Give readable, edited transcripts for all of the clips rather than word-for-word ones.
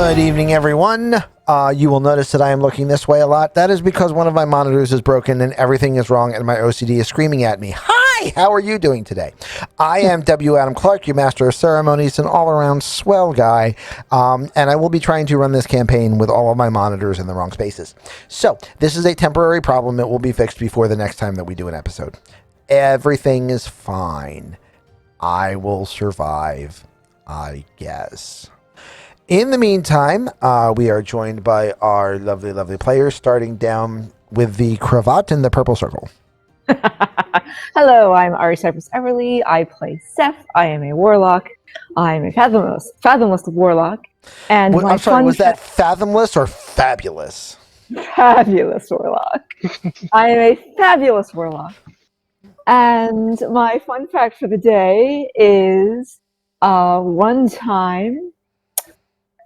Good evening, everyone. You will notice that I am looking this way a lot. That is because one of my monitors is broken and everything is wrong and my OCD is screaming at me. Hi, how are you doing today? I am W. Adam Clark, your master of ceremonies and all-around swell guy, and I will be trying to run this campaign with all of my monitors in the wrong spaces. So, this is a temporary problem. It will be fixed before the next time that we do an episode. Everything is fine. I will survive, I guess. In the meantime, we are joined by our lovely, lovely players, starting down with the cravat in the purple circle. Hello, I'm Ari Cypress Everly. I play Seth. I am a warlock. I'm a fathomless warlock. And I'm sorry, was that fathomless or fabulous? Fabulous warlock. I am a fabulous warlock. And my fun fact for the day is one time,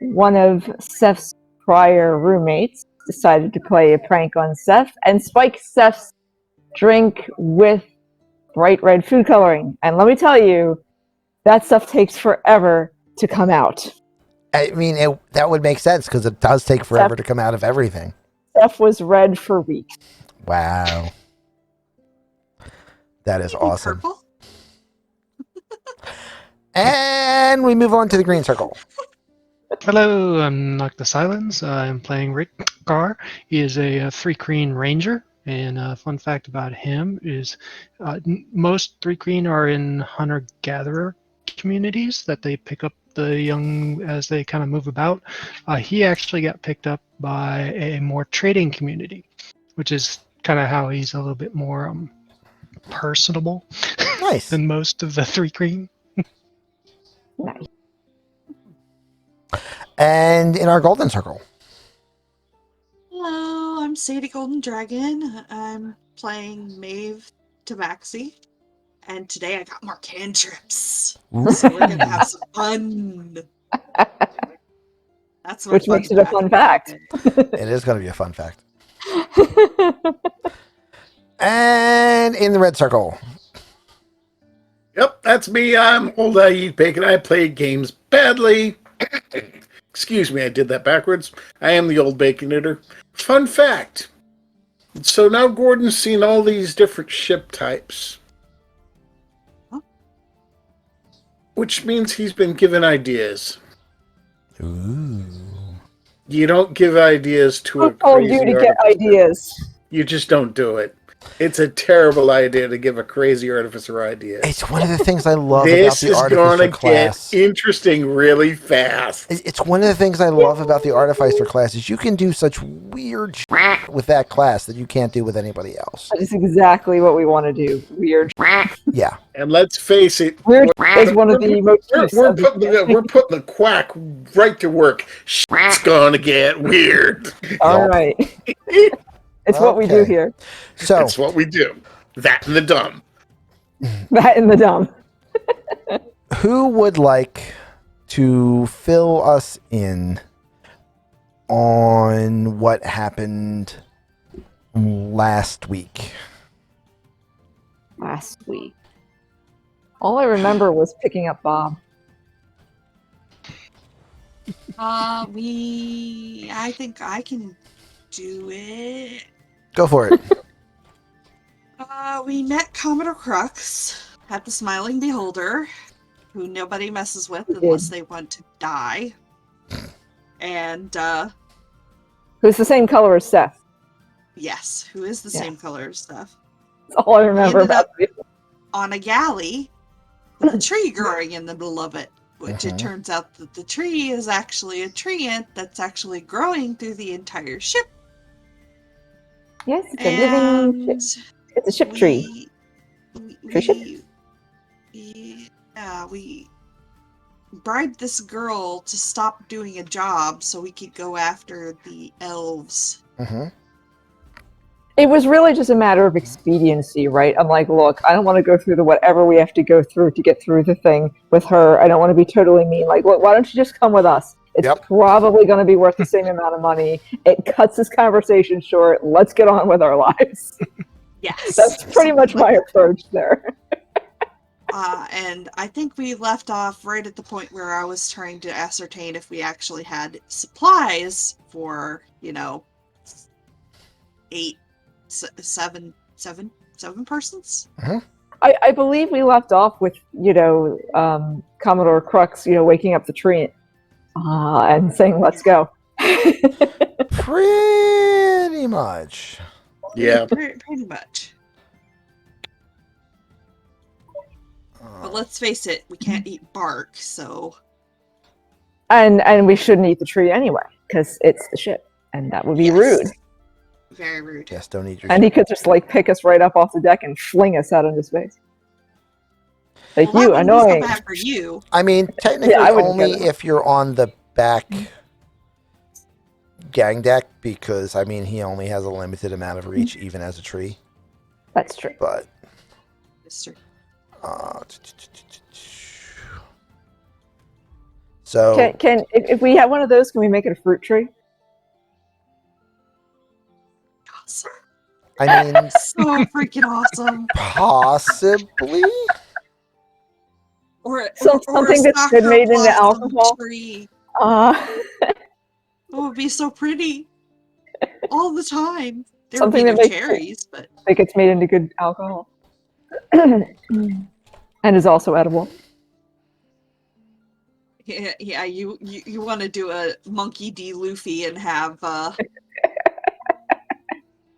one of Seth's prior roommates decided to play a prank on Seth and spike Seth's drink with bright red food coloring. And let me tell you, that stuff takes forever to come out. I mean, that would make sense because it does take forever to come out of everything. Stuff was red for weeks. Wow. That is awesome. Purple? And we move on to the green circle. Hello, I'm Knock the Silence. I'm playing Rick Carr. He is a 3 green ranger, and a fun fact about him is most 3 green are in hunter-gatherer communities that they pick up the young as they kind of move about. He actually got picked up by a more trading community, which is kind of how he's a little bit more personable Nice. than most of the 3 green. Nice. And in our golden circle. Hello, I'm Sadie Golden Dragon. I'm playing Maeve Tabaxi. And today I got more cantrips. So we're going to have some fun. That's Which makes it a fun fact. It is going to be a fun fact. And in the red circle. Yep, that's me. I'm old. I eat bacon. I play games badly. Excuse me, I did that backwards. I am the old bacon eater. Fun fact. So now Gordon's seen all these different ship types. Huh? Which means he's been given ideas. Ooh. You don't give ideas to a Who told crazy you to get artificer. ideas? You just don't do it. It's a terrible idea to give a crazy artificer ideas. It's one of the things I love about This the is artificer gonna class. get interesting really fast. It's one of the things I love about the artificer class is you can do such weird shit with that class that you can't do with anybody else. That is exactly what we want to do. Weird. Yeah. And let's face it, Weird is one of the motifs. we're putting the quack right to work. Shit's gonna get weird. All right. It's what we do Okay. here. So That's what we do. That and the dumb. That in the dumb. who would like to fill us in on what happened last week? Last week. All I remember was picking up Bob. I think I can do it. Go for it. We met Commodore Crux at the Smiling Beholder, who nobody messes with unless they want to die. And, Who's the same color as Seth. yes, who is the same color as stuff. That's all I remember ended about up- it. On a galley with a tree growing in the middle of it, which it turns out that the tree is actually a tree ant that's actually growing through the entire ship. Yes, it's a living ship. It's a ship tree. Tree ship? We bribed this girl to stop doing a job so we could go after the elves. Mm-hmm. It was really just a matter of expediency, right? I'm like, look, I don't want to go through the whatever we have to go through to get through the thing with her. I don't want to be totally mean. Like, look, why don't you just come with us? It's probably going to be worth the same amount of money. It cuts this conversation short. Let's get on with our lives. Yes. That's pretty much my approach there. And I think we left off right at the point where I was trying to ascertain if we actually had supplies for, seven persons. I believe we left off with, Commodore Crux, waking up the tree and saying, let's go. Pretty much. Yeah. Pretty much. But let's face it, we can't eat bark, so... And we shouldn't eat the tree anyway, because it's the ship, and that would be rude. Very rude. Yes, don't eat your And he could just, pick us right up off the deck and fling us out into space. Well, you, that wouldn't be annoying. so bad for you. I mean, technically I wouldn't only get it. if you're on the back gang deck, because, I mean, he only has a limited amount of reach, even as a tree. That's true. But... Mister. So... If we have one of those, can we make it a fruit tree? Awesome. I mean... So freaking awesome. Possibly? Or Something a that's been soccer made into blossom alcohol? Tree. It It would be so pretty. All the time. There Something would that be no makes- cherries, but... gets made into good alcohol. And is also edible. Yeah, you want to do a Monkey D. Luffy and have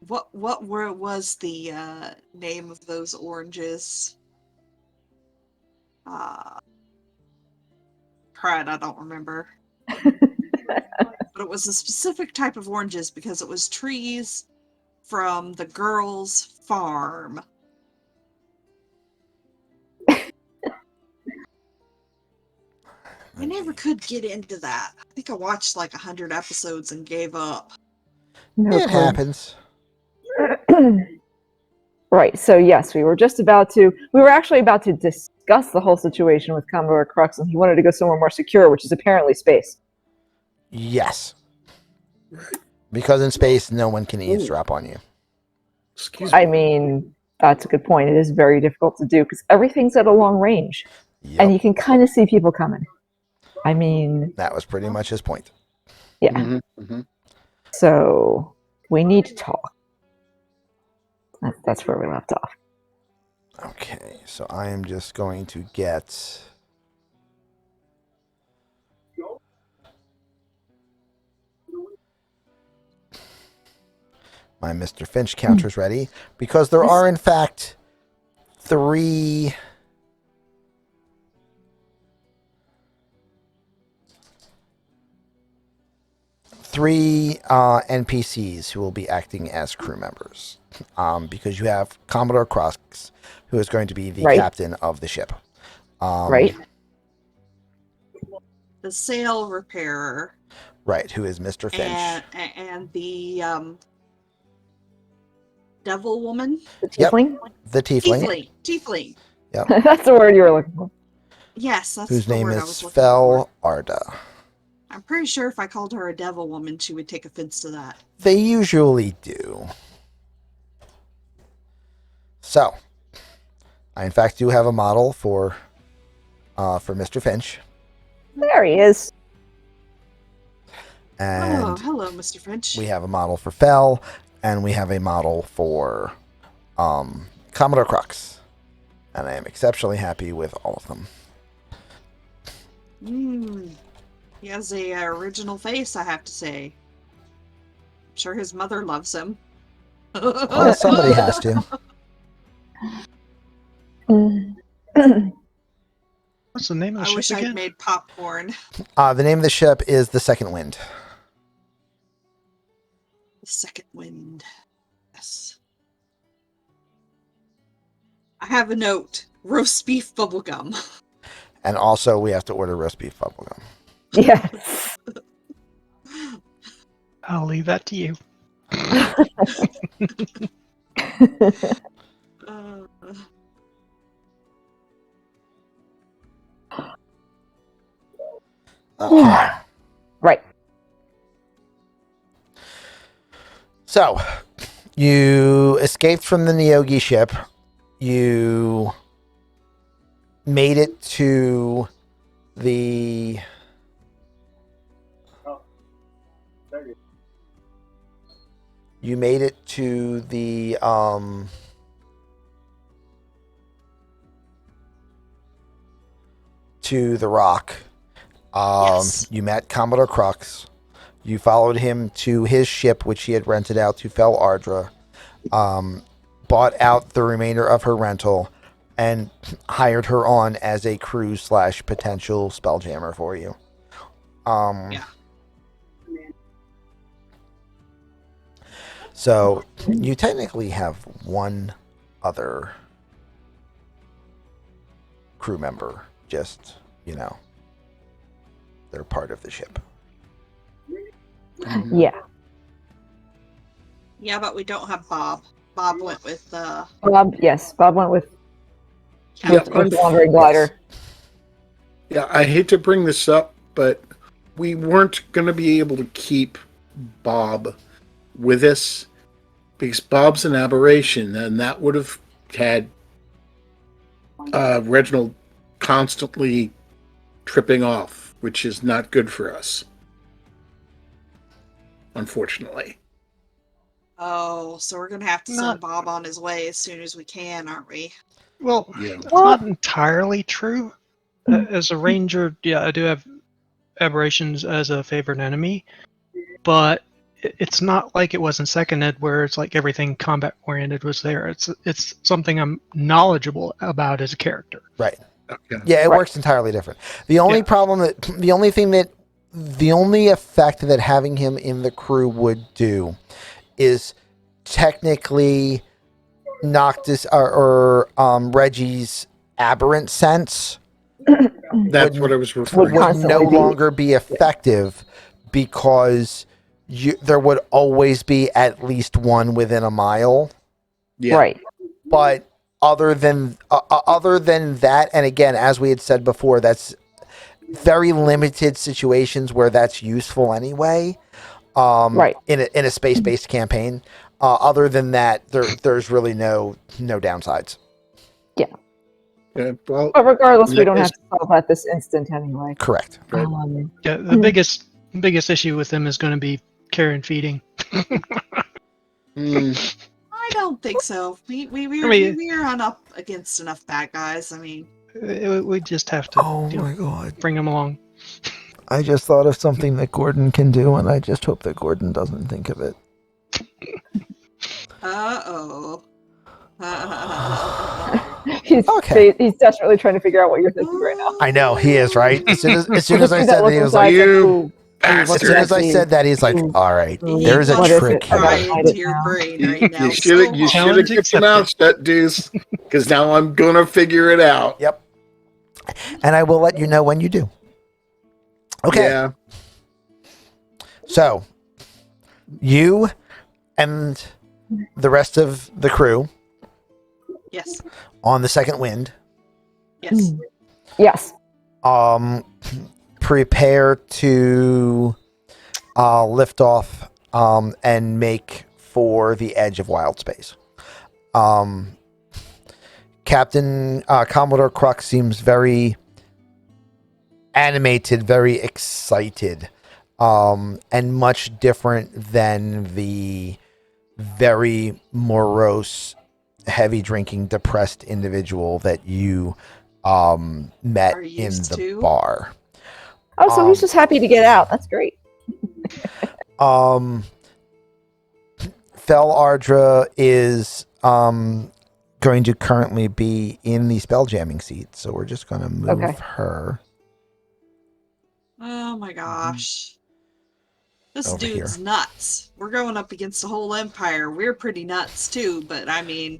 what was the name of those oranges? Crud, I don't remember. But it was a specific type of oranges because it was trees from the girl's farm. I never could get into that. I think I watched 100 episodes and gave up. No It clue. happens. Right, so yes, we were actually about to discuss the whole situation with Commodore Crux, and he wanted to go somewhere more secure, which is apparently space. Yes. Because in space, no one can eavesdrop on you. Excuse me. I mean, that's a good point. It is very difficult to do because everything's at a long range, Yep. and you can kind of see people coming. I mean, That was pretty much his point. yeah. Mm-hmm. So we need to talk. That's where we left off. Okay, so I am just going to get... my Mr. Finch counters ready, because there are, in fact, three NPCs who will be acting as crew members. Because you have Commodore Crux, who is going to be the Right. captain of the ship. Right? The sail repairer Right, who is Mr. Finch. and the devil woman. The Yep. tiefling? The tiefling, Tiefling. That's the word you were looking for. Yes, that's whose the name word I is was looking Fel for. Arda. I'm pretty sure if I called her a devil woman, she would take offense to that. They usually do. So, I in fact do have a model for Mr. Finch, There he is. and hello, Mr. Finch. we have a model for Fel, and we have a model for Commodore Crux, and I am exceptionally happy with all of them. He has a original face, I have to say. I'm sure his mother loves him. Well, somebody has to. What's the name of the I ship wish again? I'd made popcorn. The name of the ship is the Second Wind. The Second Wind. Yes. I have a note. Roast beef bubblegum. And also, we have to order roast beef bubblegum. Yes. I'll leave that to you. Okay. Right. So, you escaped from the Neogi ship. You made it to the to the rock. Yes. You met Commodore Crux. You followed him to his ship, which he had rented out to Fel Ardra. Bought out the remainder of her rental, and hired her on as a crew / potential spelljammer for you. Yeah. So you technically have one other crew member, just, they're part of the ship. Yeah. Yeah, but we don't have Bob. Bob went with Bob went with Yeah, the wandering glider. Yeah, I hate to bring this up, but we weren't going to be able to keep Bob with us because Bob's an aberration, and that would have had Reginald constantly tripping off, which is not good for us, unfortunately. Oh, so we're gonna have to send Bob on his way as soon as we can, aren't we? Well, Yeah. it's not entirely true. As a ranger, yeah, I do have aberrations as a favorite enemy, but it's not like it was in Second Ed, where it's like everything combat oriented was there. It's something I'm knowledgeable about as a character. Right. Okay. Yeah, it works entirely different. The only the only effect that having him in the crew would do is technically Noctis or Reggie's aberrant sense That's what I was referring to. would no longer be effective because there would always be at least one within a mile. Yeah. Right. But other than that, and again, as we had said before, that's very limited situations where that's useful anyway. Right. In a space-based campaign. Other than that, there's really no downsides. Yeah, well, But regardless, we don't have to solve that this instant anyway. Correct. Right. Yeah, the biggest issue with them is going to be care and feeding. I don't think so. We're on up against enough bad guys. I mean, We just have to my god! bring them along. I just thought of something that Gordon can do, and I just hope that Gordon doesn't think of it. uh-oh. He's desperately trying to figure out what you're thinking right now. I know he is, right. As soon as I said that, he was like, "You As soon as I said that, he's like, "All right, there's a trick here." Right into your brain right now. You should have kept your mouth shut, Deuce, because now I'm gonna figure it out. Yep. And I will let you know when you do. Okay. Yeah. So, you and the rest of the crew Yes. on the second wind, Yes. Yes. prepare to lift off and make for the edge of wild space. Captain Commodore Crux seems very animated, very excited, and much different than the very morose, heavy drinking, depressed individual that you met in the bar. Oh, so he's just happy to get out. That's great. Fel Ardra is going to currently be in the spelljamming seat, so we're just going to move her. Oh my gosh. This Over dude's here. nuts. We're going up against the whole empire. We're pretty nuts too, but I mean...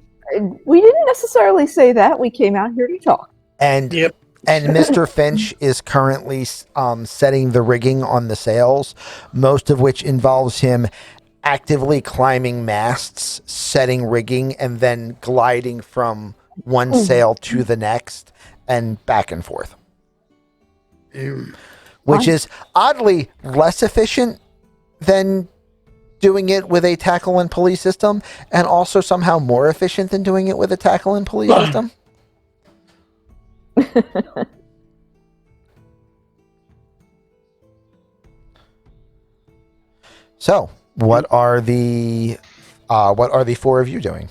We didn't necessarily say that. We came out here to talk. And and Mr. Finch is currently setting the rigging on the sails, most of which involves him actively climbing masts, setting rigging, and then gliding from one sail to the next and back and forth. Which is oddly less efficient than doing it with a tackle and pulley system, and also somehow more efficient than doing it with a tackle and pulley system. So, what are the four of you doing?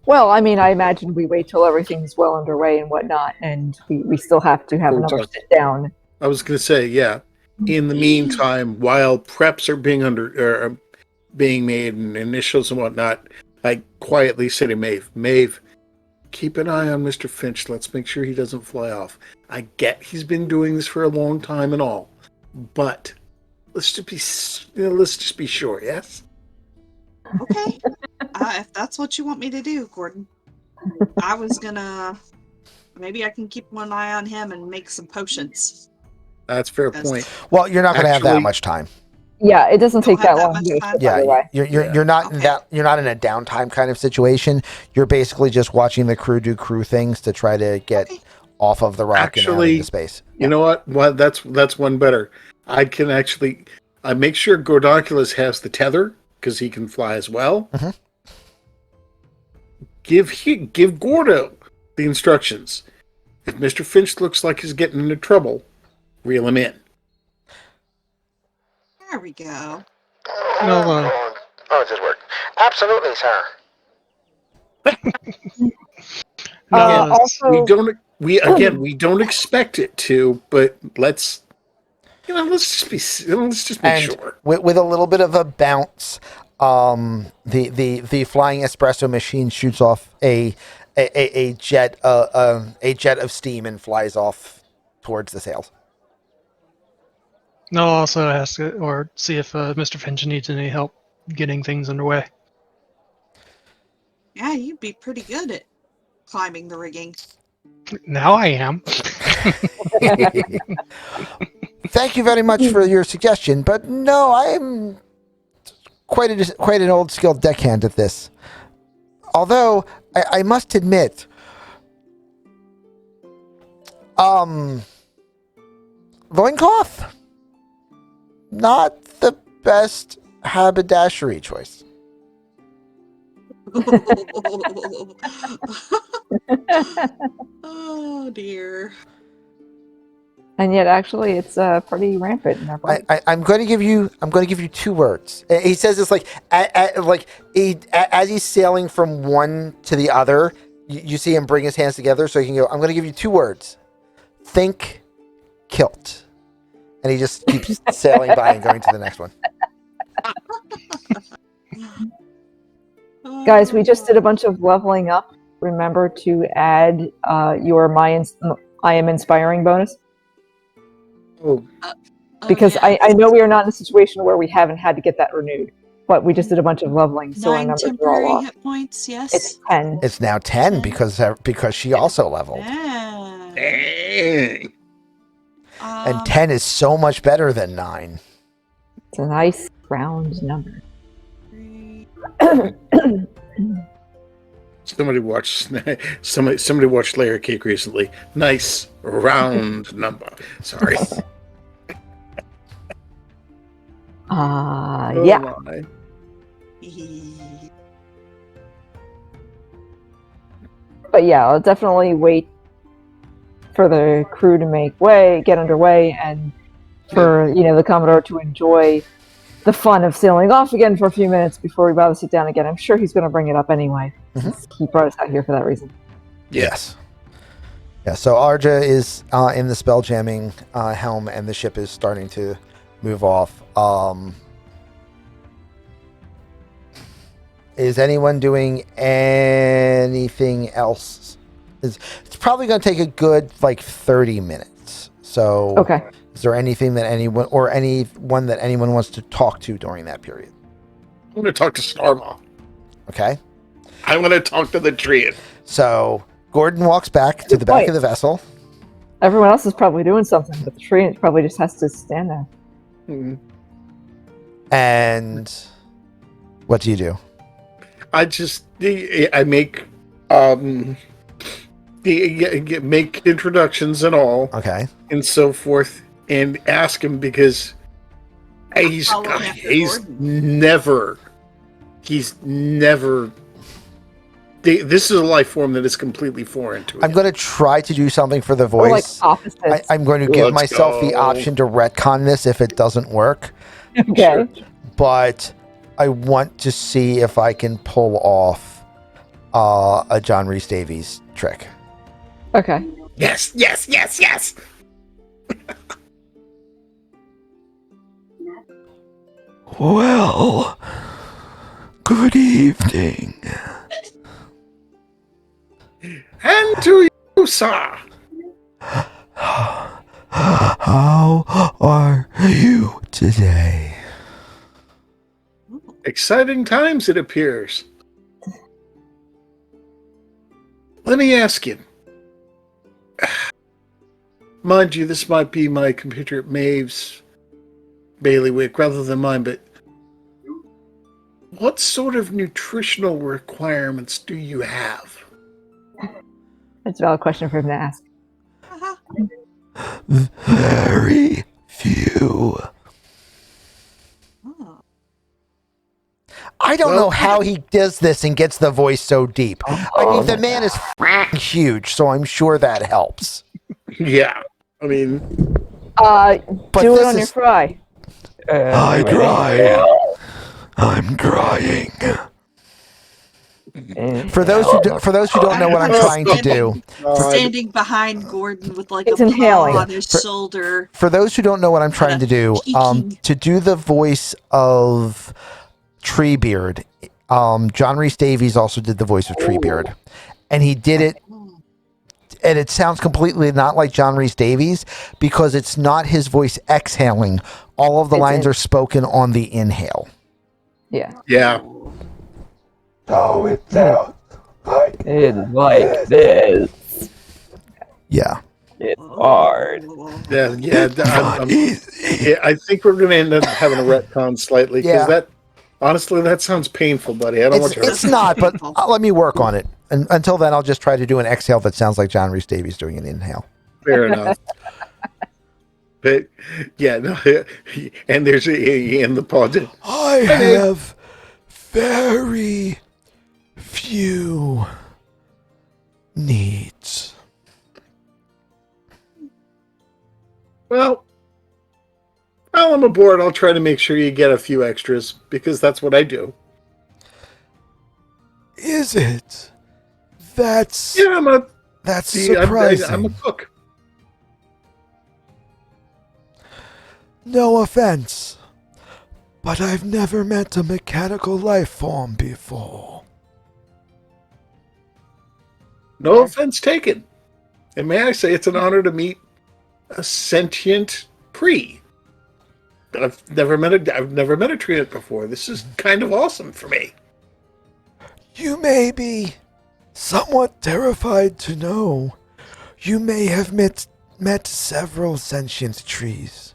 Well, I mean, I imagine we wait till everything's well underway and whatnot, and we still have to have We'll another talk. sit down. I was going to say, yeah. In the meantime, while preps are being made and initials and whatnot, I quietly say to Maeve, keep an eye on Mr. Finch. Let's make sure he doesn't fly off. I get he's been doing this for a long time and all, but let's just be sure. Yes. Okay. If that's what you want me to do, Gordon. I was gonna... Maybe I can keep one eye on him and make some potions. That's a fair Yes. point. Well, you're not going to have that Actually- much time. Yeah, it doesn't Don't take have that that long much to get time? shit out of the way. You're not in Okay. that you're not in a downtime kind of situation. You're basically just watching the crew do crew things to try to get Okay. off of the rock and out Actually, into space. You know what? Well, that's one better. I can actually make sure Gordoculus has the tether because he can fly as well. Mhm. Give Gordo the instructions. If Mr. Finch looks like he's getting into trouble, reel him in. There we go. No, Oh, it just worked. Absolutely, sir. no, Also, We don't expect it to, but let's just be And sure. with a little bit of a bounce, the flying espresso machine shoots off a jet of steam and flies off towards the sails. no. Also ask it or see if Mr. Finch needs any help getting things underway. Yeah, you'd be pretty good at climbing the rigging. Now I am. Thank you very much for your suggestion, but no, I'm quite an old skilled deckhand at this. Although I must admit, loincloth, not the best haberdashery choice. Oh dear. and yet actually, it's pretty rampant in our party. I'm going to give you 2 words. He says it's like as he's sailing from one to the other, you see him bring his hands together so he can go. I'm going to give you 2 words. Think kilt, and he just keeps sailing by and going to the next one. Guys, we just did a bunch of leveling up. Remember to add your I am inspiring bonus. Oh, Because yeah. I know we are not in a situation where we haven't had to get that renewed. But we just did a bunch of leveling, so our 9 numbers are all temporary off. hit points, yes. It's 10. It's now 10 because she also leveled, Yeah. dang. and 10 is so much better than 9. It's a nice round number. Somebody watched Layer Cake recently. Nice round number. Sorry. Yeah. Oh, my. But yeah, I'll definitely wait for the crew to get underway, and for the Commodore to enjoy the fun of sailing off again for a few minutes before we bother to sit down again. I'm sure he's going to bring it up anyway. Since he brought us out here for that reason. Yes. Yeah. So Arja is in the spelljamming helm, and the ship is starting to move off. Is anyone doing anything else? It's probably going to take a good 30 minutes. So Okay. is there anything that anyone wants to talk to during that period? I'm going to talk to Starma. Okay. I'm going to talk to the tree. So Gordon walks back to the back of the vessel. Everyone else is probably doing something, but the tree probably just has to stand there. And what do you do? I make introductions and all, Okay. and so forth, and ask him because he's never this is a life form that is completely foreign to it. I'm going to try to do something for the Or like voice. opposites. I'm going to give Let's myself the go. option to retcon this if it doesn't work. Okay. But I want to see if I can pull off a John Rhys Davies trick. Okay. Yes, yes, yes, yes. Well, good evening. And to you, sir. How are you today? Exciting times, it appears. Let me ask you. Mind you, this might be my computer at Maeve's bailiwick rather than mine, but what sort of nutritional requirements do you have? That's a valid question for him to ask. Uh-huh. Very few. Oh. I don't Well- know how he does this and gets the voice so deep. I mean, the man is huge, so I'm sure that helps. Yeah, I mean, But Do it this on your is- fry. I'm crying. For those who don't know what I'm trying to do, Standing behind Gordon with like It's a paw inhaling. on his shoulder. for those who don't know what I'm trying to do, Peeking. to do the voice of Treebeard, John Rhys Davies also did the voice of Treebeard, and he did it. And it sounds completely not like John Rhys Davies because it's not his voice exhaling. All of the It's lines in- are spoken on the inhale. Yeah. yeah. Oh, it sounds like It's like this. yeah. It's hard. Yeah. I think we're going to end up having a retcon slightly because Yeah. honestly, that sounds painful, buddy. I don't want you to It's hurt. not, but Painful. let me work on it. And until then, I'll just try to do an exhale that sounds like John Rhys Davies doing an inhale. Fair enough. But yeah, no, and there's in the pod. I have very few needs. Well, while I'm aboard, I'll try to make sure you get a few extras because that's what I do. Is it? That's Yeah, that's I'm surprising. a cook. No offense, but I've never met a mechanical life form before. No offense taken. And may I say, it's an honor to meet a sentient pre. I've never met a treant before. This is kind of awesome for me. You may be somewhat terrified to know you may have met several sentient trees,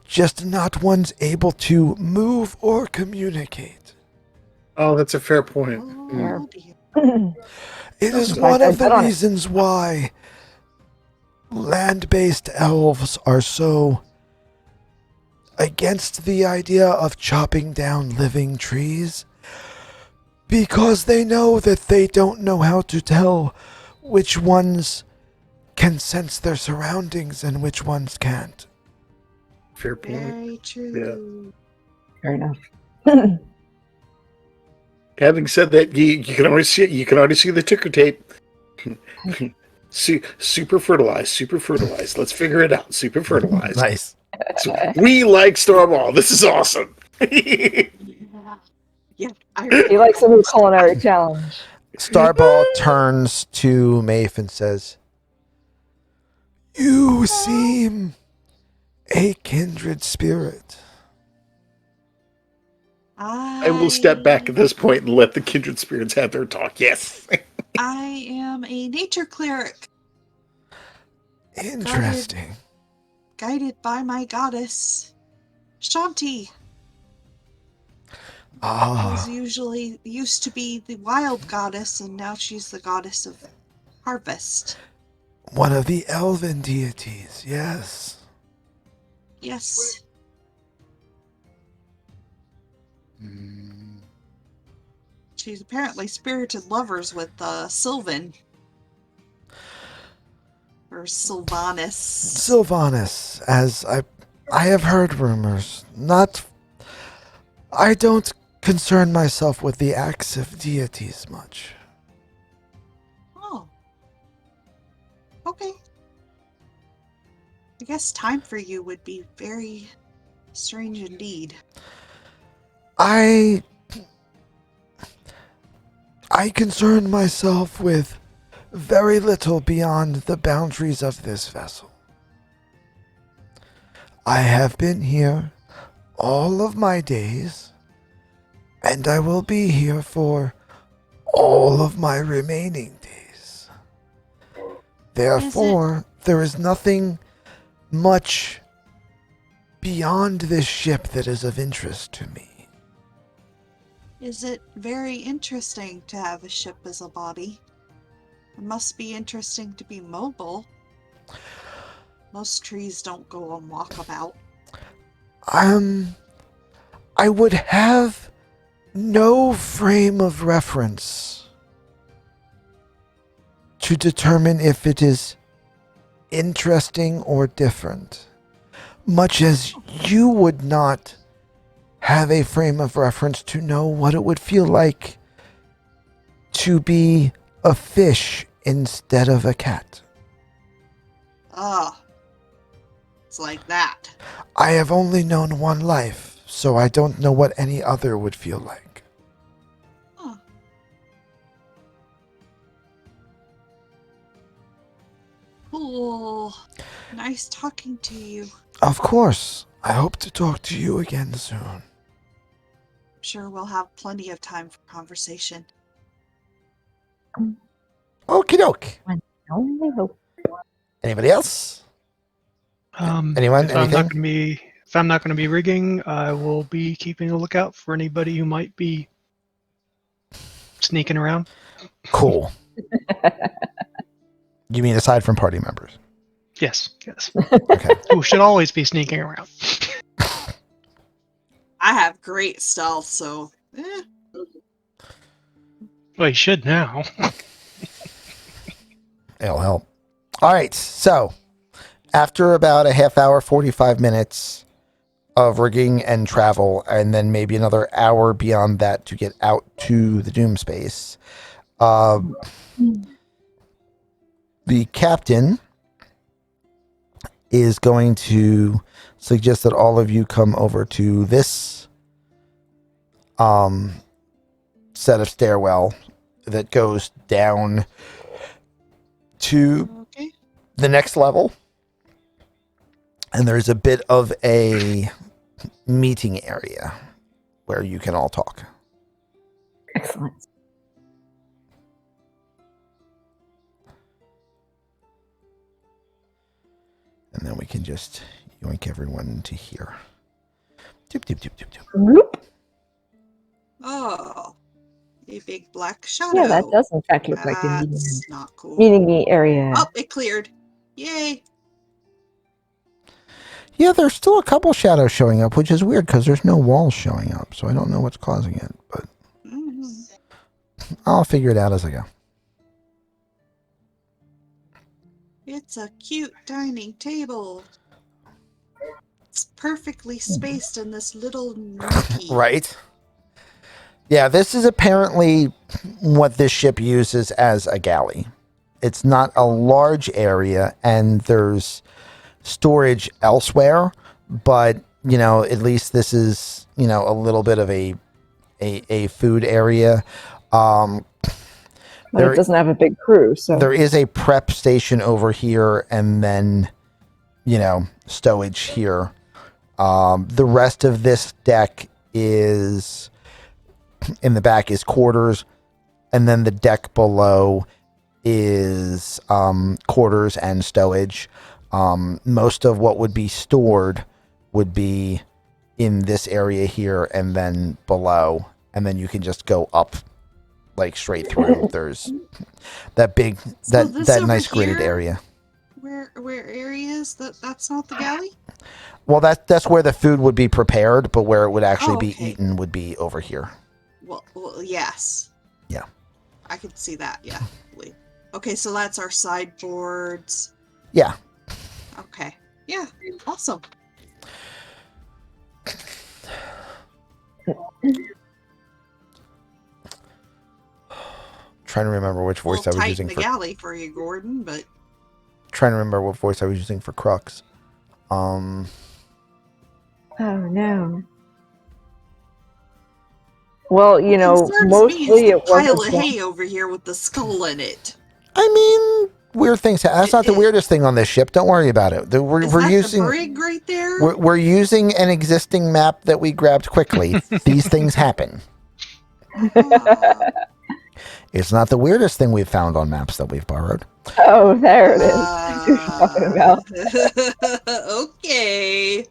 just not ones able to move or communicate. Oh, that's a fair point. Oh, dear. It is In one fact, of the I bet on it. reasons why land-based elves are so against the idea of chopping down living trees, because they know that they don't know how to tell which ones can sense their surroundings and which ones can't. Fair point. Very true. Fair enough. Having said that, you can already see the ticker tape. Super fertilized. Let's figure it out. Super fertilized. Nice. So we like Starball. This is awesome. Yeah, I He likes a new culinary challenge. Starball turns to Maeve and says, "You seem a kindred spirit." I will step back at this point and let the kindred spirits have their talk. Yes. I am a nature cleric, Interesting. guided by my goddess, Shanti. Ah, Who's used to be the wild goddess, and now she's the goddess of harvest. one of the elven deities, yes. Yes. She's apparently spirited lovers with Sylvan. Or Sylvanas. Sylvanas, as I have heard rumors. I don't concern myself with the acts of deities much. Oh. Okay. I guess time for you would be very strange indeed. I concern myself with very little beyond the boundaries of this vessel. I have been here all of my days, and I will be here for all of my remaining days. Therefore, there is nothing much beyond this ship that is of interest to me. Is it very interesting to have a ship as a body? It must be interesting to be mobile. Most trees don't go on walkabout. I would have no frame of reference to determine if it is interesting or different, much as you would not have a frame of reference to know what it would feel like to be a fish instead of a cat. Ah. It's like that. I have only known one life, so I don't know what any other would feel like. Huh. Cool. Nice talking to you. Of course. I hope to talk to you again soon. I'm sure we'll have plenty of time for conversation. Okie doke. Only hope. Anybody else? Anyone? If I'm Anything? not going to be rigging, I will be keeping a lookout for anybody who might be sneaking around. Cool. You mean aside from party members? Yes. Okay. Who should always be sneaking around. I have great stealth, so Well, you should now. It'll help. All right. So, after about a half hour, 45 minutes of rigging and travel, and then maybe another hour beyond that to get out to the doom space, the captain is going to suggest that all of you come over to this set of stairwell that goes down to okay. the next level. And there's a bit of a meeting area where you can all talk. Excellent. And then we can just yoink everyone into here. Doop, doop, doop, doop, doop. Whoop. Oh, a big black shadow. Yeah, that does in fact look like the That's not cool. meeting area. Oh, it cleared. Yay. Yeah, there's still a couple shadows showing up, which is weird because there's no walls showing up. So I don't know what's causing it, but I'll figure it out as I go. It's a cute dining table. It's perfectly spaced in this little nookie. Right? Yeah, this is apparently what this ship uses as a galley. It's not a large area, and there's storage elsewhere, but, you know, at least this is, you know, a little bit of a food area. But it doesn't have a big crew, so There is a prep station over here, and then, you know, stowage here. The rest of this deck is, in the back is quarters, and then the deck below is quarters and stowage. Most of what would be stored would be in this area here and then below, and then you can just go up like straight through. There's that big that nice gridded here? area. Where area is that? That's not the galley? Well, that's where the food would be prepared, but where it would actually Oh, be okay. eaten would be over here. Well, yes. Yeah. I could see that, yeah. Okay, so that's our sideboards. Yeah. Okay. Yeah, awesome. Trying to remember which voice I was tight in using the for. galley for you, Gordon, but Trying to remember what voice I was using for Crux. Oh no. Well, you know, concerns me is mostly the it pile wasn't. of hay over here with the skull in it. I mean, weird things. That's not the weirdest thing on this ship. Don't worry about it. We're Is that using the brig right there? we're using an existing map that we grabbed quickly. These things happen. It's not the weirdest thing we've found on maps that we've borrowed. Oh, there it is. What you're talking about. Okay.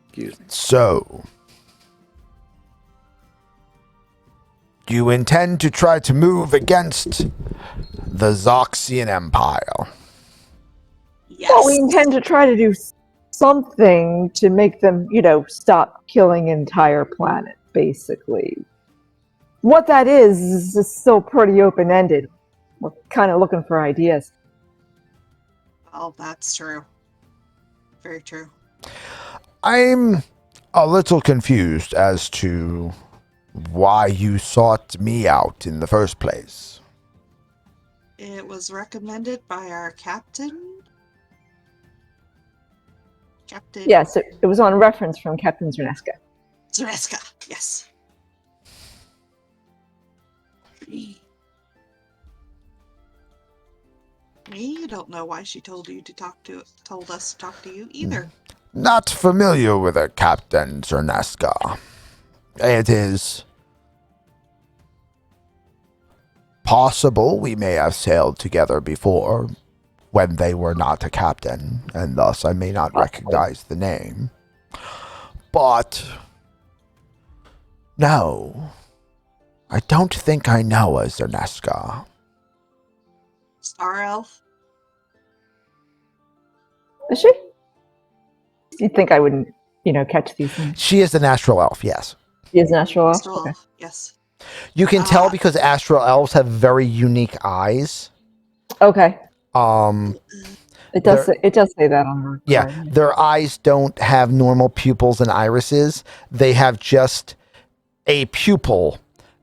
Excuse me. So, you intend to try to move against the Zoxian Empire? Yes. Well, we intend to try to do something to make them, you know, stop killing entire planet, basically. What that is still pretty open-ended. We're kind of looking for ideas. Oh, that's true. Very true. I'm a little confused as to why you sought me out in the first place. It was recommended by our captain. Yes, it was on reference from Captain Zerneska. Zereska, yes. Me? I don't know why she told us to talk to you either. Not familiar with a Captain Zerneska. It is possible we may have sailed together before when they were not a captain, and thus I may not recognize the name. But no, I don't think I know a Zerneska. Star Elf? Is she? You'd think I wouldn't, you know, catch these things. She is an astral elf, yes. She is an astral elf? Astral Okay. Elf, yes. You can tell because astral elves have very unique eyes. Okay. It does say that on her. Yeah, their eyes don't have normal pupils and irises. They have just a pupil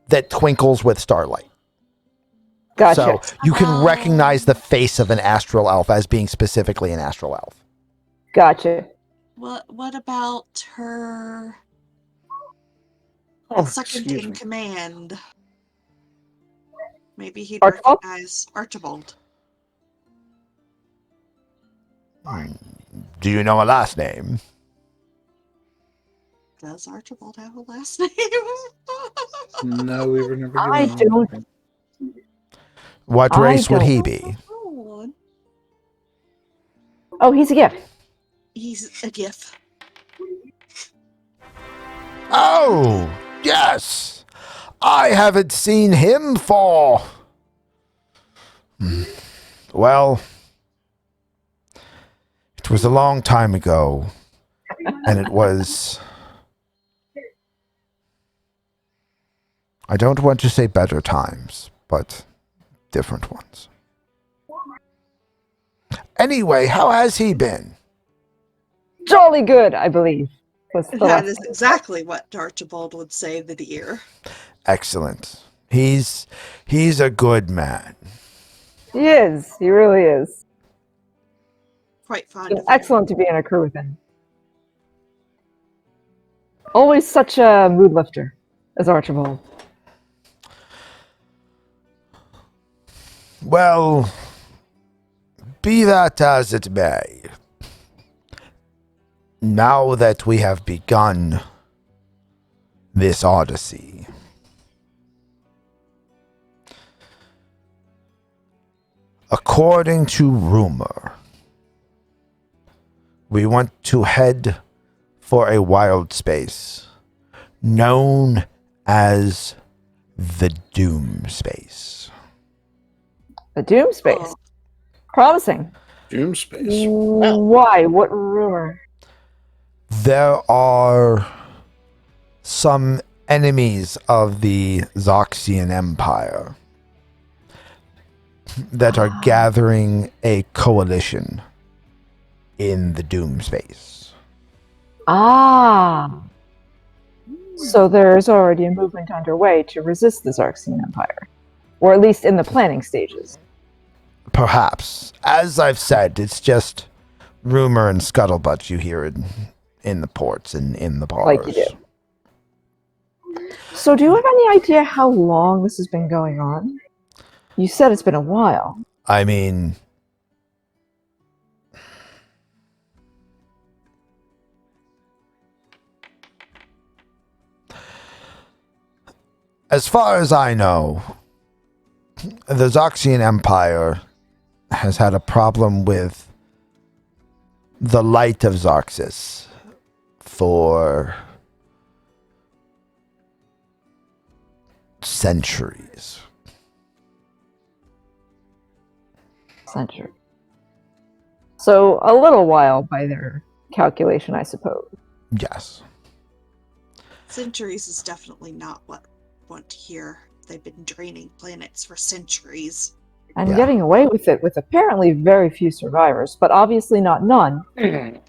that twinkles with starlight. Gotcha. So you can recognize the face of an astral elf as being specifically an astral elf. Gotcha. What about her second in command? Maybe he'd Archibald? recognize Archibald. Do you know a last name? Does Archibald have a last name? No, we were never I given don't. one. What I race would don't- he be? Oh, he's a gift. He's a gift. Oh, yes. I haven't seen him for... Well, it was a long time ago, and it was... I don't want to say better times, but different ones. Anyway, how has he been? Jolly good, I believe. Was the That last- is exactly what Archibald would say, the dear. Excellent. He's a good man. He is. He really is. Quite fond It's of him. excellent to be in a crew with him. Always such a mood lifter as Archibald. Well, be that as it may, now that we have begun this odyssey, according to rumor, we want to head for a wild space known as the Doom Space. The Doom Space. Oh. Promising. Doom space. Why? What rumor? There are some enemies of the Xoxian Empire that are gathering a coalition in the Doom space. Ah. So there's already a movement underway to resist the Xaryxis Empire. Or at least in the planning stages. Perhaps. As I've said, it's just rumor and scuttlebutt you hear in the ports and in the bars. Like you do. So do you have any idea how long this has been going on? You said it's been a while. I mean, as far as I know, the Xoxian Empire has had a problem with the light of Xaryxis for centuries. Century. So a little while by their calculation, I suppose. Yes. Centuries is definitely not what I want to hear. They've been draining planets for centuries. And Yeah. getting away with it with apparently very few survivors, but obviously not none,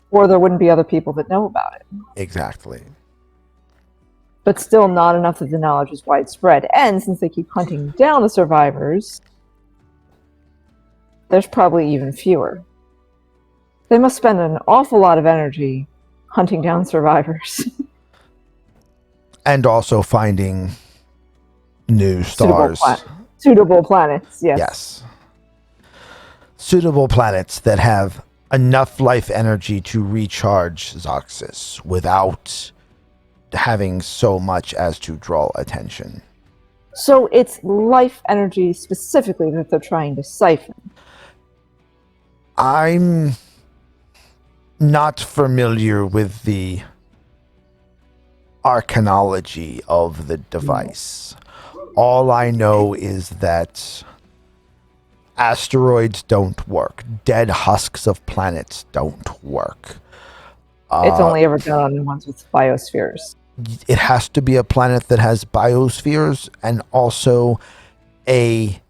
or there wouldn't be other people that know about it. Exactly. But still not enough that the knowledge is widespread. And since they keep hunting down the survivors, there's probably even fewer. They must spend an awful lot of energy hunting down survivors. And also finding new stars. Suitable planets, yes. Yes. Suitable planets that have enough life energy to recharge Xaryxis without having so much as to draw attention. So it's life energy specifically that they're trying to siphon. I'm not familiar with the arcanology of the device. All I know is that asteroids don't work. Dead husks of planets don't work. It's only ever done on ones with biospheres. It has to be a planet that has biospheres and also a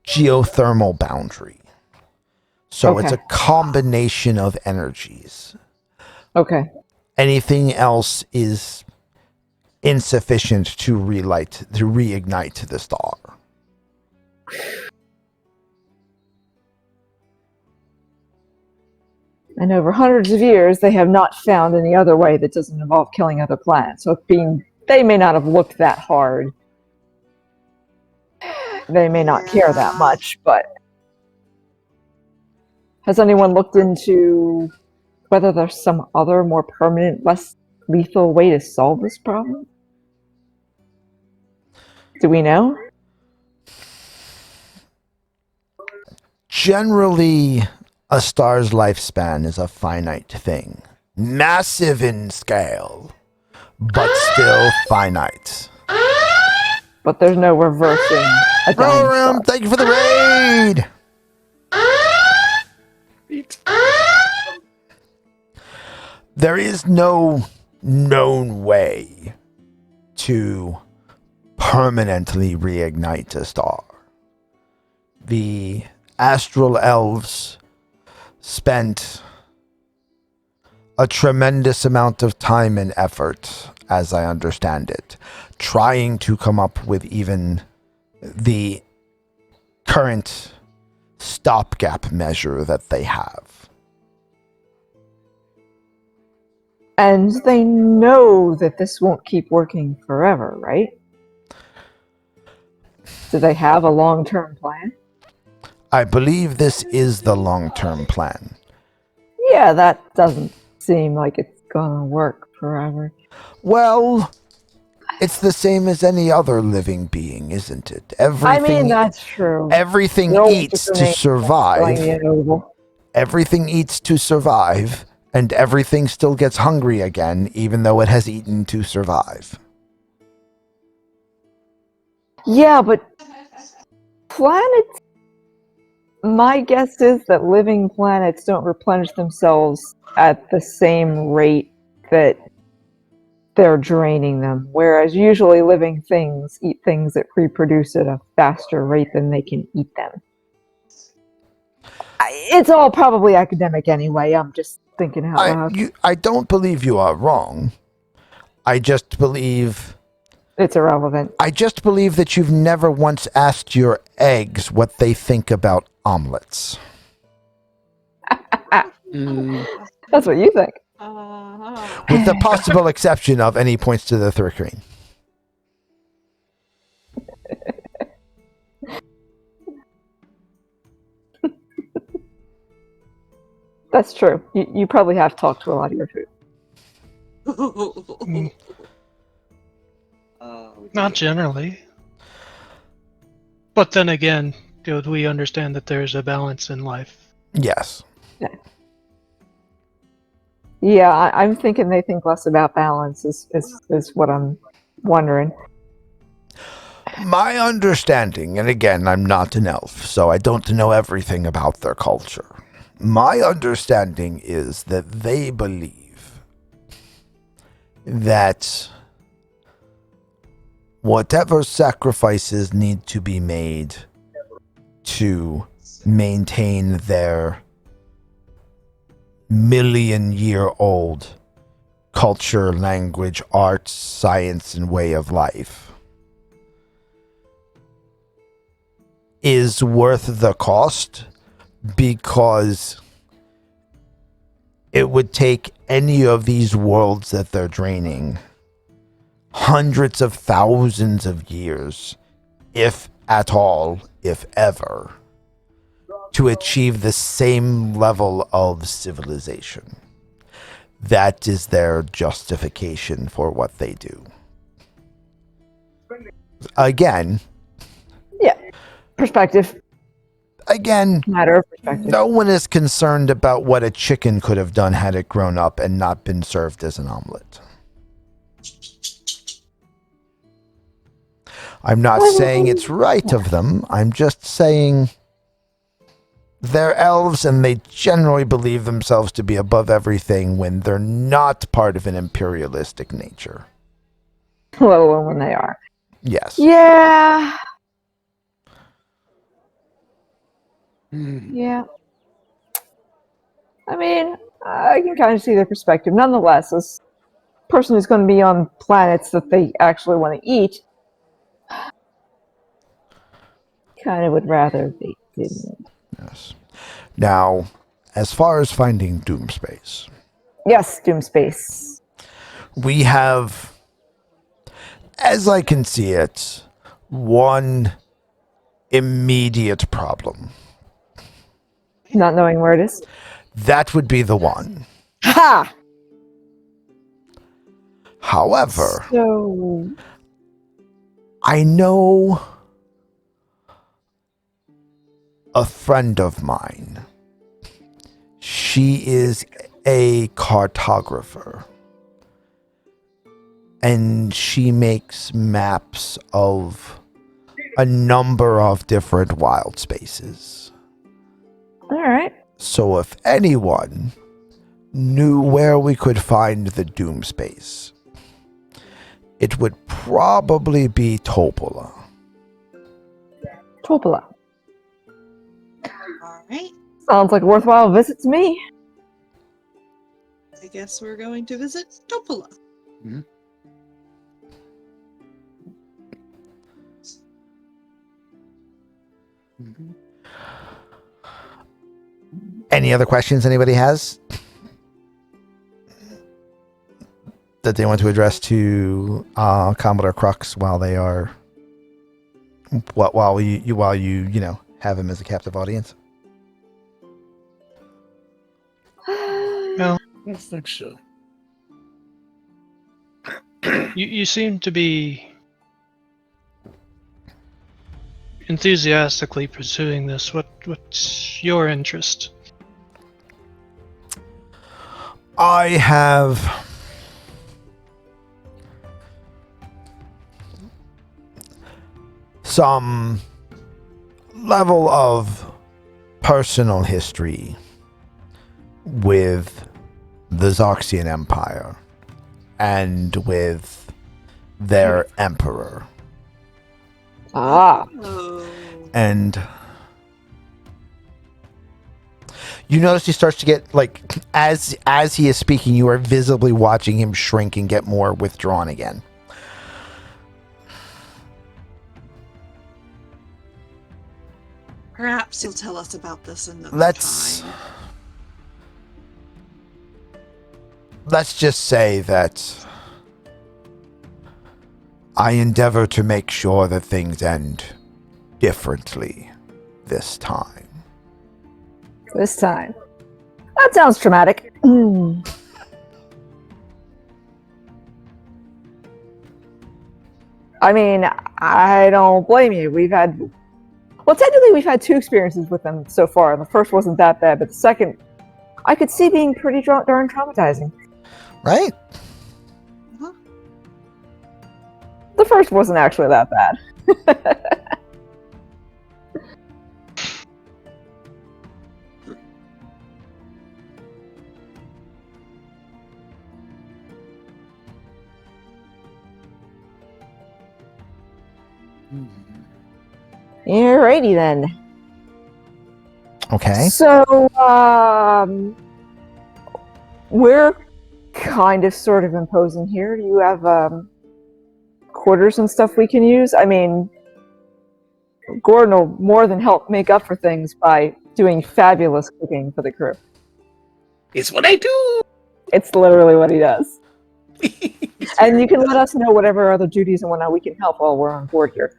geothermal boundary. So it's a Okay. combination of energies. Okay. Anything else is insufficient to reignite the star. And over hundreds of years, they have not found any other way that doesn't involve killing other planets. So they may not have looked that hard. They may not care that much, but has anyone looked into whether there's some other, more permanent, less lethal way to solve this problem? Do we know? Generally, a star's lifespan is a finite thing. Massive in scale, but still finite. But there's no reversing a dying Roram, star. thank you for the raid! There is no known way to permanently reignite a star. The Astral elves spent a tremendous amount of time and effort, as I understand it, trying to come up with even the current stopgap measure that they have. And they know that this won't keep working forever, right? Do they have a long-term plan? I believe this is the long-term plan. Yeah, that doesn't seem like it's gonna work forever. Well, it's the same as any other living being, isn't it? Everything, that's true. everything No, eats just to remain survive. inalienable. Everything eats to survive, and everything still gets hungry again, even though it has eaten to survive. Yeah, but planets... My guess is that living planets don't replenish themselves at the same rate that they're draining them. Whereas usually living things eat things that reproduce at a faster rate than they can eat them. It's all probably academic anyway. I'm just thinking out loud. I don't believe you are wrong. I just believe It's irrelevant. I just believe that you've never once asked your eggs what they think about omelets. That's what you think. With the possible exception of any points to the third screen. That's true. You probably have talked to a lot of your food. Not generally. But then again, we understand that there's a balance in life. Yes. Yeah, I'm thinking they think less about balance is what I'm wondering. My understanding, and again, I'm not an elf, so I don't know everything about their culture. My understanding is that they believe that whatever sacrifices need to be made to maintain their million-year-old culture, language, arts, science, and way of life is worth the cost, because it would take any of these worlds that they're draining hundreds of thousands of years, if at all, if ever, to achieve the same level of civilization. That is their justification for what they do. Again, Perspective. Matter of perspective. no one is concerned about what a chicken could have done had it grown up and not been served as an omelet. I'm not saying it's right of them. I'm just saying they're elves and they generally believe themselves to be above everything when they're not part of an imperialistic nature. Well, when they are. Yes. Yeah. Yeah. I mean, I can kind of see their perspective. Nonetheless, as a person who's going to be on planets that they actually want to eat, kind of would rather they didn't. Yes. Now, as far as finding Doom Space. Yes, Doom Space. We have, as I can see it, one immediate problem. Not knowing where it is. That would be the one. Ha! However, So, I know a friend of mine. She is a cartographer. And she makes maps of a number of different wild spaces. all right. So if anyone knew where we could find the Doom Space, it would probably be Topola. Topola. All right. Sounds like a worthwhile visit to me. I guess we're going to visit Topola. Any other questions anybody has that they want to address to Commodore Crux while they are while you have him as a captive audience? No, I think so. you seem to be enthusiastically pursuing this. What's your interest? I have some level of personal history with the Zoxian Empire and with their emperor. Ah. Oh. And you notice he starts to get, like, as he is speaking, you are visibly watching him shrink and get more withdrawn again. Perhaps you'll tell us about this another time. Let's just say that I endeavor to make sure that things end differently this time. This time. That sounds traumatic. I mean, I don't blame you. Technically we've had 2 experiences with them so far. The first wasn't that bad, but the second, I could see being pretty darn traumatizing. Right? Huh? The first wasn't actually that bad. Alrighty then. Okay. So, we're kind of sort of imposing here. Do you have quarters and stuff we can use? I mean, Gordon will more than help make up for things by doing fabulous cooking for the crew. It's what I do. It's literally what he does. And you can let us know whatever other duties and whatnot we can help while we're on board here.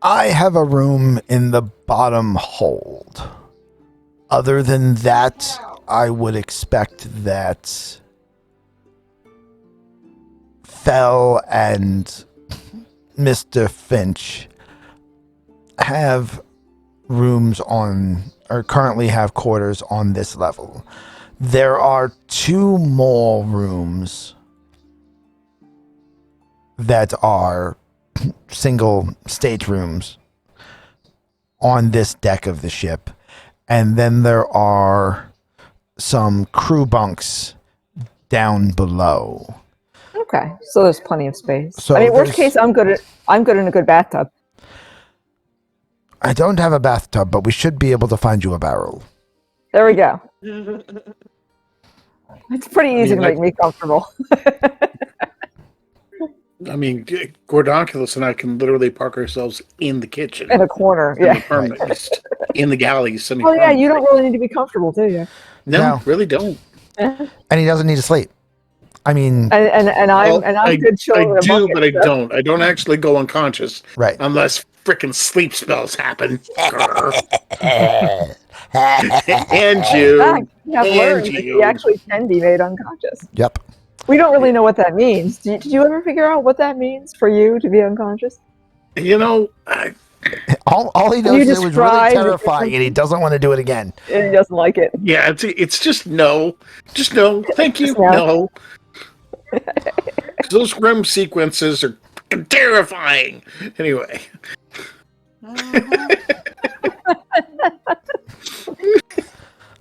I have a room in the bottom hold. Other than that, I would expect that Fell and Mr. Finch have rooms on, or currently have quarters on this level. There are 2 more rooms that are single staterooms on this deck of the ship, and then there are some crew bunks down below. Okay, so there's plenty of space. So I mean, worst case, I'm good in a good bathtub. I don't have a bathtub, but we should be able to find you a barrel. There we go. It's pretty easy to make me comfortable. I mean, Gordonculus and I can literally park ourselves in the kitchen. In a corner, yeah. Just in the galleys. Oh yeah, you don't really need to be comfortable, do you? No, really don't. Yeah. And he doesn't need to sleep. I mean, and I'm good chilling. I do, but I don't. I don't actually go unconscious, right? Unless freaking sleep spells happen. And you, he actually can be made unconscious. Yep. We don't really know what that means. Did you ever figure out what that means for you to be unconscious? You know, all he knows is it was really terrifying, and he doesn't want to do it again. And he doesn't like it. Yeah, it's just no. Just no. Thank you. No. Those REM sequences are terrifying. Anyway.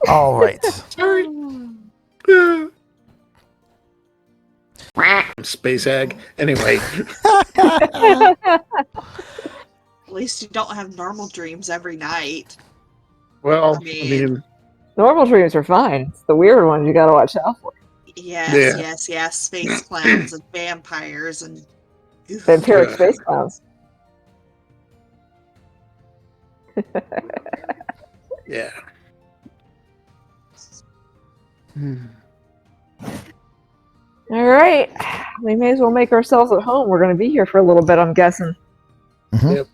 All right. Sorry. Space egg. Anyway. At least you don't have normal dreams every night. Well, I mean normal dreams are fine. It's the weird ones you gotta watch out for. Yes. Space clowns and vampires and vampiric space clowns. Yeah. All right, we may as well make ourselves at home. We're going to be here for a little bit, I'm guessing. Mm-hmm. Yep.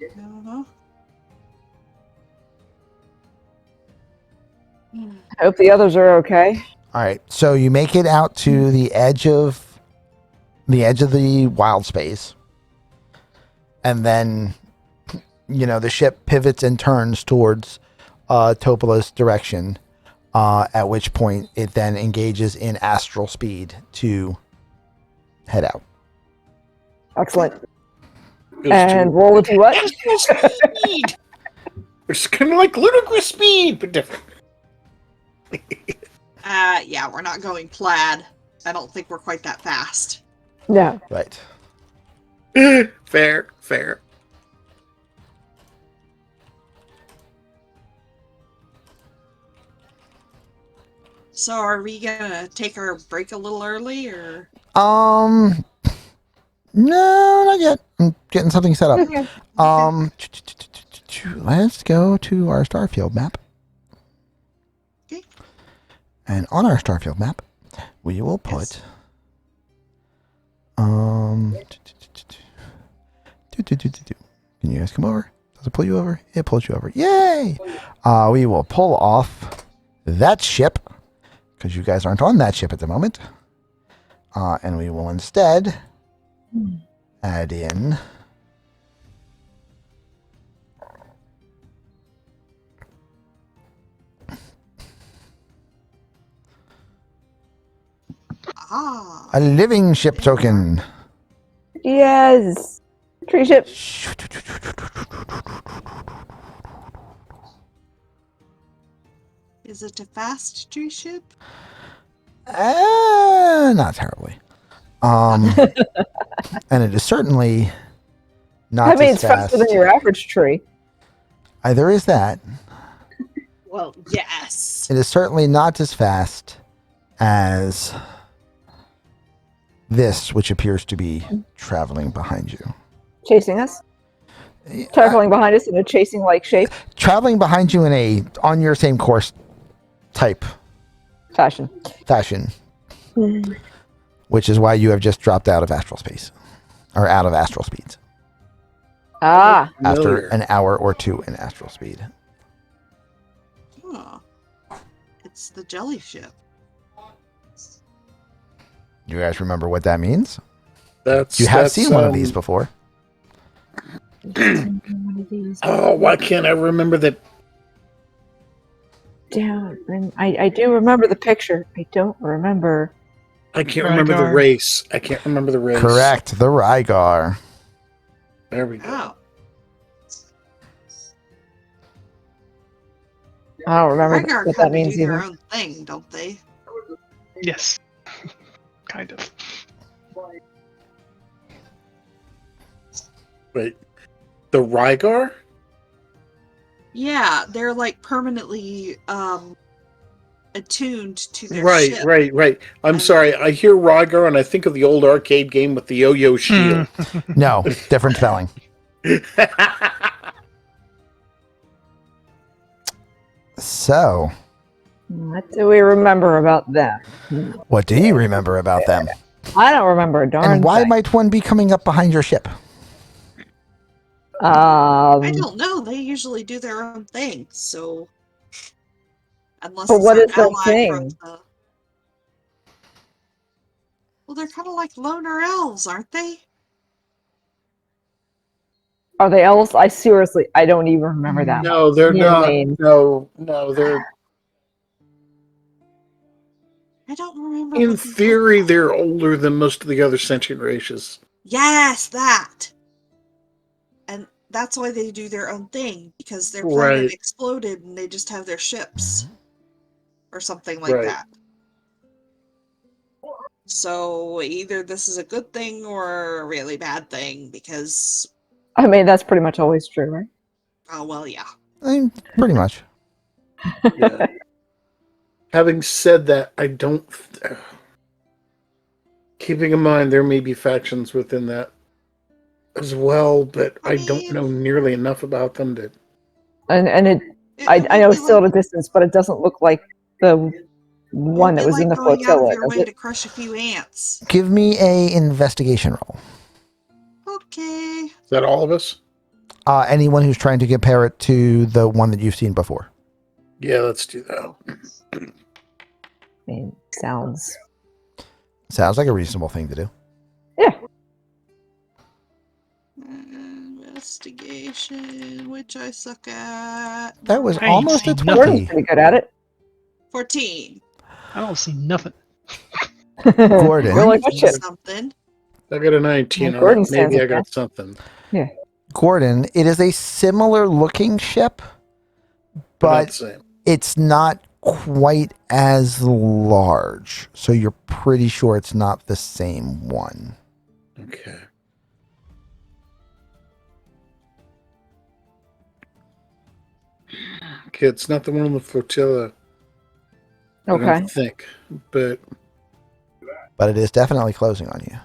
I hope the others are okay. All right, so you make it out to the edge of the wild space, and then the ship pivots and turns towards Topola's direction. At which point it then engages in astral speed to head out. Excellent. And roll it to what? Astral speed. It's kind of like ludicrous speed, but different. yeah, we're not going plaid. I don't think we're quite that fast. No. Right. Fair, fair. So are we gonna take our break a little early, or? No, not yet. I'm getting something set up. Okay. Let's go to our Starfield map. Okay. And on our Starfield map, we will put Yes. Can you guys come over? Does it pull you over? It pulls you over. Yay! We will pull off that ship because you guys aren't on that ship at the moment. And we will instead add in Ah. a living ship token. Yes. Tree ship. Is it a fast tree ship? Not terribly. And it is certainly not I mean, as it's faster fast. than your average tree. There is that. Well, yes. It is certainly not as fast as this, which appears to be traveling behind you. Chasing us. Traveling behind us in a chasing-like shape. Traveling behind you in a on your same course type Fashion. fashion, which is why you have just dropped out of astral space or out of astral speeds Ah. after Familiar. an hour or two in astral speed. Huh. It's the jelly ship. You guys remember what that means? That's You have that's, seen one of these before. One of these. Oh, why can't I remember that? Down. And I do remember the picture. I don't remember. I can't remember the Rygar. race. I can't remember the race. Correct, the Rygar. There we go. Oh. I don't remember Rygar what that kind of means do their either. own thing, don't they? Yes. Kind of. Wait, the Rygar? Yeah, they're like permanently attuned to their Right, ship. right. I'm And- sorry. I hear Rygar and I think of the old arcade game with the yo-yo shield. No, different spelling. So, What do we remember about them? what do you remember about them? I don't remember a darn And why thing. might one be coming up behind your ship? I don't know. They usually do their own thing, so unless But it's what an is their ally from thing? the... Well, they're kind of like loner elves, aren't they? Are they elves? I don't even remember that. No, they're Yeah, not. Lane. No, they're I don't remember. in what they look theory like. they're older than most of the other sentient races. Yes, that. And that's why they do their own thing, because their planet Right. exploded and they just have their ships or something like Right. that. So either this is a good thing or a really bad thing, because I mean, that's pretty much always true, right? oh well, yeah. I mean, pretty much. Yeah. Having said that, I don't. Keeping in mind there may be factions within that as well, but I I don't mean- know nearly enough about them to. And It I would know be it's still like- at a distance, but it doesn't look like the it would one that be was like in the going out of flotilla, your does way it? to crush a few ants. Give me a investigation roll. Okay. Is that all of us? Anyone who's trying to compare it to the one that you've seen before. Yeah, let's do that. I mean, sounds. Sounds like a reasonable thing to do. Yeah. Investigation, which I suck at. That was I ain't almost a seen 20. Gordon's pretty good at it. 14. I don't see nothing. Gordon. You're like, what ship? Something. I got a 19 Well, on Gordon it. Maybe stands I up got something. Gordon, it is a similar looking ship, But not but the same. it's not quite as large, so you're pretty sure it's not the same one. Okay. Okay, it's not the one on the flotilla. I Okay. don't think, but But it is definitely closing on you.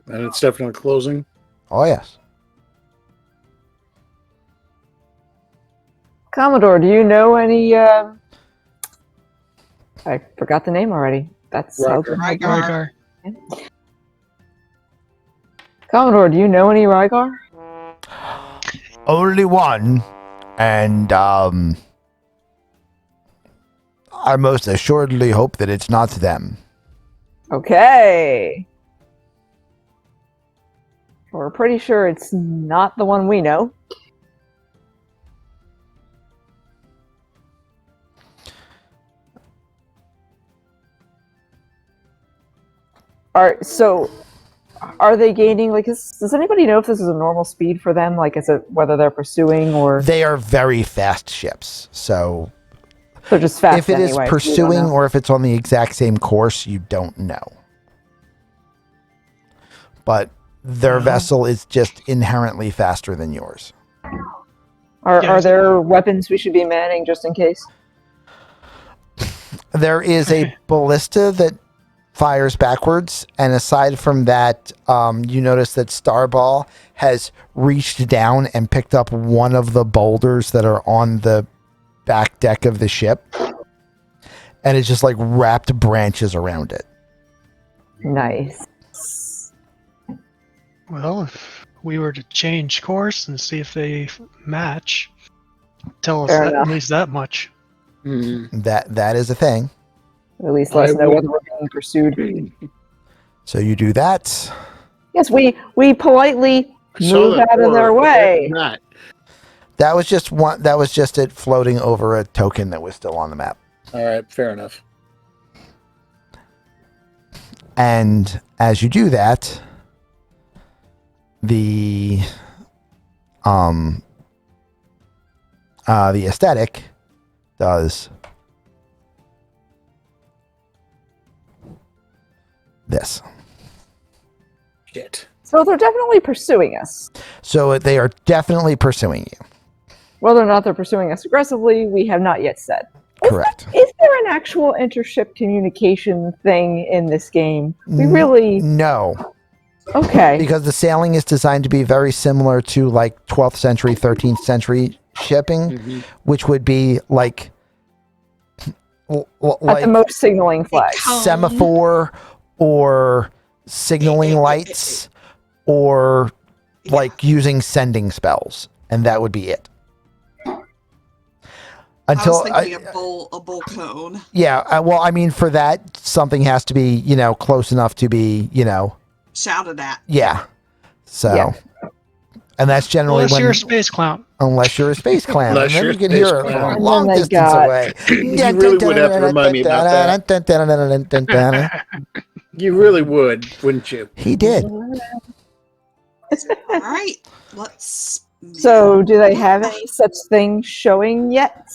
and it's definitely closing. Oh, yes. Commodore, do you know any? I forgot the name already. That's how good my brain- Rygar. Commodore, do you know any Rygar? Only one, and I most assuredly hope that it's not them. Okay. We're pretty sure it's not the one we know. Are they gaining, like, does anybody know if this is a normal speed for them? Like, is it whether they're pursuing or They are very fast ships, so they're just fast if it is anyway, so we don't pursuing know. or if it's on the exact same course, you don't know. But their No. vessel is just inherently faster than yours. Are there weapons we should be manning just in case? There is a ballista that fires backwards, and aside from that, you notice that Starball has reached down and picked up one of the boulders that are on the back deck of the ship, and it's just like wrapped branches around it. Nice. Well, if we were to change course and see if they match, tell us Fair that, enough. at least that much. That is a thing. At least let us I know will- whether we're being pursued. So you do that. Yes, we politely I saw move that out of their board, but way. Not. That was just one. That was just it floating over a token that was still on the map. All right, fair enough. And as you do that, the aesthetic does this. Shit. So they're definitely pursuing us. So they are definitely pursuing you. Whether or not they're pursuing us aggressively, we have not yet said. Correct. Is there an actual intership communication thing in this game? We really No, okay. because the sailing is designed to be very similar to like 12th century, 13th century shipping, Mhm. which would be like At like the most signaling flags. Cone. semaphore or signaling lights or Yeah. like using sending spells, and that would be it. I was Until thinking a bull cone. well, I mean, for that, something has to be, close enough to be, Shouted at. yeah. So, Yeah. and that's generally Unless when, you're a space clown. unless you're a space clown, Unless and then you're you a can hear space it clown. from a And long then they distance got- away. You really would have to remind me about that. You really would, wouldn't you? He did. All right, let's. So, do they have any such thing showing yet?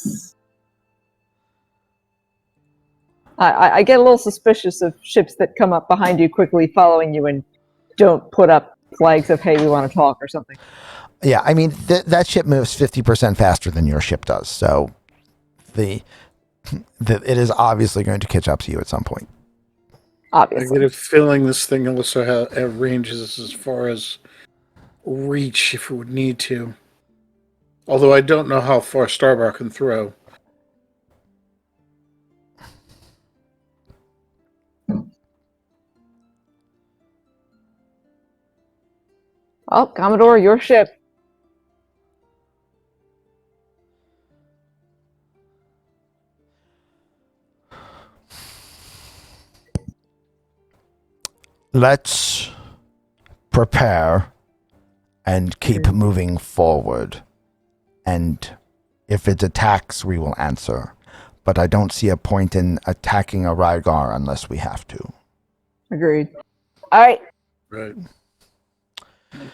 I get a little suspicious of ships that come up behind you quickly following you and don't put up flags of, hey, we want to talk or something. Yeah, I mean that ship moves 50% faster than your ship does, so it is obviously going to catch up to you at some point. I Obviously. get a feeling this thing also have ranges as far as reach if it would need to. Although I don't know how far Starbar can throw. Oh, Commodore, your ship. Let's prepare and keep moving forward. And if it attacks, we will answer. But I don't see a point in attacking a Rygar unless we have to. Agreed. All right. Right.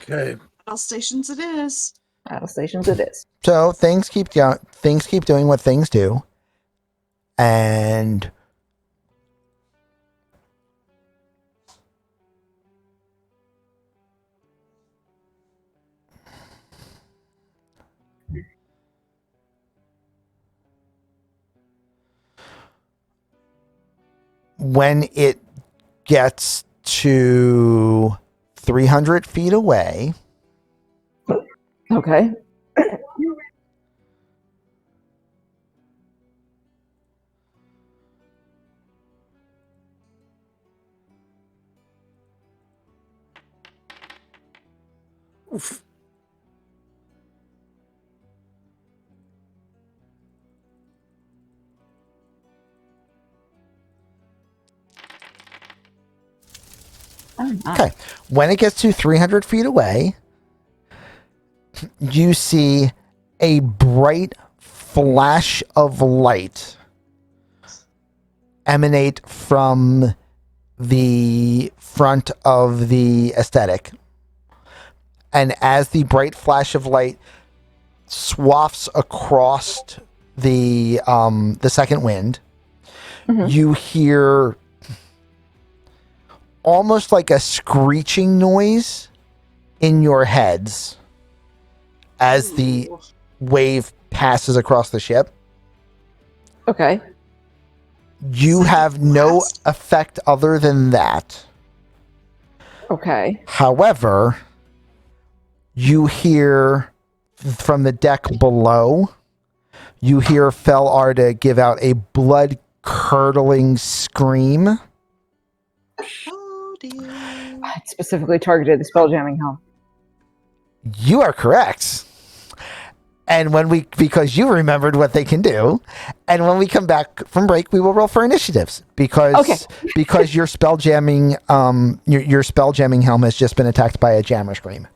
Okay. Battle stations it is. Battle stations it is. So things keep doing what things do, and when it gets to 300 feet away, Okay. Oof. Oh, my. okay, when it gets to 300 feet away, you see a bright flash of light emanate from the front of the aesthetic. And as the bright flash of light swafts across the second wind, Mhm. you hear almost like a screeching noise in your heads as the Ooh. wave passes across the ship. Okay. You Like a have no blast? effect other than that. Okay. However, you hear from the deck below, you hear Fel Arda give out a blood-curdling scream. Oh dear. I specifically targeted the spelljamming helm. You are correct. And because you remembered what they can do, and when we come back from break, we will roll for initiatives because your spell jamming your spell jamming helm has just been attacked by a jammer scream.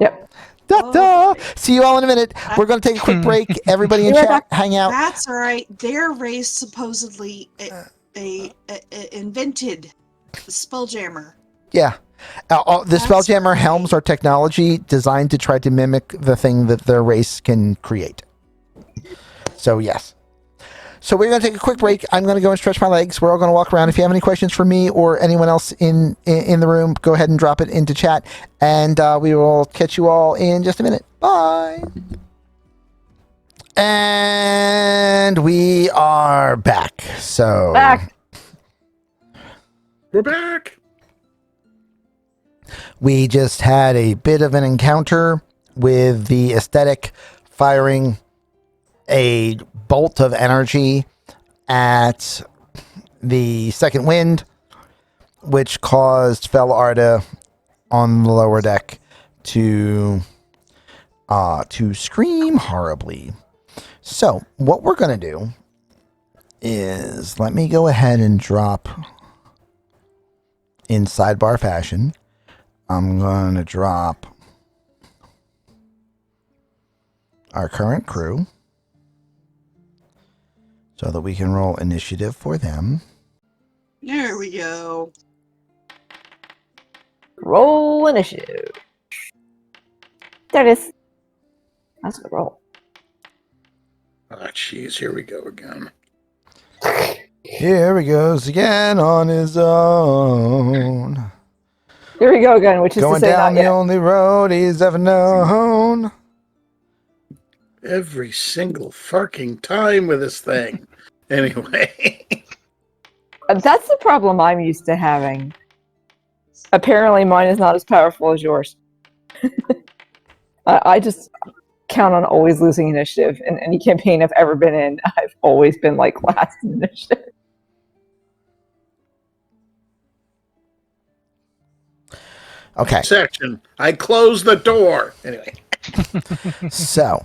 Yep. Da-da! boy. See you all in a minute. We're going to take a quick break. Everybody in Be right chat, hang out. That's all right. Their race supposedly invented the Spelljammer. Yeah. The That's Spelljammer right. helms are technology designed to try to mimic the thing that their race can create. So, yes. So, we're going to take a quick break. I'm going to go and stretch my legs. We're all going to walk around. If you have any questions for me or anyone else in the room, go ahead and drop it into chat. And we will catch you all in just a minute. Bye. And we are back. So, Back. We're back. we just had a bit of an encounter with the aesthetic firing a bolt of energy at the second wind, which caused Fel Arda on the lower deck to scream horribly. So what we're going to do is let me go ahead and drop in sidebar fashion. I'm going to drop our current crew so that we can roll initiative for them. There we go. Roll initiative. There it is. That's a good roll. Oh, jeez, here we go again. Here he goes again on his own. Here we go again, which is Going to say down not the yet. only road he's ever known. Every single fucking time with this thing. Anyway. That's the problem I'm used to having. Apparently mine is not as powerful as yours. I just count on always losing initiative. In any campaign I've ever been in, I've always been like last in initiative. Okay, Section. I closed the door. Anyway. so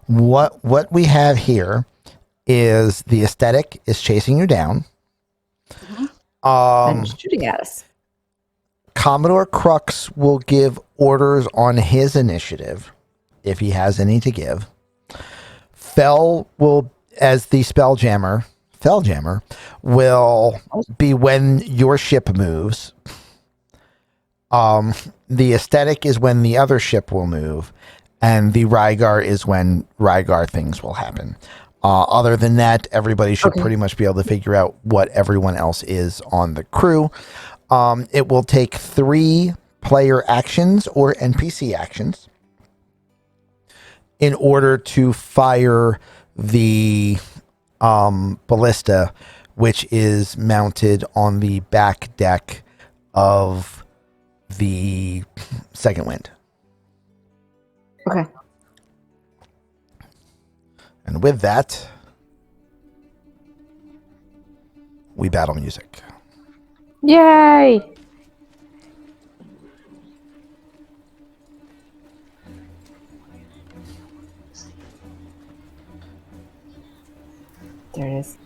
what we have here is the aesthetic is chasing you down. And shooting at us. Commodore Crux will give orders on his initiative if he has any to give. Fel will, as the Spelljammer, will be when your ship moves. The aesthetic is when the other ship will move, And the Rygar is when Rygar things will happen. Other than that, everybody should pretty much be able to figure out what everyone else is on the crew. It will take 3 player actions or NPC actions in order to fire the ballista, which is mounted on the back deck of the second wind. Okay. And with that, we battle music. Yay! There it is.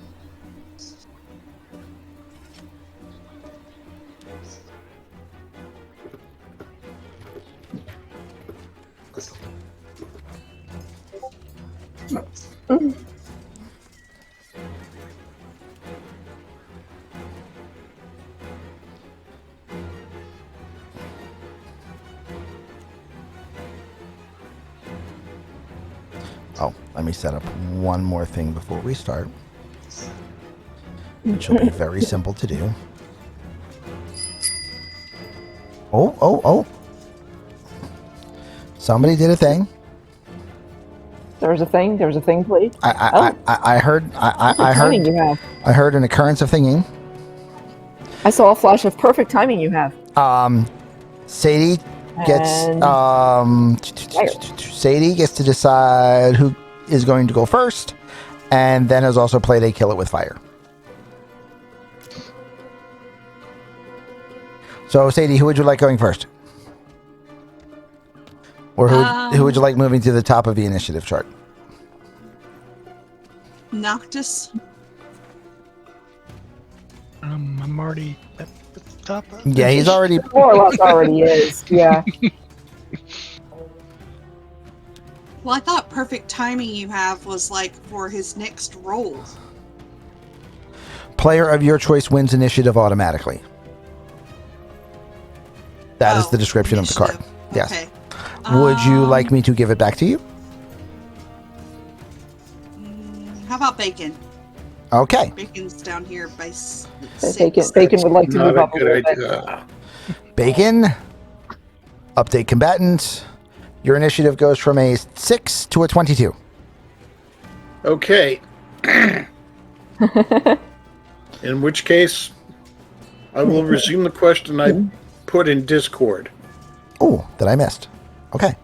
Oh, let me set up one more thing before we start, which will be very simple to do. Oh. Somebody did a thing. There was a thing, please. I heard Timing you have. I heard an occurrence of thinking. I saw a flash of perfect timing you have. Sadie gets And- Sadie gets to decide who is going to go first, and then has also played a kill it with fire. So Sadie, who would you like going first? Or who would you like moving to the top of the initiative chart? Noctis. I'm already at the top. Yeah, he's already. More or less already is, yeah. Well, I thought perfect timing you have was like for his next roll. Player of your choice wins initiative automatically. That is the description of the card. Yes. Okay. Would you like me to give it back to you? How about Bacon? Okay. Bacon's down here by 6. Bacon would like to Not move a up a good little bit. idea. Bacon. Update combatants. Your initiative goes from a 6 to a 22. Okay. In which case, I will resume the question I put in Discord. Oh, that I missed. Okay.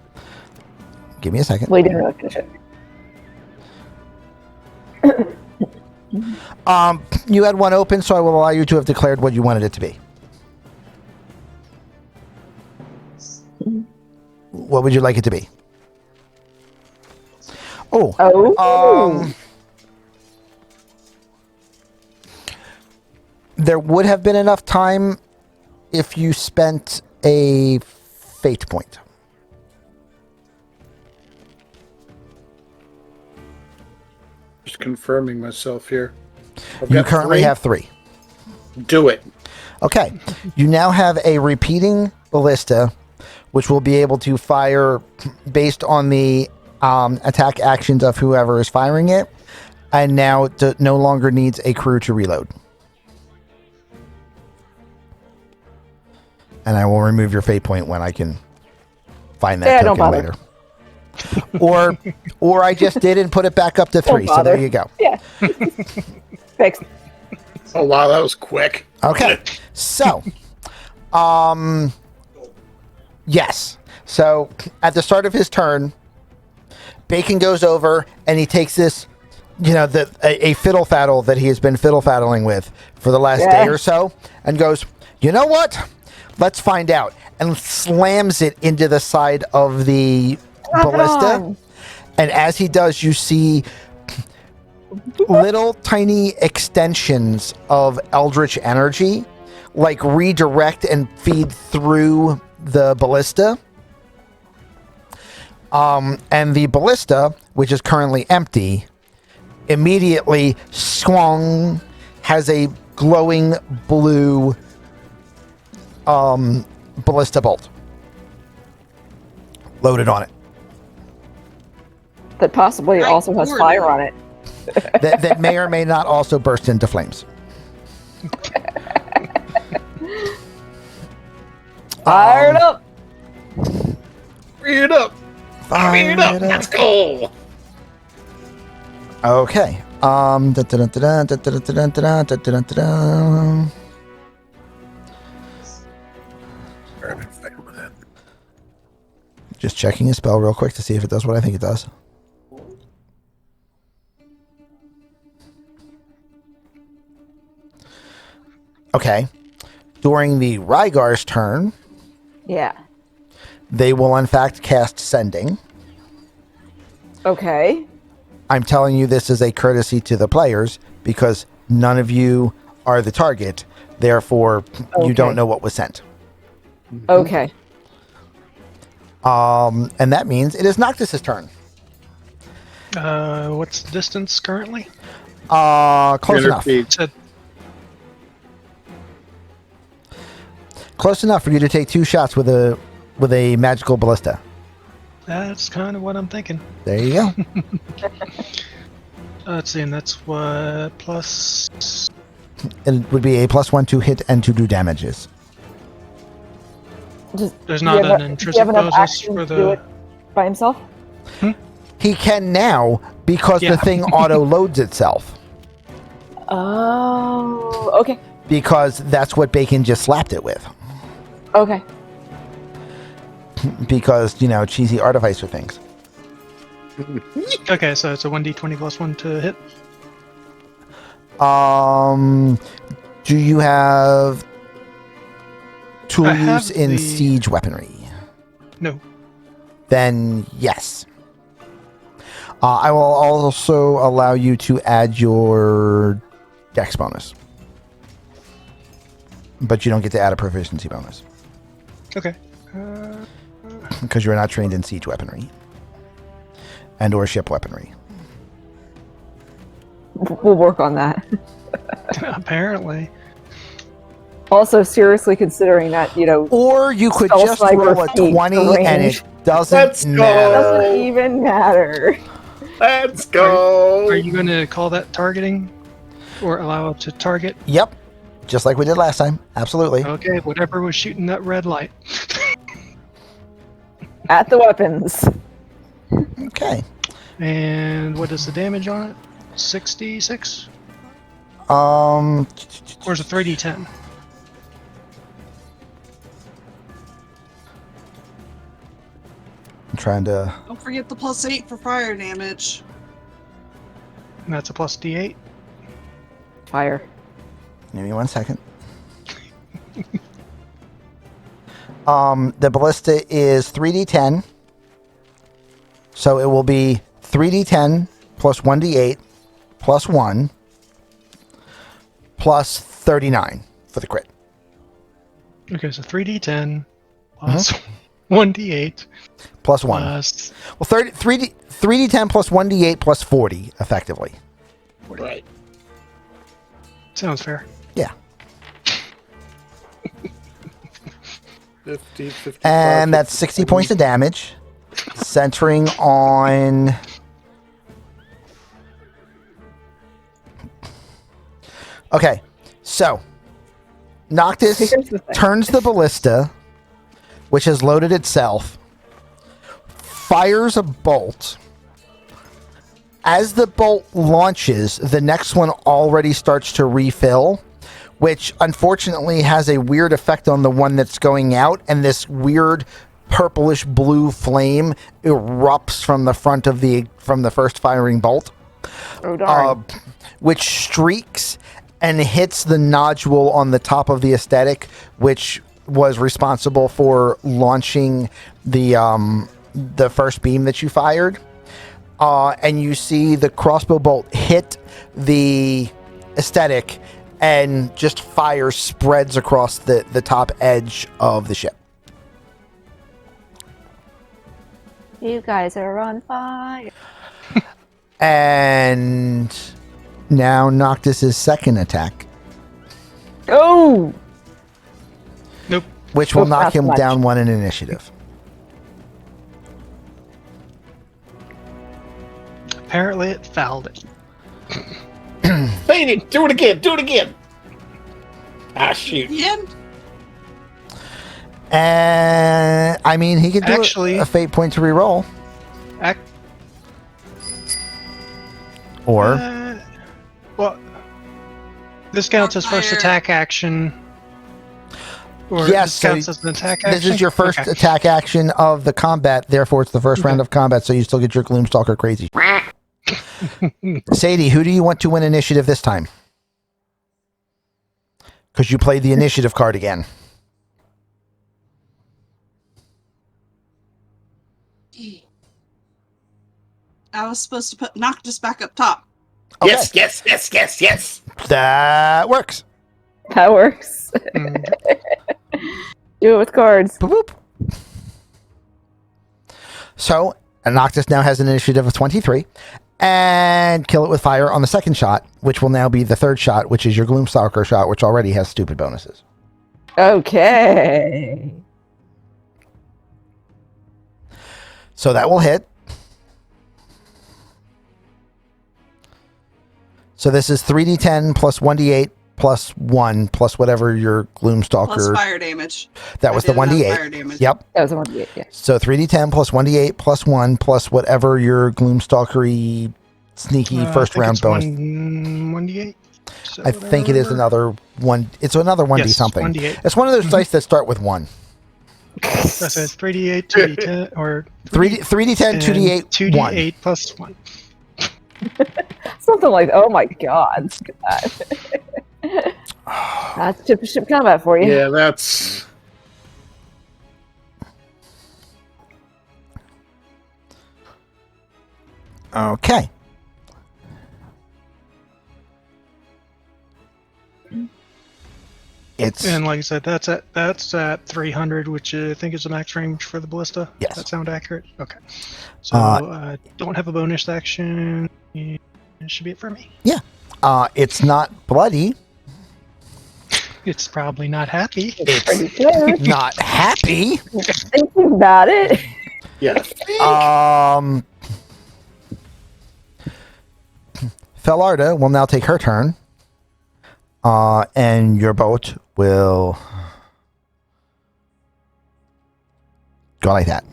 Give me a second. Well, he didn't really finish it. You had one open, so I will allow you to have declared what you wanted it to be. What would you like it to be? Oh. There would have been enough time if you spent a fate point. Just confirming myself here. I've You got currently 3. have 3. Do it. Okay. You now have a repeating ballista, which will be able to fire based on the attack actions of whoever is firing it, and now no longer needs a crew to reload. And I will remove your fate point when I can find that don't token bother. later. Or I just did and put it back up to 3. So there you go. Yeah. Fixed. Oh, wow, that was quick. Okay. So, yes. So at the start of his turn, Bacon goes over and he takes this, a fiddle faddle that he has been fiddle faddling with for the last day or so, and goes, you know what? Let's find out. And slams it into the side of the ballista. And as he does, you see little tiny extensions of eldritch energy like redirect and feed through the ballista. And the ballista, which is currently empty, immediately swung, has a glowing blue ballista bolt loaded on it. that possibly Right, also has or fire no. on it. that may or may not also burst into flames. Fired up! Fire it up! Fire Fire it up! it Let's go! Okay. Da-da-da-da-da-da-da-da-da-da-da-da. Just checking his spell real quick to see if it does what I think it does. Okay. During the Rygar's turn, Yeah. they will in fact cast Sending. Okay. I'm telling you this is a courtesy to the players because none of you are the target. Therefore, you don't Okay. know what was sent. Okay. And that means it is Noctis's turn. What's the distance currently? Close 300 enough. feet. Said Close enough for you to take 2 shots with a magical ballista. that's kind of what I'm thinking. There you go. Let's see, and that's what plus. It would be a +1 to hit and to do damages. Just, There's do not you have an a- do you intrinsic have enough bonus action for to do the. it by himself? He can now because Yeah. the thing auto loads itself. Oh, okay. Because that's what Bacon just slapped it with. Okay. Because, cheesy artificer things. Okay, so it's a 1d20 plus 1 to hit. Do you have tool I have use in the- siege weaponry? No. Then yes. I will also allow you to add your dex bonus. But you don't get to add a proficiency bonus. Okay. Because you're not trained in siege weaponry. And or ship weaponry. We'll work on that. Apparently. Also, seriously considering that, Or you could Spell just sniper roll a feat 20 and range. it doesn't Let's go. matter. doesn't even matter. Let's go! Are you going to call that targeting? Or allow it to target? Yep. Just like we did last time. Absolutely. Okay, whatever was shooting that red light. At the weapons. Okay. And what is the damage on it? 66? Um, Or is it 3d10? I'm trying to. Don't forget the +8 for fire damage. And that's a plus d8? Fire. Give me 1 second. The ballista is 3d10. So it will be 3d10 plus 1d8 plus 1 plus 39 for the crit. Okay, so 3d10 plus 1d8 Plus 1. plus... Well, 3d10 plus 1d8 plus 40, effectively. Right. Sounds fair. Yeah. 50, 55, And that's 60 points of damage. Centering on... Okay, so Noctis Here's the thing. turns the ballista, which has loaded itself, fires a bolt. As the bolt launches, the next one already starts to refill, which unfortunately has a weird effect on the one that's going out, and this weird purplish blue flame erupts from the front of the first firing bolt, Oh, darn. which streaks and hits the nodule on the top of the aesthetic, which was responsible for launching the first beam that you fired. And you see the crossbow bolt hit the aesthetic, and just fire spreads across the top edge of the ship. You guys are on fire. And now Noctis's second attack, Oh! Nope. which will Oh, knock that's him much. down 1 in initiative. apparently it fouled it. Fade it! Do it again! Do it again! Ah, shoot. Again? And I mean, he could do Actually- a fate point to reroll, Ac- or well, this counts as first Fire. attack action. Or Yes, this so counts as an attack action. this is your first Okay. attack action of the combat. Therefore, it's the first round of combat, so you still get your Gloomstalker crazy. Sadie, who do you want to win initiative this time? Because you played the initiative card again. I was supposed to put Noctis back up top. Okay. Yes, yes, yes, yes, yes. That works. That works. Mm, Do it with cards. Boop, boop. So, Noctis now has an initiative of 23. And kill it with fire on the second shot, which will now be the third shot, which is your Gloomstalker shot, which already has stupid bonuses. Okay. So that will hit. So this is 3d10 plus 1d8 plus 1 plus whatever your Gloomstalker. Plus fire damage. That was I the did have 1d8. fire damage. Yep. That was the one to get, yeah. So 3d10 plus 1d8 plus 1 plus whatever your Gloomstalkery sneaky I first think round it's bonus. 1d8. So I think it is another one. It's another 1d Yes, something. 1d8. It's one of those dice that start with 1. So it's 3d8, 2d10, or 3d10, 2d8, 2d8 plus 1. Something like, oh my god, look at that. That's ship combat for you. Yeah, that's... Okay. It's And like I said, that's at 300, which I think is the max range for the ballista. Yes. Does that sound accurate? Okay. So don't have a bonus action. It should be it for me. it's not bloody. It's probably not happy. It's pretty close. Not happy. Thinking about it. Yeah. Fellarda will now take her turn. And your boat will go like that.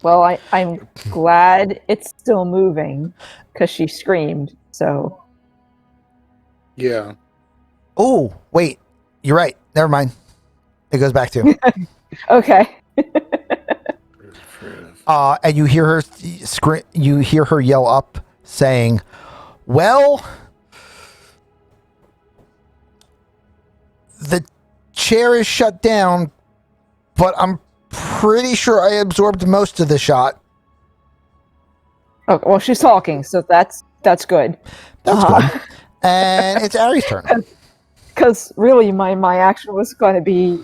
Well, I'm glad it's still moving because she screamed. So Yeah. Oh, wait. You're right. Never mind. It goes back to. okay. And you hear her scream. You hear her yell up, saying, "Well, the chair is shut down, but I'm pretty sure I absorbed most of the shot." Okay. Well, she's talking, so that's good. That's good. And it's Ari's turn. Because really, my action was going to be,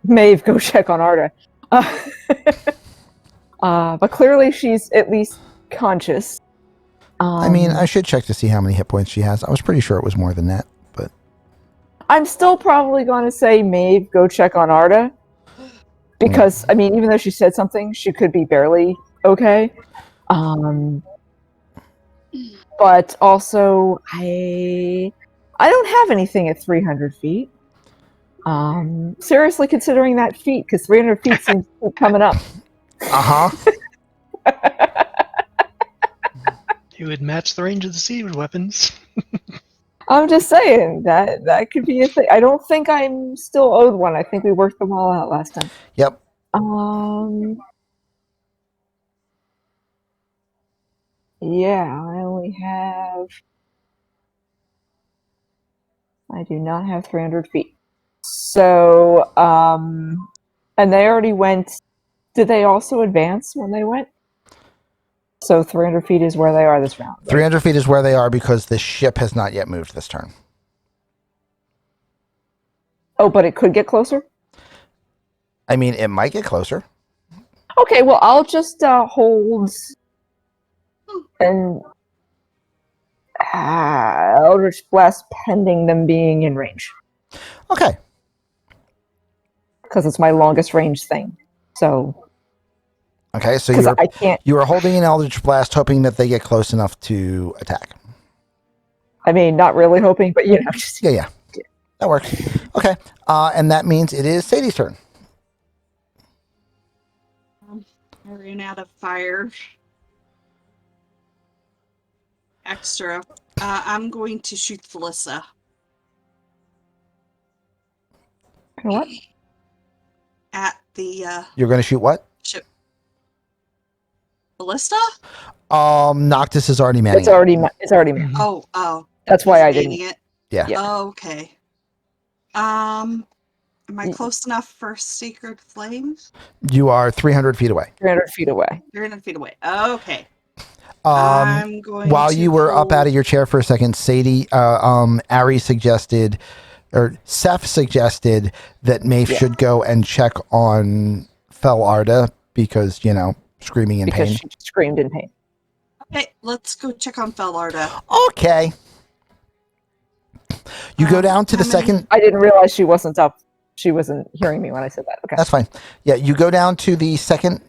Maeve, go check on Arda. But clearly, she's at least conscious. I mean, I should check to see how many hit points she has. I was pretty sure it was more than that, but I'm still probably going to say, Maeve, go check on Arda. Because, I mean, even though she said something, she could be barely okay. But also, I don't have anything at 300 feet. Seriously considering that feat, because 300 feet seems to keep coming up. You would match the range of the siege weapons. I'm just saying that could be a thing. I don't think I'm still owed one. I think we worked them all out last time. Yep. Yeah, I do not have 300 feet. So, and they already went. Did they also advance when they went? So 300 feet is where they are this round. Right? 300 feet is where they are because the ship has not yet moved this turn. Oh, but it could get closer? I mean, it might get closer. Okay, well, I'll just hold and Eldritch Blast pending them being in range. Okay. Because it's my longest range thing. So Okay, so Because I can't. you are holding an Eldritch Blast, hoping that they get close enough to attack. I mean, not really hoping, but just Yeah, that works. Okay, and that means it is Sadie's turn. I ran out of fire. Extra. I'm going to shoot Felissa. what? At the You're going to shoot what? ship. Ballista? Noctis is already manning It's it. already. It's already. Oh. That's why I he's didn't. manning it. Yeah. Yeah. Oh, okay. Am I close enough for Sacred Flame? You are 300 feet away. 300 feet away. 300 feet away. Okay. I'm going While to you were up hold- out of your chair for a second, Sadie, Ari suggested, or Seth suggested that Maeve should go and check on Fel Arda because, screaming in Because pain. she screamed in pain. Okay, let's go check on Fellarda. Okay. You go down to the second. I didn't realize she wasn't up. She wasn't hearing me when I said that. Okay. That's fine. Yeah, you go down to the second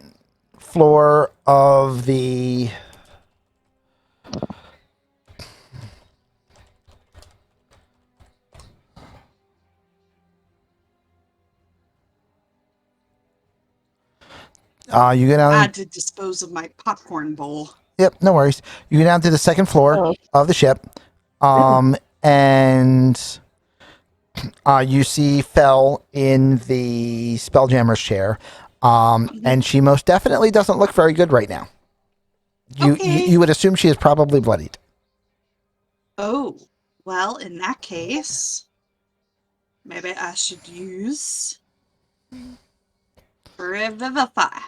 floor of the. You go down. I had to dispose of my popcorn bowl. Yep, no worries. You go down to the second floor of the ship, and you see Fel in the Spelljammer's chair, and she most definitely doesn't look very good right now. You would assume she is probably bloodied. Oh, well, in that case, maybe I should use Revivify.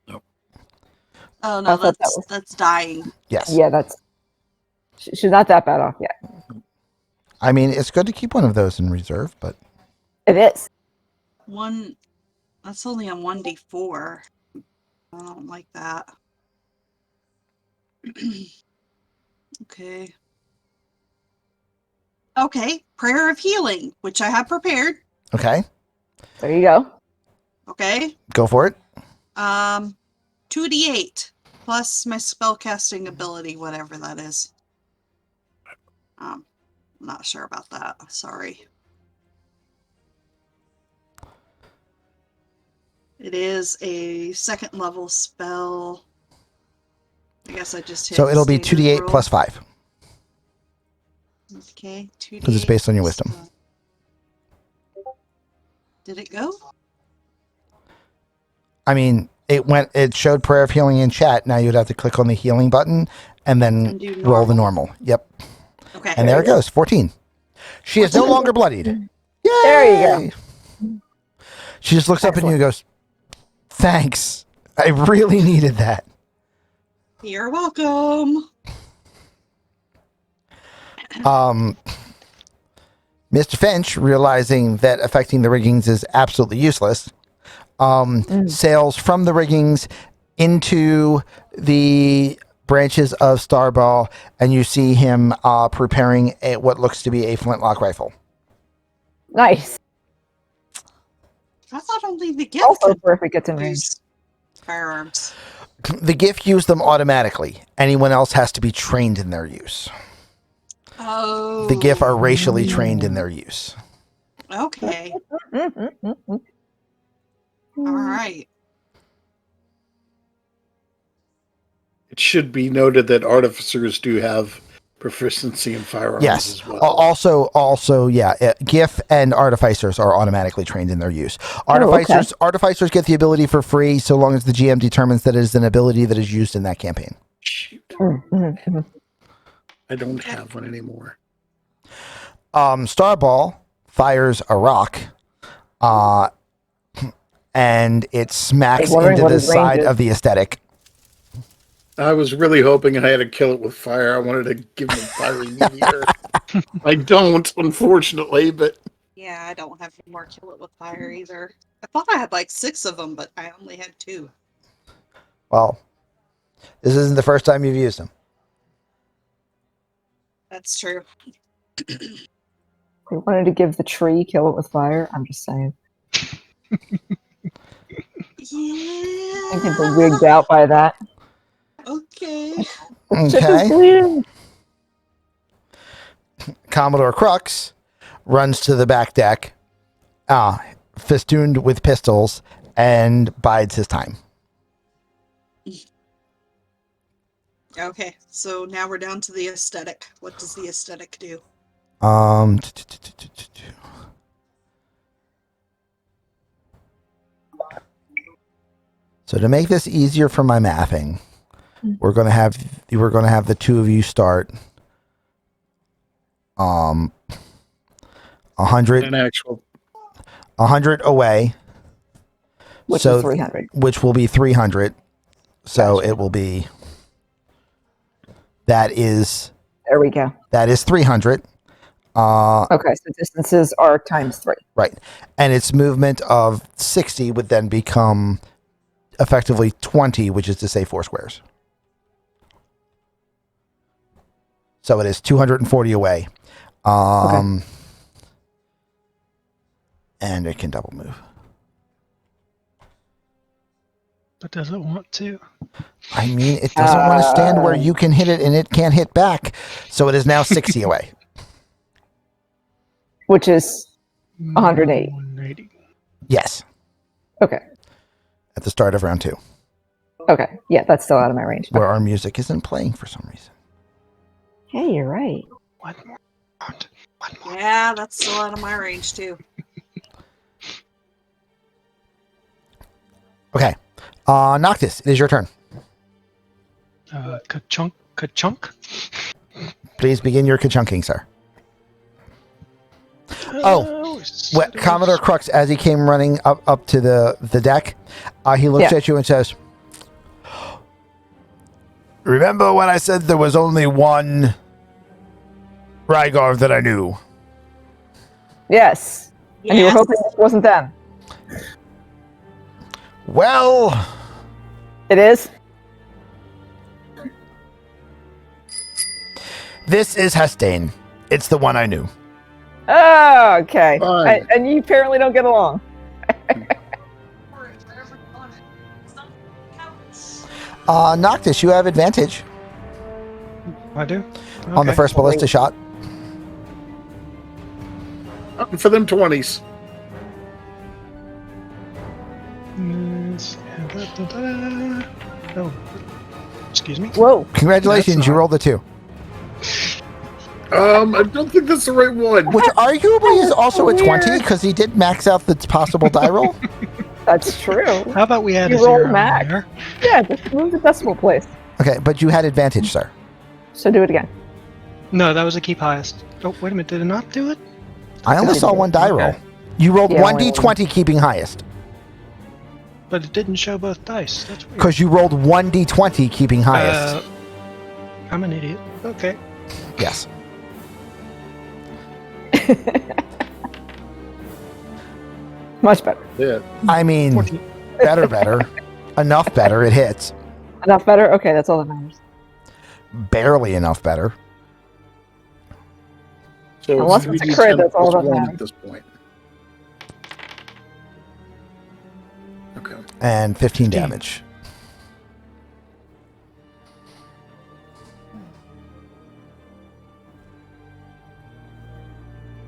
Nope. Oh no, I thought that's dying. Yes. Yeah, she's not that bad off yet. I mean, it's good to keep one of those in reserve, but It is. That's only a 1d4. I don't like that. Okay. Okay, Prayer of Healing, which I have prepared. okay, There you go. Okay. go for it. 2d8 plus my spellcasting ability, whatever that is. I'm not sure about that. Sorry. It is a second level spell. I guess I just hit So it'll be standard 2d8 roll. plus 5 Okay, 2d8 because it's based on your wisdom. Did it go? I mean, it showed Prayer of Healing in chat. Now you'd have to click on the healing button and then And do roll the normal. normal. Yep. Okay. And there it goes, 14. She is no longer bloodied. Yay! There you go. She just looks up at you and goes, "Thanks. I really needed that." You're welcome. Mr. Finch, realizing that affecting the riggings is absolutely useless, sails from the riggings into the branches of Starball, and you see him preparing what looks to be a flintlock rifle. Nice. I thought only the gift Also could perfect gets in range. use firearms. The gift used them automatically. Anyone else has to be trained in their use. Oh. The GIF are racially trained in their use. Okay. All right. It should be noted that artificers do have proficiency in firearms Yes. as well. Also, yeah. GIF and artificers are automatically trained in their use. Artificers get the ability for free so long as the GM determines that it is an ability that is used in that campaign. Shoot. I don't have one anymore. Starball fires a rock, and it smacks wondering into what the his range side is. of the aesthetic. I was really hoping I had to kill it with fire. I wanted to give him a fiery meteor. I don't, unfortunately, but Yeah, I don't have any more kill it with fire either. I thought I had like 6 of them, but I only had 2. Well, this isn't the first time you've used them. That's true. We wanted to give the tree kill it with fire. I'm just saying. Yeah. I'm getting wigged out by that. Okay. Ship is Okay. bleeding. Commodore Crux runs to the back deck, festooned with pistols, and bides his time. Okay, so now we're down to the aesthetic. What does the aesthetic do? Um, So to make this easier for my mathing, we're gonna have the two of you start 100 An actual. 100 away, Which so is 300. which will be 300. So Gotcha. it will be that is There we go. 300. Okay, so distances are times 3. Right. And its movement of 60 would then become effectively 20, which is to say 4 squares. So it is 240 away. And it can double move. But does it want to? I mean, it doesn't want to stand where you can hit it and it can't hit back. So it is now 60 away. Which is 108. 180. Yes. Okay. At the start of round 2. Okay. Yeah, that's still out of my range. Where our music isn't playing for some reason. Hey, you're right. One more round. One more. Yeah, that's still out of my range too. Okay. Noctis, it is your turn. Ka-chunk, ka-chunk. Please begin your ka-chunking, sir. What, Commodore Crux, as he came running up to the deck, he looks at you and says, "Remember when I said there was only one Rygar that I knew?" Yes. And you were Yes. hoping it wasn't them. Well, It is? this is Hestane. It's the one I knew. Oh, okay. Fine. And you apparently don't get along. Noctis, you have advantage I do? on the Okay. first ballista shot. For them 20s. Oh, excuse me. Whoa. Congratulations, That's you not- rolled a 2. I don't think that's the right one. Which arguably is also a 20 because he did max out the possible die roll. That's true. How about we add You a rolled 0 in max. there? Yeah, just move the decimal place. Okay, but you had advantage, sir. So do it again. No, that was a keep highest. Oh, wait a minute. Did it not do it? I only saw one die roll. You rolled Yeah, 1d20 keeping highest But it didn't show both dice. That's weird. because you rolled 1d20 keeping highest. I'm an idiot. Okay. Yes. Much better. Yeah. I mean, 14. better. Enough better. It hits. Enough better? Okay, that's all that matters. Barely enough better. So Unless it's a 3d10 crit, that's all plus that 1 matters. at this point. Okay. And 15 damage.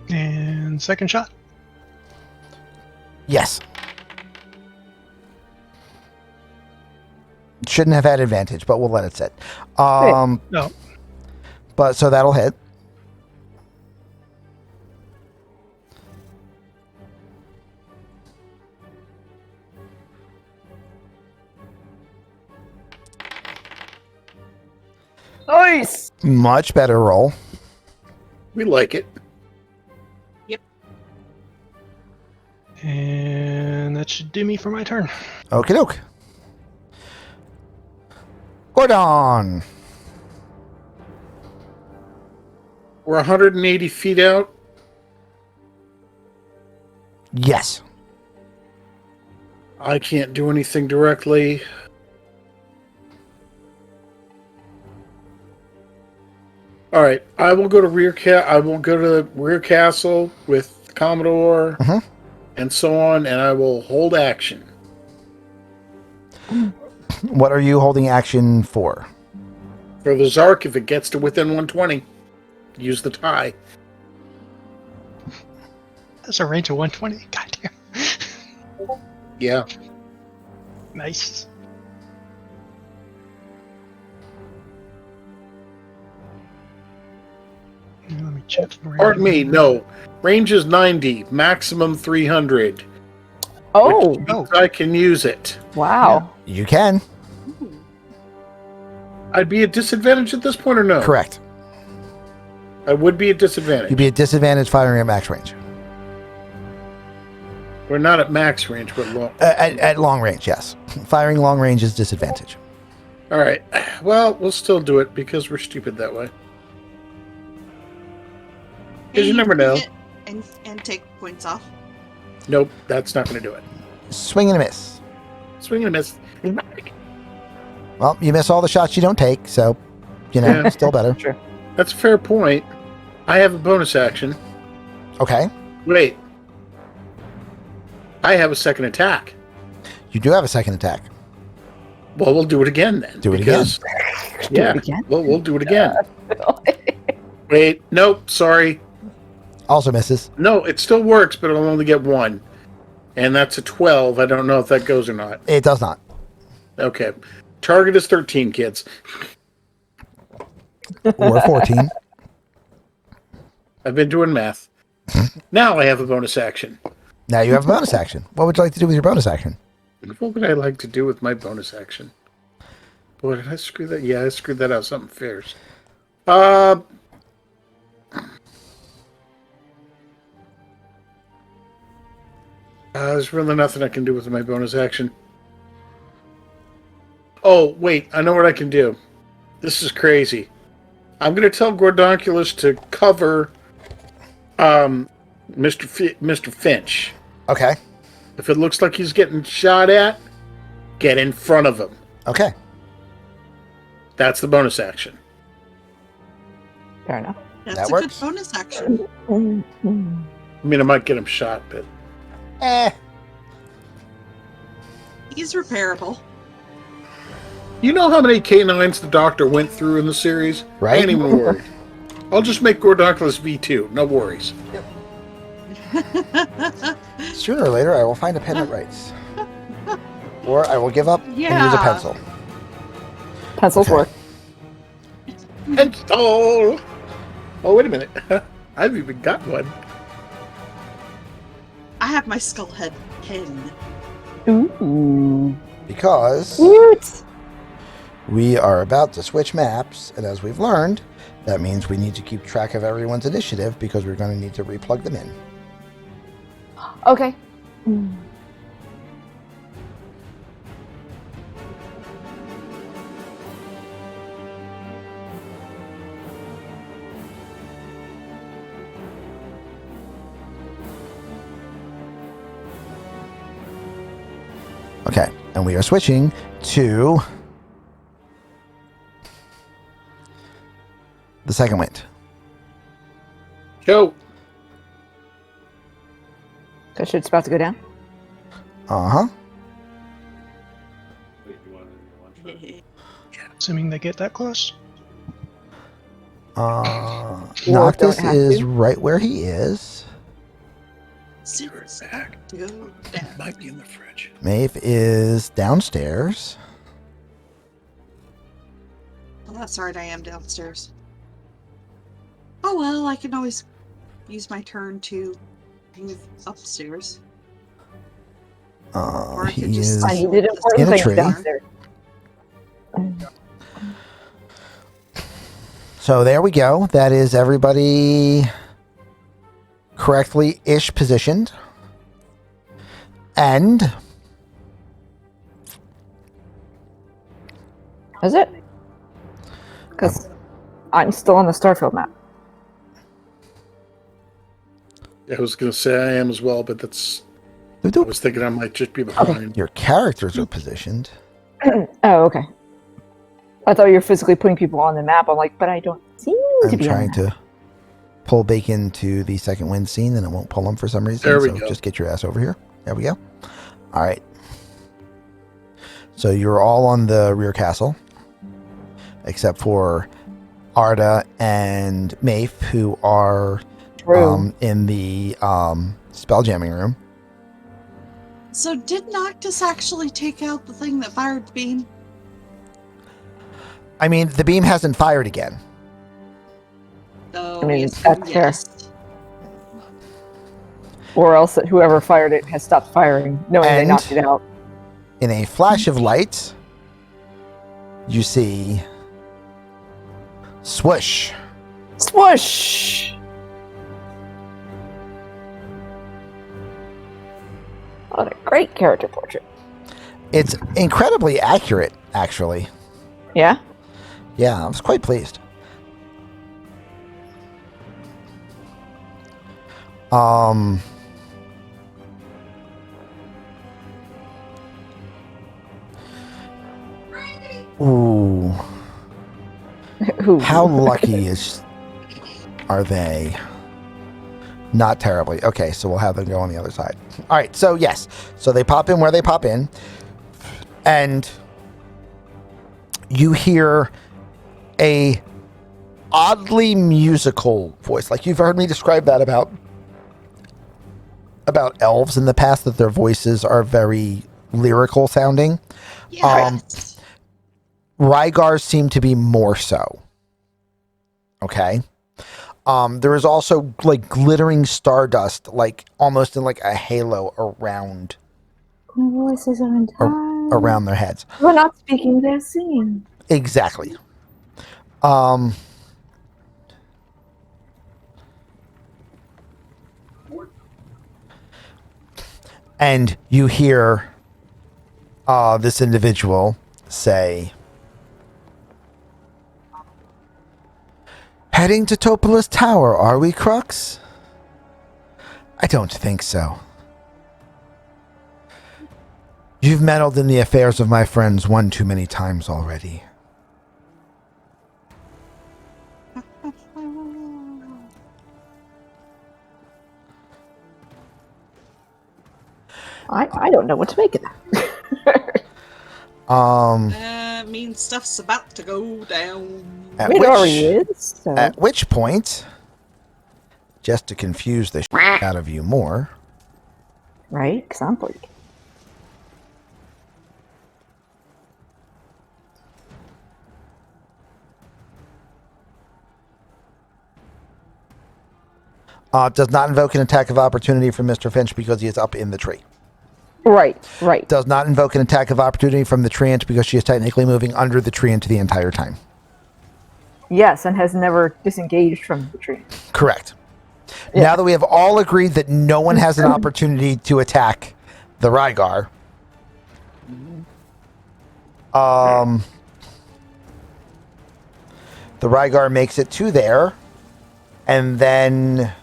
And second shot. Yes. Shouldn't have had advantage, but we'll let it sit. No. But so that'll hit. Nice! Much better roll. We like it. And that should do me for my turn. Okie doke. Gordon. We're 180 feet out. Yes. I can't do anything directly. All right, I will go to I will go to the rear castle with Commodore Mhm. and so on, and I will hold action. What are you holding action for? For the Zark, if it gets to within 120, use the tie. That's a range of 120. Goddamn. Yeah. Nice. Let me check. Pardon me, no. Range is 90, maximum 300. Oh, Which means I can use it. wow. You can. I'd be at disadvantage at this point or no? Correct. I would be at disadvantage. You'd be at disadvantage firing at max range. We're not at max range, but long. At long range, yes. Firing long range is disadvantage. All right. Well, we'll still do it because we're stupid that way. Because you never know. And take points off. Nope, that's not going to do it. Swing and a miss. Swing and a miss. Well, you miss all the shots you don't take, so, Yeah. still better. Sure. That's a fair point. I have a bonus action. Okay. Wait. I have a second attack. You do have a second attack. Well, we'll do it again then. Do it because- Yeah. it again? Well, we'll do it again. Wait. Nope. Sorry. Also misses. No, it still works, but I'll only get one. And that's a 12. I don't know if that goes or not. It does not. Okay. Target is 13, kids. Or 14. I've been doing math. Now I have a bonus action. Now you have a bonus action. What would you like to do with your bonus action? What would I like to do with my bonus action? Boy, did I screw that? Yeah, I screwed that out. Something fierce. There's really nothing I can do with my bonus action. Oh, wait. I know what I can do. This is crazy. I'm going to tell Gordonculus to cover Mr. Finch. Okay. If it looks like he's getting shot at, get in front of him. Okay. That's the bonus action. Fair enough. That's That a works. good bonus action. I mean, I might get him shot, but... He's repairable. You know how many K9s the Doctor went through in the series? Right. I ain't even worried. I'll just make Gordonculus V2. No worries. Sooner or later, I will find a pen that writes. Or I will give up and use a Yeah. pencil. Pencils Okay. work. Pencil! Oh, wait a minute. I've even got one. I have my skullhead pen. Ooh. Because Cute. we are about to switch maps, and as we've learned, that means we need to keep track of everyone's initiative because we're going to need to replug them in. Okay. Okay, and we are switching to the second wind. Yo! So shit's about to go down. Uh-huh. Assuming they get that close. Noctis have is to. right where he is. It's back. to go down. Might be in the fridge. Maeve is downstairs. Well, that's right. I am downstairs. Oh well, I can always use my turn to move upstairs. Or I could He just- is... I needed in important a things tree. downstairs. So there we go. That is everybody correctly-ish positioned. And Is it? Because I'm still on the Starfield map. I was going to say I am as well, but that's... I was thinking I might just be behind. your characters are positioned. Oh, okay. I thought you were physically putting people on the map. I'm like, but I don't seem to I'm be on trying the map. to pull Bacon to the second wind scene, and it won't pull him for some reason. There we so go. just get your ass over here. There we go. All right. So you're all on the rear castle, except for Arda and Maeve, who are True. in the spelljamming room. So did Noctis actually take out the thing that fired the beam? I mean, the beam hasn't fired again. Oh, I mean, yes, that's fair. yes. Or else that whoever fired it has stopped firing, knowing they And- knocked it out. In a flash of light, you see swoosh. Swoosh! What a great character portrait. It's incredibly accurate, actually. Yeah? Yeah, I was quite pleased. Ooh. Who? How lucky are they? Not terribly. Okay, so we'll have them go on the other side. All right, so yes. So they pop in where they pop in. And you hear a oddly musical voice. Like you've heard me describe that about elves in the past, that their voices are very lyrical sounding. Yes. Rygars seem to be more so. Okay. There is also like glittering stardust, like almost in like a halo around My voices are in time. around their heads. We're not speaking, they're singing. Exactly. And you hear this individual say, "Heading to Topola's Tower, are we, Crux?" "I don't think so. You've meddled in the affairs of my friends one too many times already." I don't know what to make of that. Means stuff's about to go down. At It which, already is. So. at which point, just to confuse the shit out of you more, Right? Because I'm bleak. does not invoke an attack of opportunity from Mr. Finch because he is up in the tree. Right, right. Does not invoke an attack of opportunity from the treant because she is technically moving under the treant the entire time. Yes, and has never disengaged from the tree. Correct. Yeah. Now that we have all agreed that no one has an opportunity to attack the Rygar, the Rygar makes it to there, and then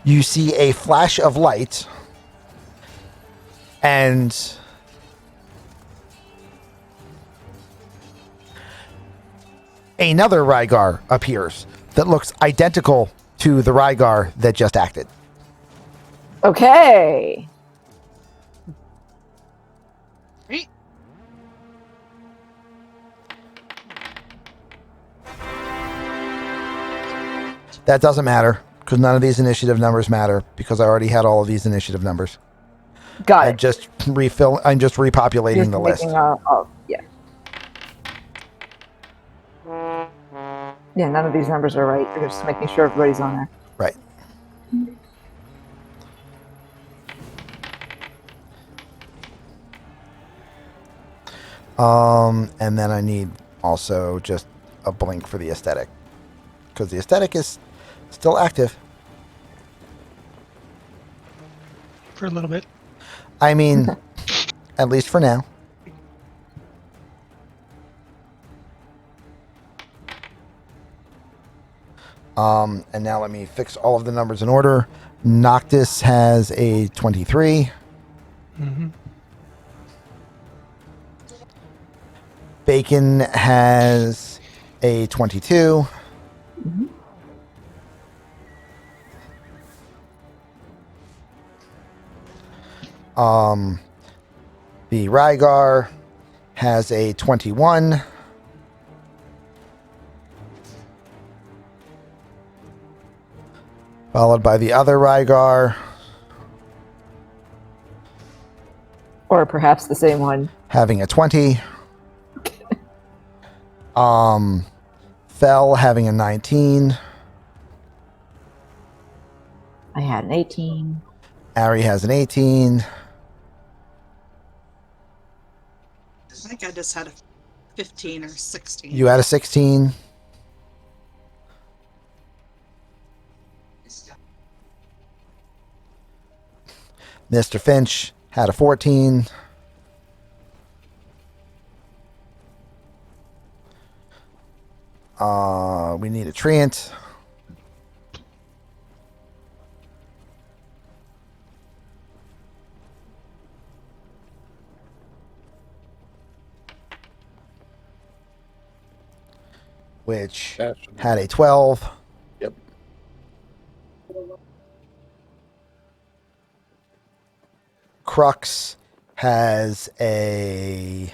you see a flash of light, and another Rygar appears that looks identical to the Rygar that just acted. Okay. Right? That doesn't matter because none of these initiative numbers matter because I already had all of these initiative numbers. Got I'm it. just repopulating Just the list. making yeah. Yeah, none of these numbers are right. They're just making sure everybody's on there. Right. And then I need also just a blink for the aesthetic because the aesthetic is still active. For a little bit. I mean, at least for now. And now let me fix all of the numbers in order. Noctis has a 23. Mm-hmm. Bacon has a 22. The Rygar has a 21. Followed by the other Rygar, Or perhaps the same one. having a 20. Fell having a 19. I had an 18. Ari has an 18. I think I just had a 15 or 16. You had a 16. Mr. Finch had a 14. We need a treant. Which had a 12. Yep. Crux has a...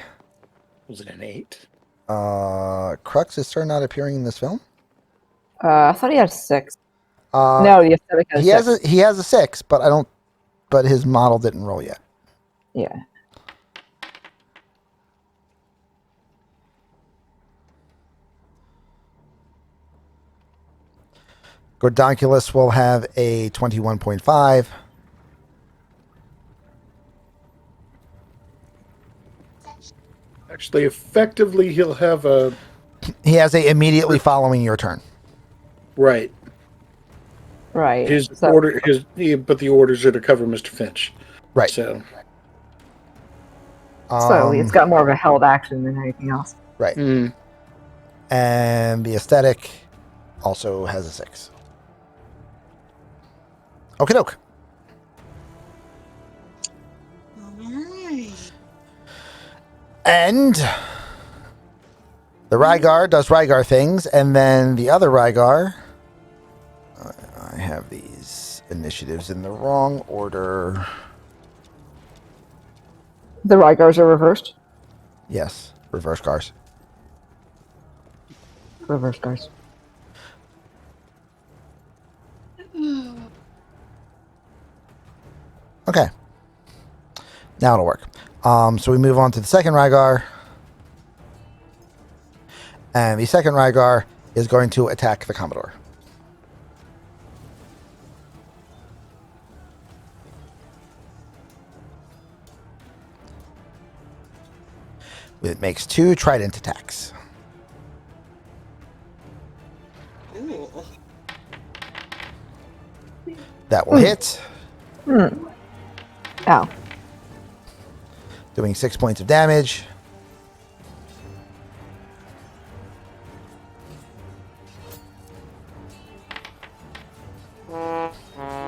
Was it an 8? Crux is still not appearing in this film. I thought he had a 6. Uh, No, the aesthetic has he a has 6. he has a 6, but I don't. But his model didn't roll yet. Yeah. Gordonculus will have a 21.5. Actually, effectively, he'll have a... He has a immediately following your turn. Right. Right. His So- order, but the orders are to cover Mr. Finch. Right. So, So it's got more of a held action than anything else. Right. And the aesthetic also has a 6. Okie doke. Alright. And the Rygar does Rygar things, and then the other Rygar... I have these initiatives in the wrong order. The Rygars are reversed. Yes, reverse cars. Reverse cars. Okay. Now it'll work. So we move on to the second Rygar. And the second Rygar is going to attack the Commodore. It makes 2 trident attacks. Ooh. That will hit, Ow. doing 6 points of damage.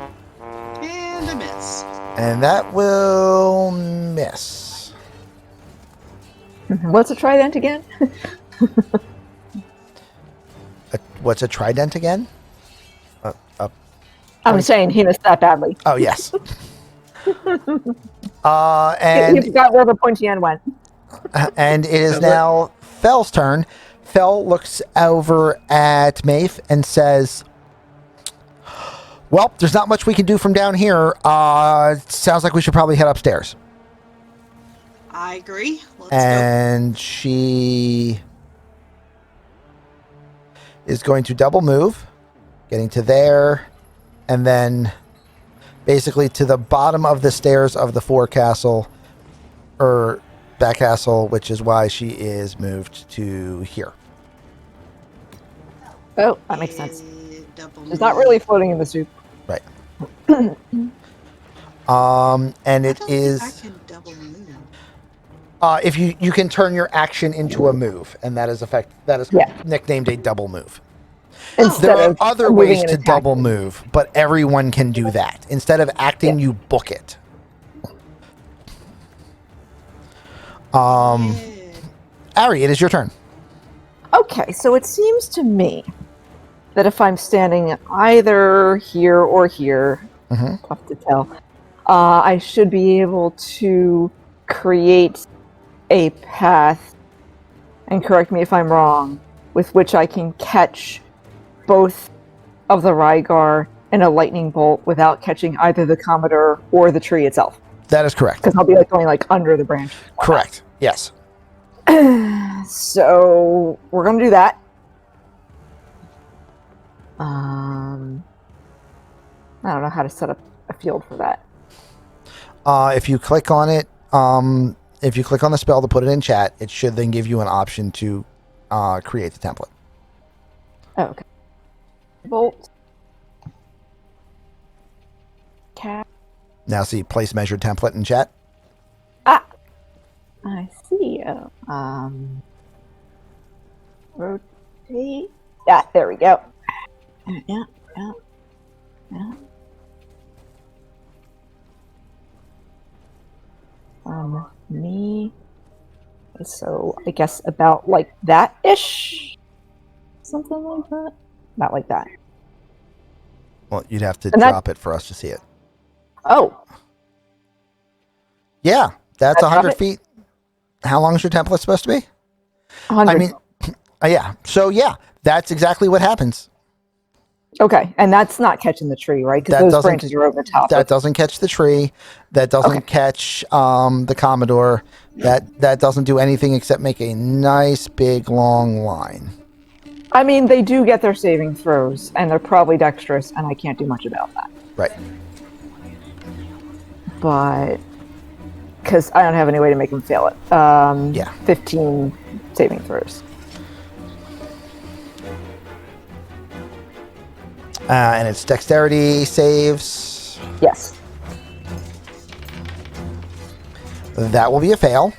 And a miss. And that will miss. What's a trident again? What's a trident again? I'm saying he missed that badly. Oh, yes. He And forgot where the pointy end went. and it is now Fell's turn. Fell looks over at Maeve and says, well, there's not much we can do from down here. Sounds like we should probably head upstairs. I agree. Let's go. And she is going to double move, getting to there, and then basically to the bottom of the stairs of the forecastle, or back castle, which is why she is moved to here. Oh, that makes sense. Double She's not really floating in the soup. Right. And it is... I can double move. If you can turn your action into a move, and that is Yeah. nicknamed a double move. Instead There are of other moving ways and to attacking. double move, but everyone can do that. Instead of acting, you book it. Yeah. Ari, it is your turn. Okay, so it seems to me that if I'm standing either here or here, Mhm. tough to tell, I should be able to create a path, and correct me if I'm wrong, with which I can catch both of the Rygar in a lightning bolt without catching either the Commodore or the tree itself. That is correct. Because I'll be going under the branch. Correct. Yes. So we're gonna do that. I don't know how to set up a field for that. If you click on it, if you click on the spell to put it in chat, it should then give you an option to create the template. Oh, okay. Bolt. Cat. Now see place measured template in chat. Ah, I see. Rotate. Yeah, there we go. Yeah. Me. So I guess about like that-ish? Something like that? Not like that. Well, you'd have to And that- drop it for us to see it. Oh, Yeah, that's I drop 100 it? feet. How long is your template supposed to be? 100. I mean, yeah. So yeah, that's exactly what happens. Okay, and that's not catching the tree, right? That Because those doesn't- branches are over the top. That doesn't catch the tree. That doesn't Okay. catch the Commodore. That doesn't do anything except make a nice big long line. I mean, they do get their saving throws, and they're probably dexterous, and I can't do much about that. Right. But because I don't have any way to make them fail it. Yeah. 15 saving throws. And it's dexterity saves. Yes. That will be a fail.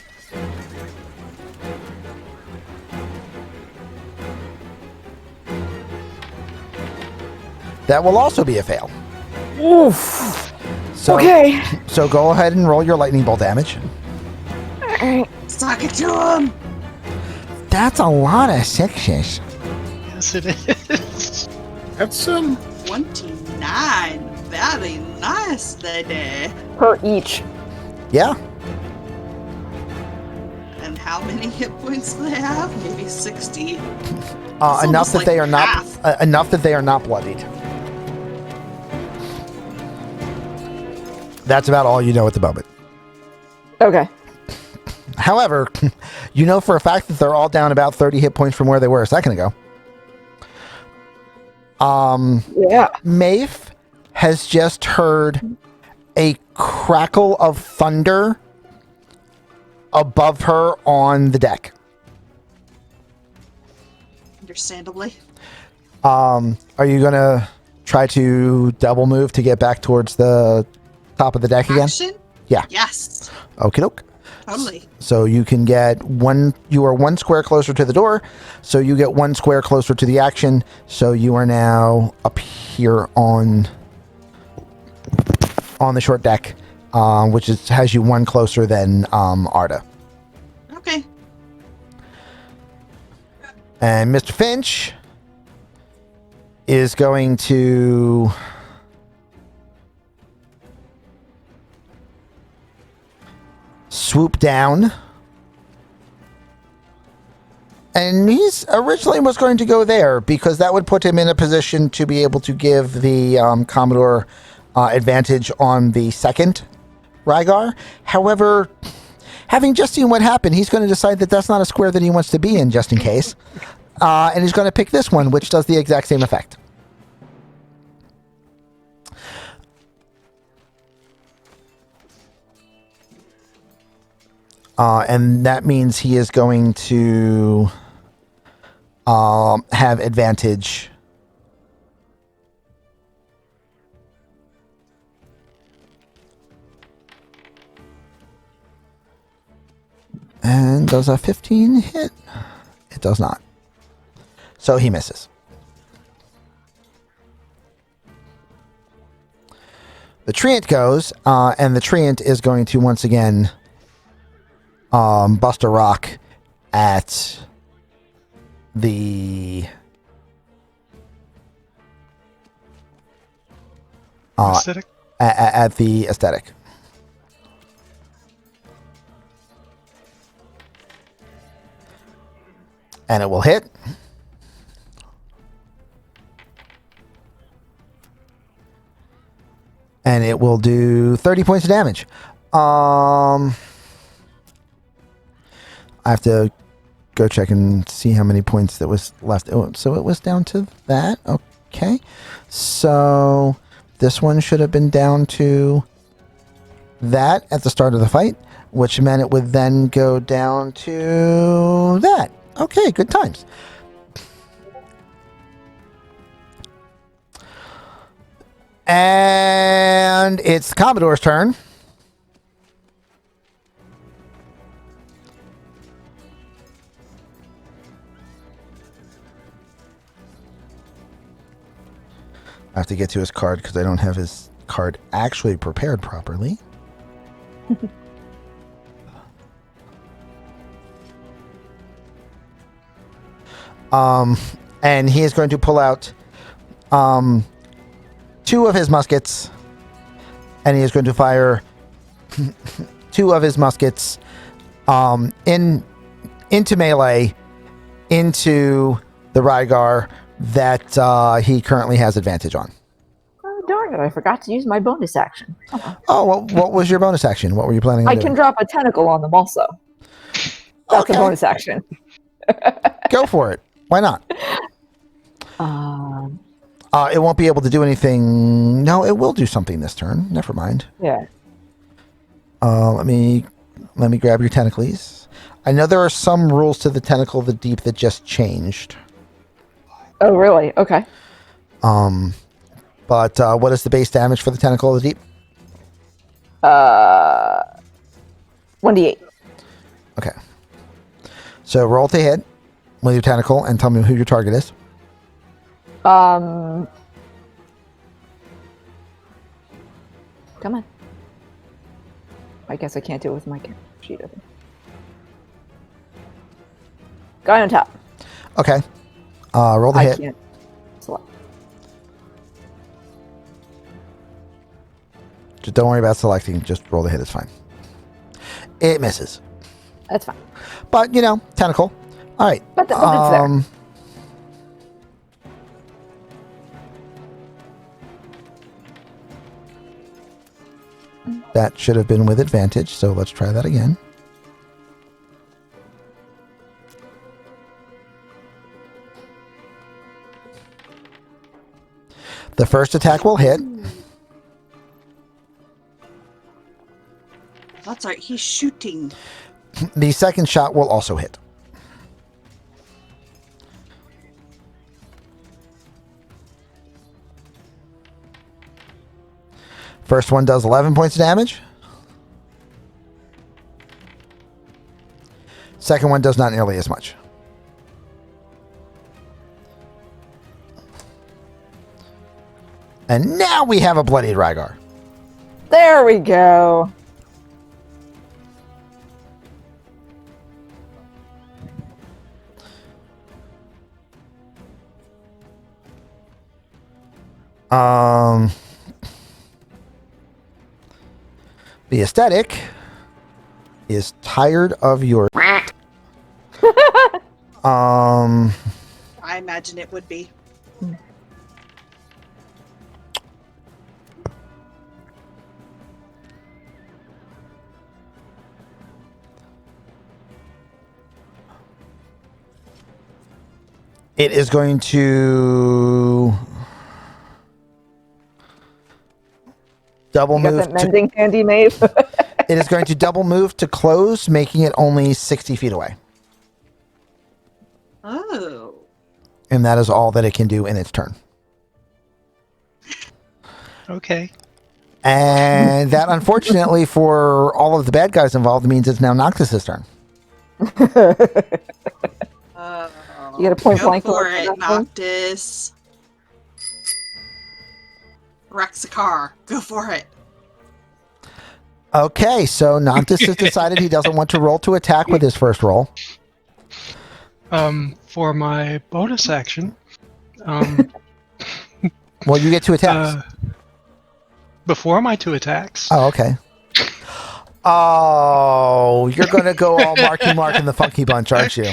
That will also be a fail. Oof. So, Okay. So go ahead and roll your lightning bolt damage. Suck it to him! That's a lot of sixes. Yes, it is. That's 29. Very nice, lady. Per each. Yeah. And how many hit points do they have? Maybe 60? Enough almost that like they are not half. enough that they are not bloodied. That's about all you know at the moment. Okay. However, you know for a fact that they're all down about 30 hit points from where they were a second ago. Yeah. Maeve has just heard a crackle of thunder above her on the deck. Understandably. Are you gonna try to double move to get back towards the top of the deck again? Action? Yeah. Yes. Okie doke. Totally. So you can get one. You are one square closer to the door. So you get one square closer to the action. So you are now up here on the short deck, which has you one closer than Arda. Okay. And Mr. Finch is going to swoop down. And he's originally was going to go there because that would put him in a position to be able to give the Commodore advantage on the second Rygar. However, having just seen what happened, he's going to decide that that's not a square that he wants to be in just in case. And he's going to pick this one, which does the exact same effect. And that means he is going to have advantage. And does a 15 hit? It does not. So he misses. The Treant goes, and the Treant is going to once again bust a rock at the Aesthetic. at the aesthetic. And it will hit. And it will do 30 points of damage. I have to go check and see how many points that was left. Oh, so it was down to that. Okay. So this one should have been down to that at the start of the fight, which meant it would then go down to that. Okay, good times. And it's the Commodore's turn. I have to get to his card because I don't have his card actually prepared properly. And he is going to pull out 2 of his muskets, and he is going to fire 2 of his muskets into melee into the Rygar that he currently has advantage on. Oh, darn it, I forgot to use my bonus action. Oh, what was your bonus action? What were you planning on I doing? can drop a tentacle on them also. That's Okay. a bonus action. Go for it. Why not? It won't be able to do anything. No, it will do something this turn. Never mind. Yeah. Let me grab your tentacles. I know there are some rules to the Tentacle of the Deep that just changed. Oh, really? Okay. But what is the base damage for the Tentacle of the Deep? 1d8. Okay. So roll to hit with your tentacle and tell me who your target is. Come on. I guess I can't do it with my sheet open. Guy on top. Okay. Roll to I hit. can't select. Just don't worry about selecting. Just roll to hit. It's fine. It misses. That's fine. But, tentacle. All right. But it's there. That should have been with advantage, so let's try that again. The first attack will hit. That's right, he's shooting. The second shot will also hit. First one does 11 points of damage. Second one does not nearly as much. And now we have a bloodied Rygar. There we go. The aesthetic is tired of your I imagine it would be. it is going to double You got move that mending handy, Maeve? it is going to double move to close, making it only 60 feet away. Oh. And that is all that it can do in its turn. Okay. And that, unfortunately, for all of the bad guys involved, means it's now Noctis's turn. You get a point Go blank for on it, that one? Noctis. Rexacar, go for it. Okay, so Noctis has decided he doesn't want to roll to attack with his first roll. For my bonus action, Well, you get 2 attacks. before my 2 attacks, Oh, okay. Oh, you're going to go all Marky Mark and the Funky Bunch, aren't you?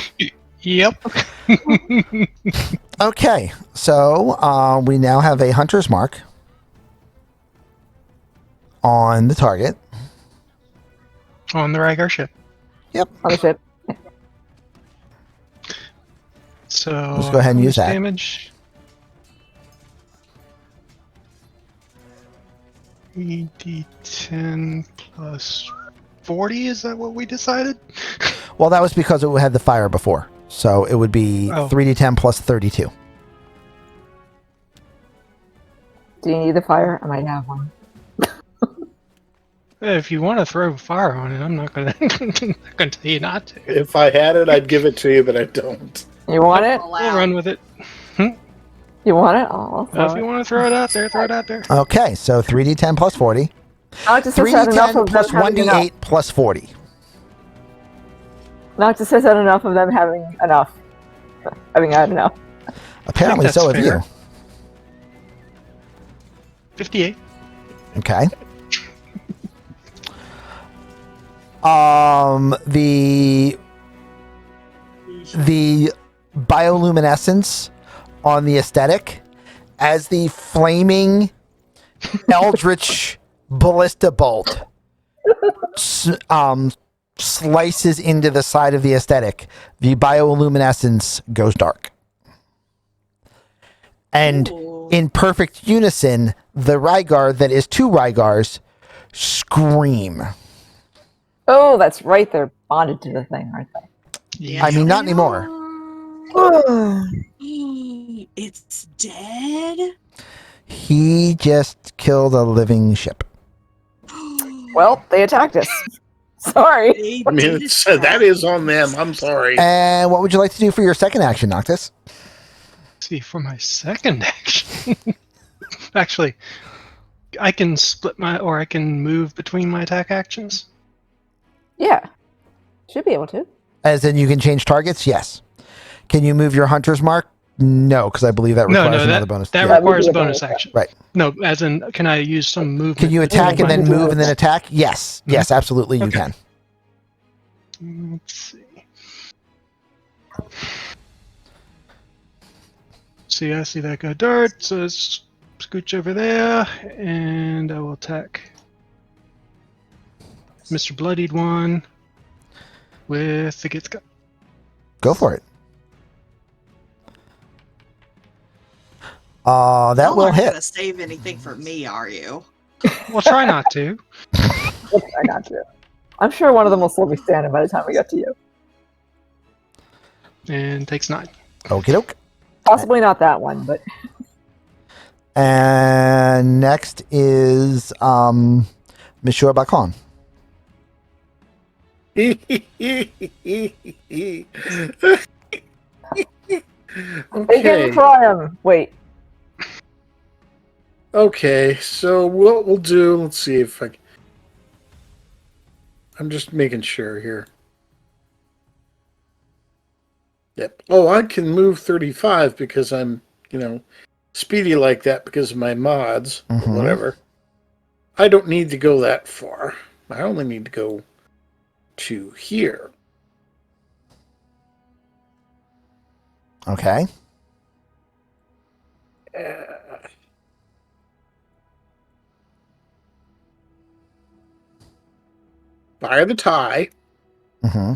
Yep. Okay, so we now have a hunter's mark on the target. On the Rygar ship. Yep. On the ship. So Let's go ahead and how use much that. damage. 3d10 plus 40, is that what we decided? Well, that was because it had the fire before. So it would be Oh. 3d10 plus 32. Do you need the fire? I might have one. If you want to throw fire on it, I'm not gonna, not gonna tell you not to. If I had it, I'd give it to you, but I don't. You want it? We'll run with it. You want it? Oh, If you want to throw it out there, throw it out there. Okay, so 3d10 plus 40. Noctis has had enough 3d10 of plus them having enough. 1d8 plus 40. Noctis has had enough of them having enough. Having had enough. Apparently that's so have fair. you. 58. Okay. The bioluminescence on the aesthetic as the flaming eldritch ballista bolt slices into the side of the aesthetic. The bioluminescence goes dark. And Ooh. in perfect unison, the Rygar that is two Rygars scream. Oh, that's right. They're bonded to the thing, aren't they? I mean, not anymore. It's dead? He just killed a living ship. Well, they attacked us. Sorry. They I mean, did it's, attack. that is on them. I'm sorry. And what would you like to do for your second action, Noctis? See, for my second action, actually, I can split I can move between my attack actions. Yeah. Should be able to. As in you can change targets? Yes. Can you move your hunter's mark? No, because I believe that requires another bonus. that Yeah. requires a would be a bonus bonus action. Right. No, as in, can I use some movement? Can you attack and then Mhm. move and then attack? Yes. Yes, absolutely you Okay. can. Let's see. See, I see that guy dart, so let's scooch over there, and I will attack Mr. Bloodied One with the Gitska. Go for it. That Y'all will aren't hit. gonna save anything for me, are you? Well, try not to. We'll try not to. I'm sure one of them will still be standing by the time we get to you. And takes 9. Okie doke. Possibly not that one, but And next is Monsieur Bacon. they can Okay. try him. Wait. Okay, so what we'll do, let's see if I... I'm just making sure here. Yep. Oh, I can move 35 because I'm, speedy like that because of my mods, or Mhm. whatever. I don't need to go that far. I only need to go to here. Okay. Fire the tie. Mm-hmm.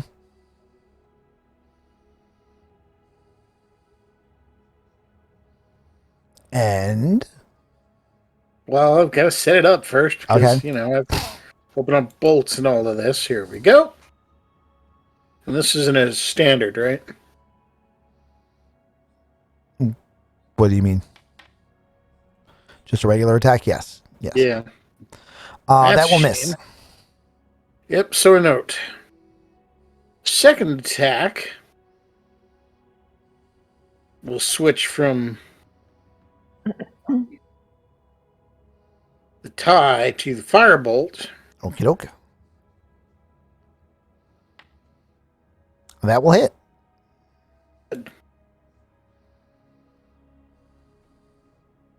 And Well, I've got to set it up first because, Okay. I have to open up bolts and all of this. Here we go. And this isn't as standard, right? what do you mean? Just a regular attack? Yes. Yes. Yeah. That That's will a miss. shame. Yep, so a note. Second attack will switch from the tie to the firebolt. Okie doke. That will hit.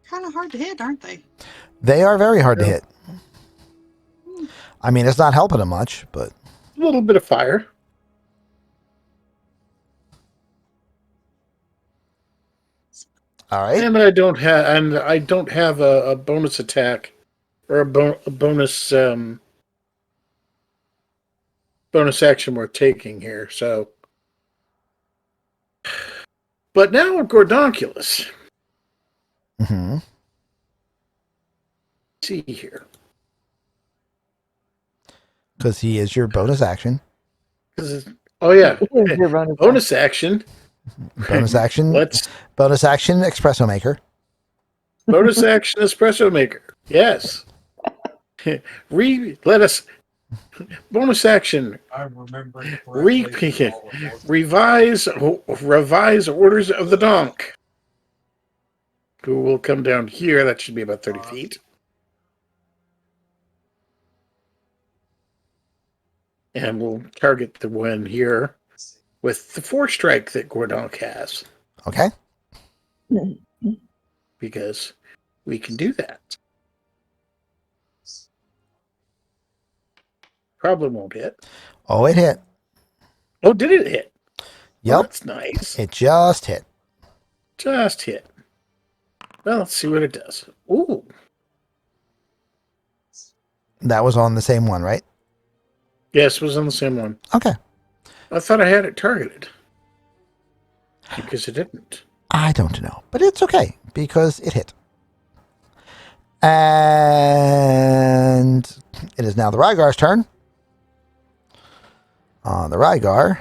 Kind of hard to hit, aren't they? They are very hard to Yeah. hit. I mean, it's not helping them much, but A little bit of fire. All right. And I don't have a bonus attack or a bonus bonus action worth taking here. So, but now I'm Gordonculus. Mm-hmm. See here, Because he is your bonus action. Oh yeah, Here's your bonus bonus action. Bonus action. Let's Bonus action. Espresso maker. bonus action espresso maker. Yes. Let us bonus action. I'm remembering Revise orders of the donk. Who will come down here? That should be about 30 feet. And we'll target the one here with the 4-strike that Gordonk has. Okay. Because we can do that. Probably won't hit. Oh, it hit. Oh, did it hit? Yep. Oh, that's nice. It just hit. Just hit. Well, let's see what it does. Ooh. That was on the same one, right? Yes, it was on the same one. Okay. I thought I had it targeted. Because it didn't. I don't know, but it's okay because it hit. And it is now the Rygar's turn. The Rygar.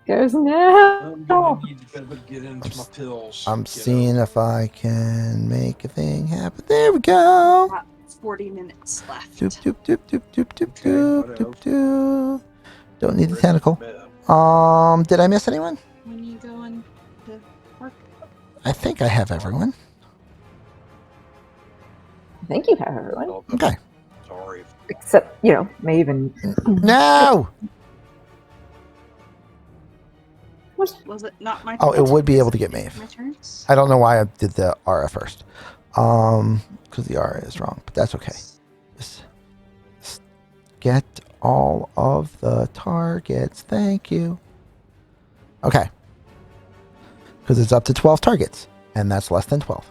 Goes now. I'm gonna need to get into my pills. I'm seeing if I can make a thing happen. There we go. Got 40 minutes left. Doop, doop, doop, doop, doop, doop, Okay, doop, what doop, else? doop. Don't need the Ready tentacle. for bed. Did I miss anyone? When you going to work? I think I have everyone. I think you have everyone. Oh, Okay. sorry. Except, Maven. No! Was it not my turn? Oh, it would be able to get Maeve. My turn? I don't know why I did the Aura first. Because the Aura is wrong, but that's okay. Just get all of the targets. Thank you. Okay. Because it's up to 12 targets, and that's less than 12.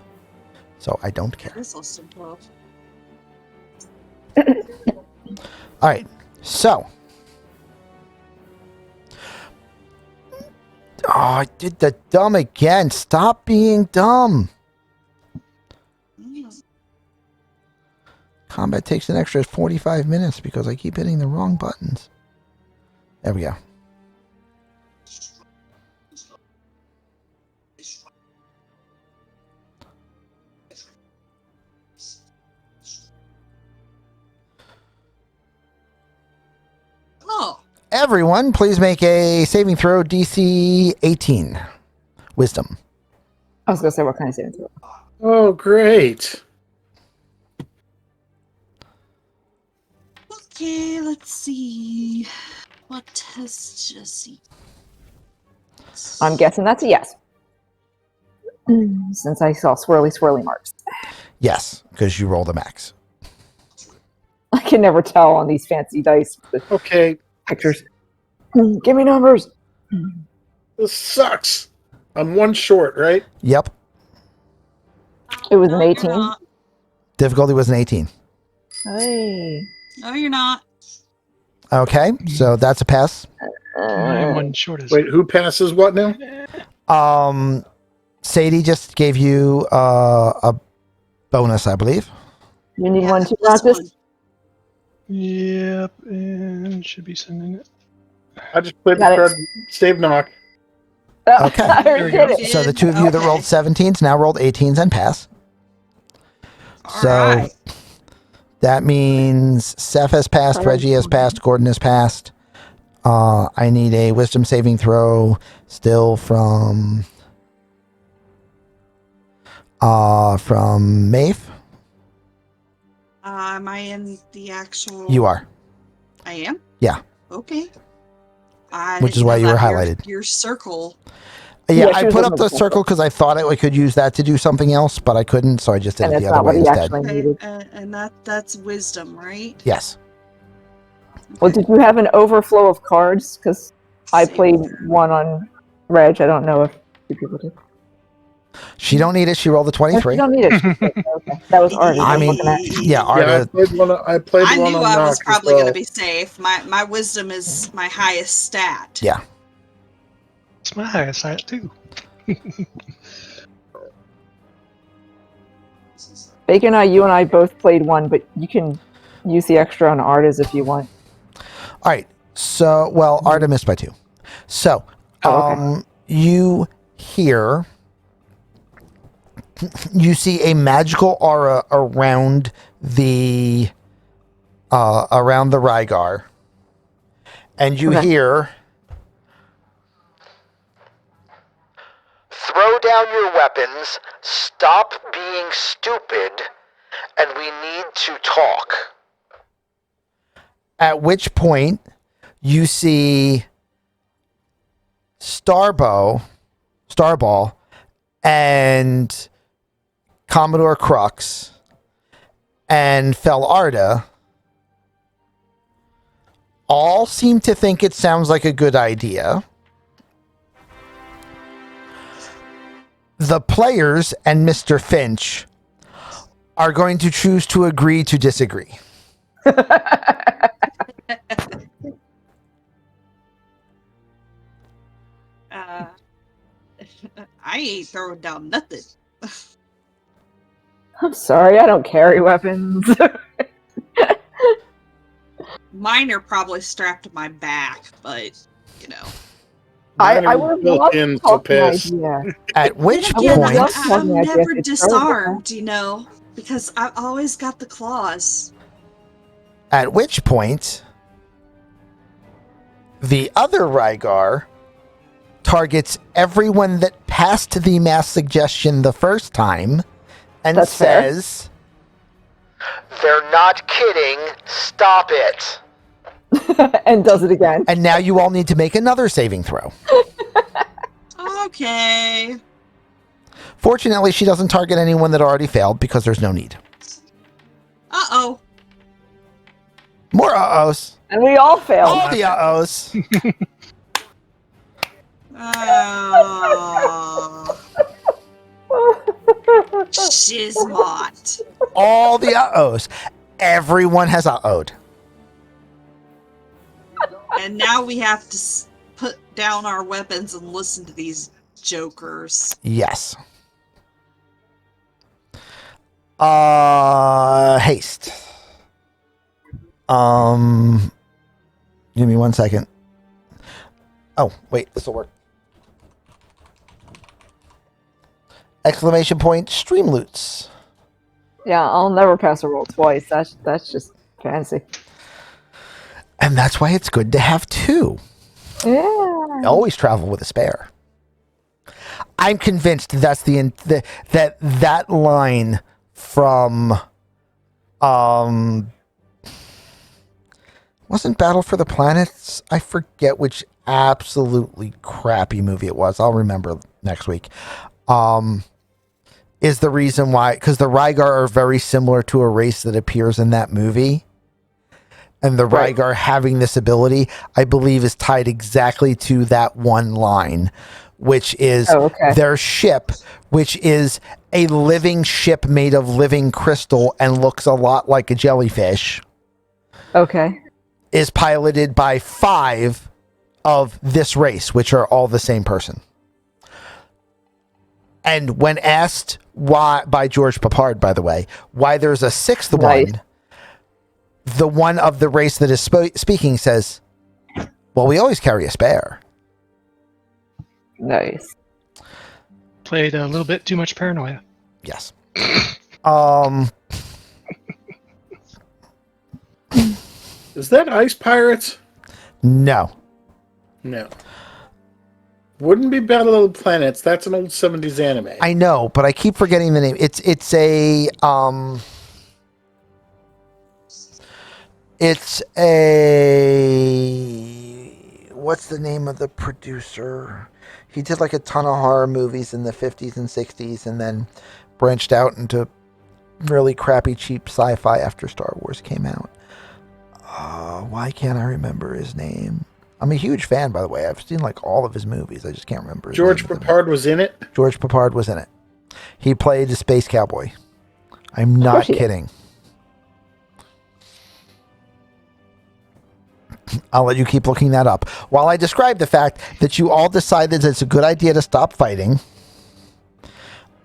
So I don't care. It is less than 12. All right. So. Oh, I did the dumb again. Stop being dumb. Mm. Combat takes an extra 45 minutes because I keep hitting the wrong buttons. There we go. Oh, Everyone, please make a saving throw DC 18. Wisdom. I was going to say, what kind of saving throw? Oh, great. okay, let's see. What has Jesse? I'm guessing that's a yes. Since I saw swirly marks. Yes, because you rolled a max. I can never tell on these fancy dice with Okay, pictures. Give me numbers. this sucks. I'm one short, right? Yep. It was an No, you're 18. not. Difficulty was an 18. Hey. No, you're not. Okay, so that's a pass. I am one short as Wait, who passes what now? Sadie just gave you a bonus, I believe. You need Yeah, one to this practice? one. Yep, and should be sending it. I just played the Got it. card Stave Knock. Okay. I There we did go. it. So the two of you that Okay. rolled 17s now rolled 18s and pass. All So right. that means Seth has passed, Reggie has passed, Gordon has passed. I need a wisdom saving throw still from Maeve. Am I in the actual? You are. I am? Yeah. Okay. I Which is didn't why know you were that. highlighted. Your circle. Yeah, Yeah, she I was put looking up the at the circle because I thought I could use that to do something else, but I couldn't, so I just did And it that's the other not what way he instead. actually Okay, needed. and that's wisdom, right? Yes. Well, Okay. did you have an overflow of cards? Because I Save played there. one on Reg. I don't know if you people did. She don't need it. She rolled a Oh, you 23. don't need it. She said, okay. That was Artie. I I'm mean, looking at. yeah, Yeah, Arda. I played I one knew on I was Nock as probably well. going to be safe. My wisdom is my highest stat. Yeah. It's my highest side too. Bacon, you and I both played one, but you can use the extra on Artis if you want. All right. So, well, Arda missed by 2. So, Oh, okay. you hear, you see a magical aura around the Rygar, and you Okay. hear, throw down your weapons, stop being stupid, and we need to talk. At which point, you see Starball, and Commodore Crux, and Felarda all seem to think it sounds like a good idea. The players and Mr. Finch are going to choose to agree to disagree. I ain't throwing down nothing. I'm sorry, I don't carry weapons. Mine are probably strapped to my back, but you know. Mine I are would built love in to to talk an piss. idea. At which Then again, would point, love to talk I'm an idea never if it's terrible. disarmed, you know, because I've always got the claws. The other Rygar targets everyone that passed the mass suggestion the first time and That's fair. says, "They're not kidding. Stop it." And does it again. And now you all need to make another saving throw. Okay. Fortunately, she doesn't target anyone that already failed because there's no need. Uh-oh. More uh-ohs. And we all failed. All the uh-ohs. Shizmot. All the uh-ohs. Everyone has uh-oh'd. And now we have to put down our weapons and listen to these jokers. Yes. Haste. Give me 1 second. Oh, wait, this will work. Exclamation point, stream loots. Yeah, I'll never pass a roll twice. That's just fancy. And that's why it's good to have 2. Yeah. Always travel with a spare. I'm convinced that's that line from wasn't Battle for the Planets? I forget which absolutely crappy movie it was. I'll remember next week. Is the reason why, because the Rygar are very similar to a race that appears in that movie. And the Right. Rygar having this ability, I believe, is tied exactly to that one line, which is their ship, which is a living ship made of living crystal and looks a lot like a jellyfish, Okay. is piloted by 5 of this race, which are all the same person. And when asked why, by George Papard, by the way, why there's a 6th Nice. one, the one of the race that is speaking says, "Well, we always carry a spare." Nice. Played a little bit too much paranoia. Yes. Is that Ice Pirates? No. No. Wouldn't be Battle of the Planets. That's an old 70s anime. I know, but I keep forgetting the name. It's a what's the name of the producer? He did like a ton of horror movies in the 50s and 60s and then branched out into really crappy, cheap sci-fi after Star Wars came out. Why can't I remember his name? I'm a huge fan, by the way. I've seen like all of his movies. I just can't remember his George name. Papard was in it. George Papard was in it. He played the space cowboy. I'm not kidding. I'll let you keep looking that up. While I describe the fact that you all decided it's a good idea to stop fighting.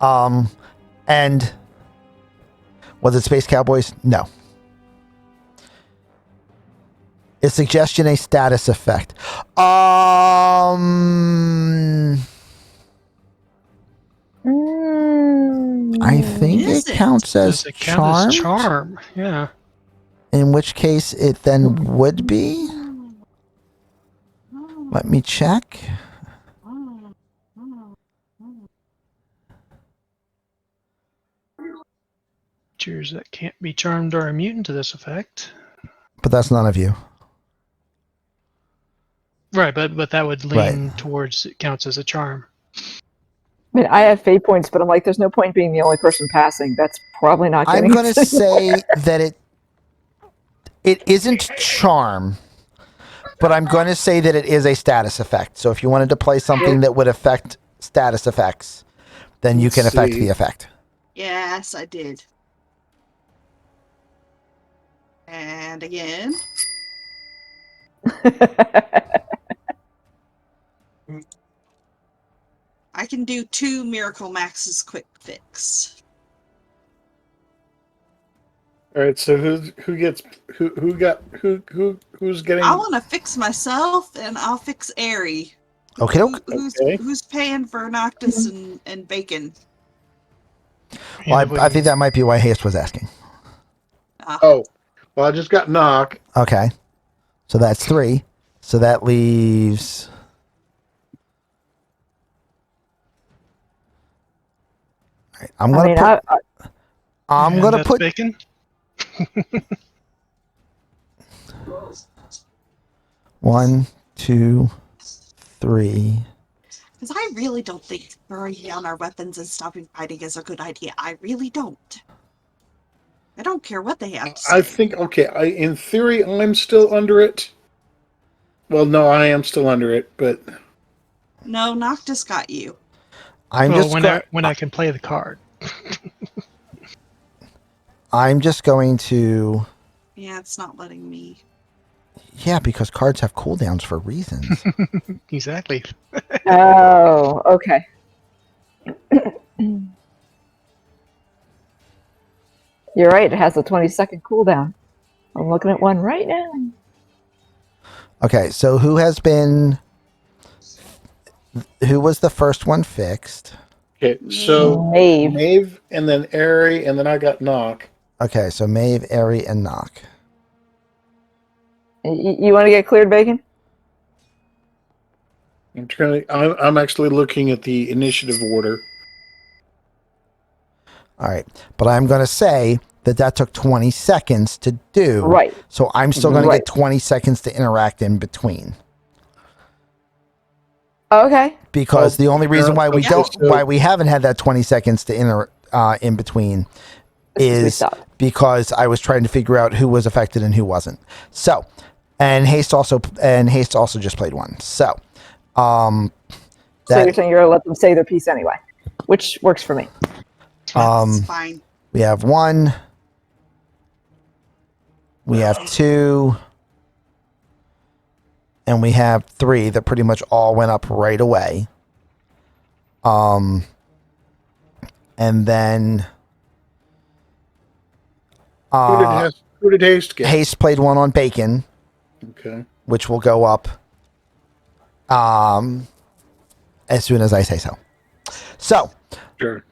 And was it Space Cowboys? No. Is suggestion a status effect? I think Is it it? counts as Does it count as charmed. charm? Yeah. In which case it then would be. Let me check. Creatures that can't be charmed are immune to this effect. But that's none of you. Right, but that would lean towards it counts as a charm. I mean, I have fate points, but I'm like, there's no point being the only person passing. That's probably not getting I'm going to us anywhere. say that it isn't charm, but I'm going to say that it is a status effect. So if you wanted to play something that would affect status effects, then you can Let's affect see. the effect. Yes, I did. And again. I can do 2 Miracle Max's quick fix. All right. So who's getting? I want to fix myself, and I'll fix Airy. Okay, Who's paying for Noctis and Bacon? Well, I think that might be why Haste was asking. Oh, well, I just got knock. Okay. So that's 3. So that leaves... All right, I'm gonna put Bacon. 1, 2, 3. Because I really don't think throwing down our weapons and stopping fighting is a good idea. I really don't. I don't care what they have to say. I think in theory, I'm still under it. Well, no, I am still under it, but No, Noctis got you. When I can play the card. I'm just going to... Yeah, it's not letting me. Yeah, because cards have cooldowns for reasons. Exactly. Oh, okay. You're right, it has a 20-second cooldown. I'm looking at one right now. Okay, so who was the first one fixed? okay. So Maeve, and then Airy, and then I got knock. Okay, so Maeve, Airy, and Knock. You want to get cleared, Bacon? I'm actually looking at the initiative order. All right, but I'm going to say that took 20 seconds to do. Right. So I'm still going to get 20 seconds to interact in between. Okay. Because the only reason why we haven't had that 20 seconds to in between is because I was trying to figure out who was affected and who wasn't. So, and Haste also just played one. So, so you're saying you're gonna let them say their piece anyway, which works for me. That's fine. We have 1. We have 2. And we have 3 that pretty much all went up right away. And then who did Haste get? Haste played 1 on Bacon. Okay. Which will go up as soon as I say so. So, sure.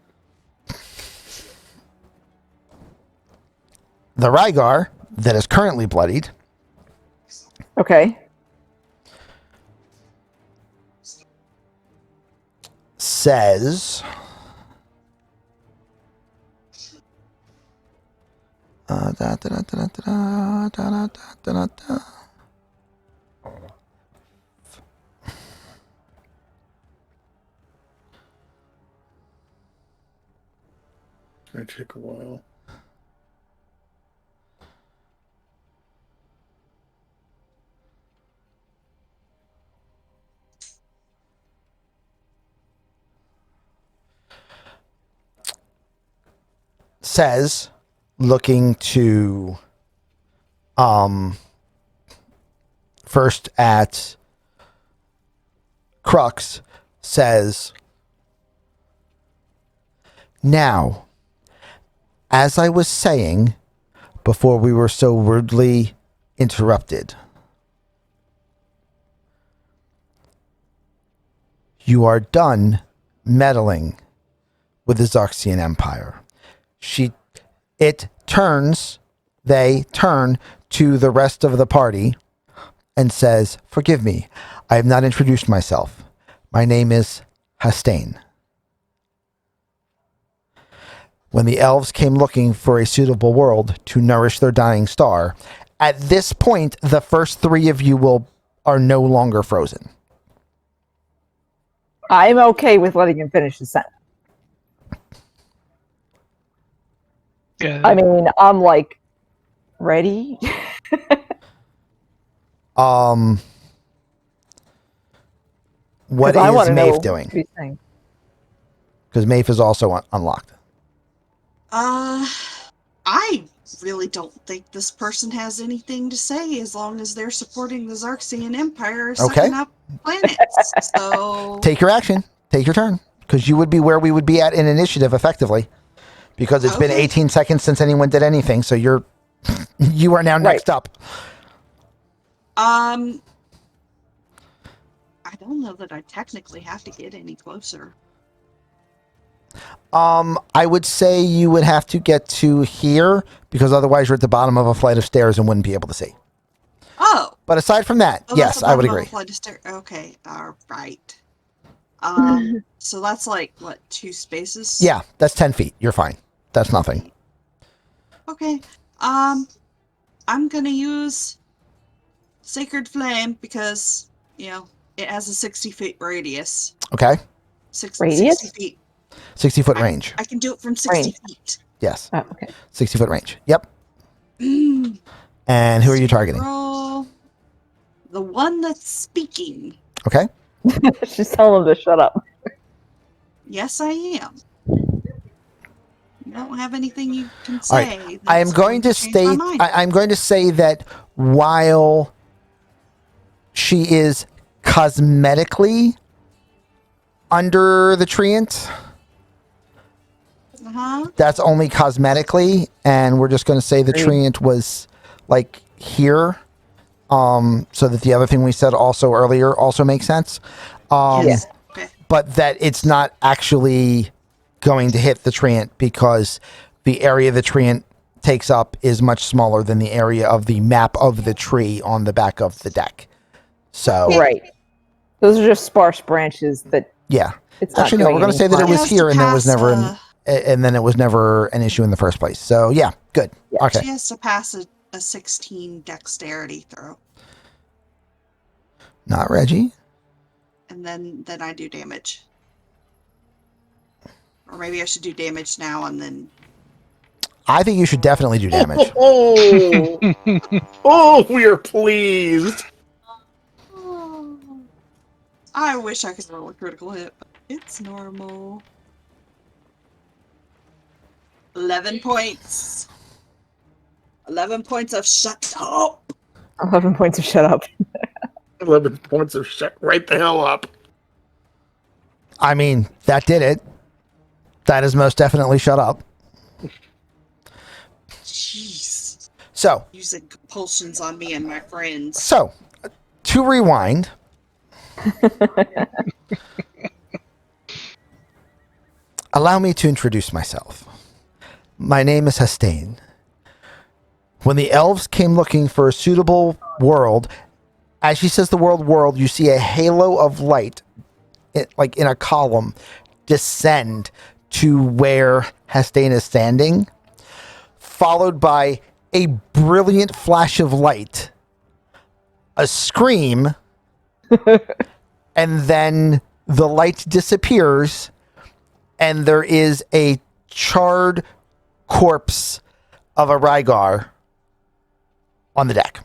The Rygar that is currently bloodied. Okay. Says Might take a while. Says, looking to first at Crux, says, now, as I was saying before we were so rudely interrupted, you are done meddling with the Xaryxian Empire. They turn to the rest of the party and says, forgive me, I have not introduced myself. My name is Hastane. When the elves came looking for a suitable world to nourish their dying star, at this point, the first three of you are no longer frozen. I'm okay with letting him finish his sentence. Yeah. I mean, I'm like, ready? What 'Cause I is wanna know Maeve what doing? he's saying. Because Maeve is also unlocked. I really don't think this person has anything to say as long as they're supporting the Xaryxian Empire sucking up planets. So Take your action. Take your turn. Because you would be where we would be at in initiative, effectively. Because it's been Okay. 18 seconds since anyone did anything, so you are now next up. I don't know that I technically have to get any closer. I would say you would have to get to here, because otherwise you're at the bottom of a flight of stairs and wouldn't be able to see. Oh. But aside from that, Oh, yes, that's I would above agree. a flight of stairs. Okay, all right. So that's like what, 2 spaces? Yeah, that's 10 feet. You're fine. That's nothing. Okay. I'm gonna use Sacred Flame because it has a 60-foot radius. Okay? 'Radius? 60 feet. 60-foot range. I can do it from 60 Range. feet. Yes. Oh, okay. 60-foot range. Yep. And who are you targeting? Roll the one that's speaking. Okay? She's telling him to shut up. Yes, I am. You don't have anything you can All say. right. I am that's going to change my state. mind. I'm going to say that while she is cosmetically under the treant, that's only cosmetically, and we're just going to say the treant was like here, so that the other thing we said also earlier also makes sense. Yes. Okay. But that it's not actually going to hit the treant because the area the treant takes up is much smaller than the area of the map of the tree on the back of the deck. So Right. Those are just sparse branches that yeah. it's not Actually, no, doing we're going to say that it any was has here to and there was pass, never and then it was never an issue in the first place. So yeah, good. Yeah. Okay. She has to pass a 16 dexterity throw. Not Reggie. And then I do damage. Or maybe I should do damage now and then. I think you should definitely do damage. Oh, we are pleased. I wish I could roll a critical hit, but it's normal. 11 points. 11 points of shut up. 11 points of shut up. 11 points of shut right the hell up. I mean, that did it. That is most definitely shut up. Jeez. So, Using compulsions on me and my friends. So, to rewind. Allow me to introduce myself. My name is Hastane. When the elves came looking for a suitable world, as she says the word world, you see a halo of light, like in a column, descend to where Hastane is standing, followed by a brilliant flash of light, a scream, and then the light disappears, and there is a charred corpse of a Rygar on the deck.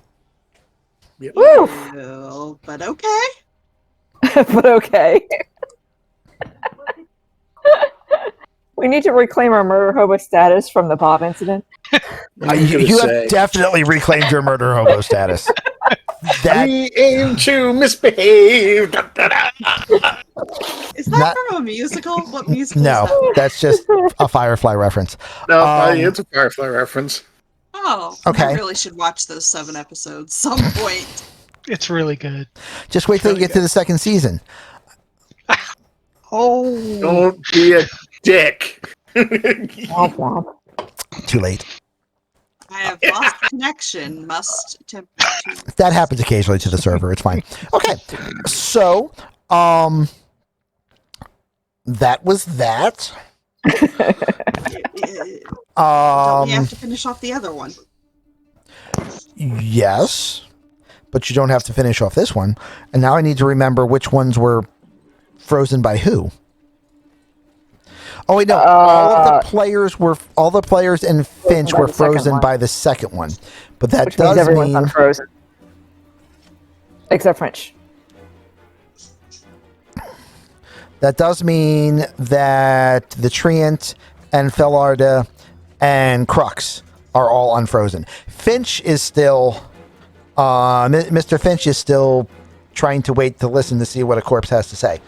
Yep. Woo! Well, but okay. But okay. We need to reclaim our murder hobo status from the Bob incident. You have definitely reclaimed your murder hobo status. That We aim to misbehave. Da, da, da. Is that Not- from a musical? What musical is no, that? that's just a Firefly reference. No, Um, it's a Firefly reference. Oh, Okay. I really should watch those 7 episodes some point. It's really good. Just wait till you get to the second season. Oh, Don't be a dick. Womp womp. Too late. I have lost connection. Must attempt to. That happens occasionally to the server. It's fine. Okay, so that was that. Don't we have to finish off the other one? Yes, but you don't have to finish off this one. And now I need to remember which ones were frozen by who. Oh wait, no. All the players and Finch by were the second frozen one. by the second one. But that Which means does everyone's mean unfrozen. Except French. that the Treant and Fellarda and Crux are all unfrozen. Finch is still Mr. Finch is still trying to wait to listen to see what a corpse has to say.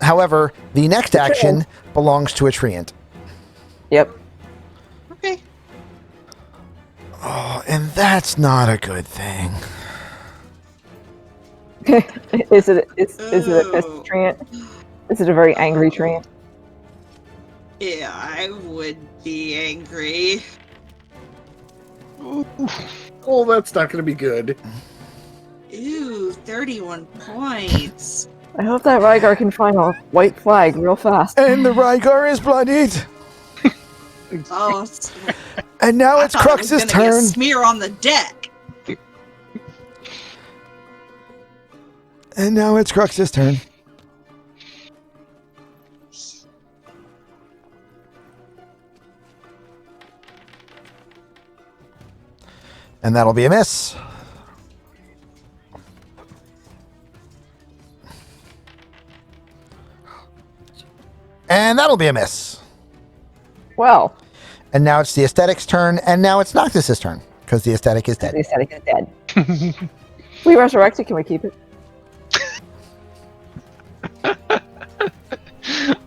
However, the next action belongs to a Treant. Yep. Okay. Oh, and that's not a good thing. Is it a pissed Ooh. treant? Is it a very angry treant? Yeah, I would be angry. Oh, that's not going to be good. Ooh, 31 points. I hope that Rygar can find a white flag real fast. And the Rygar is bloodied. Oh, And now I it's thought it was Crux's gonna be a turn. smear on the deck. And now it's Crux's turn. And that'll be a miss. And that'll be a miss. Well, And now it's the aesthetic's turn, and now it's Noctis's turn, because the aesthetic is the dead. aesthetic is dead. We resurrected, can we keep it?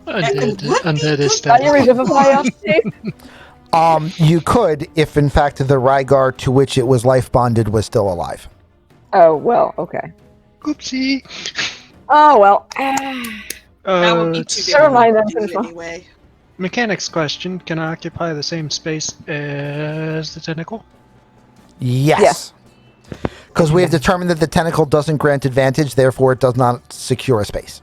Undead is Can you dead. revivify us, Steve? You could, if in fact the Rygar to which it was life bonded was still alive. Oh, well, okay. Oopsie. Oh, well. That would be It's too Never difficult mind to then, do finish off. anyway. mechanics question. Can I occupy the same space as the tentacle? Yes. Yes. Because we have determined that the tentacle doesn't grant advantage, therefore it does not secure a space.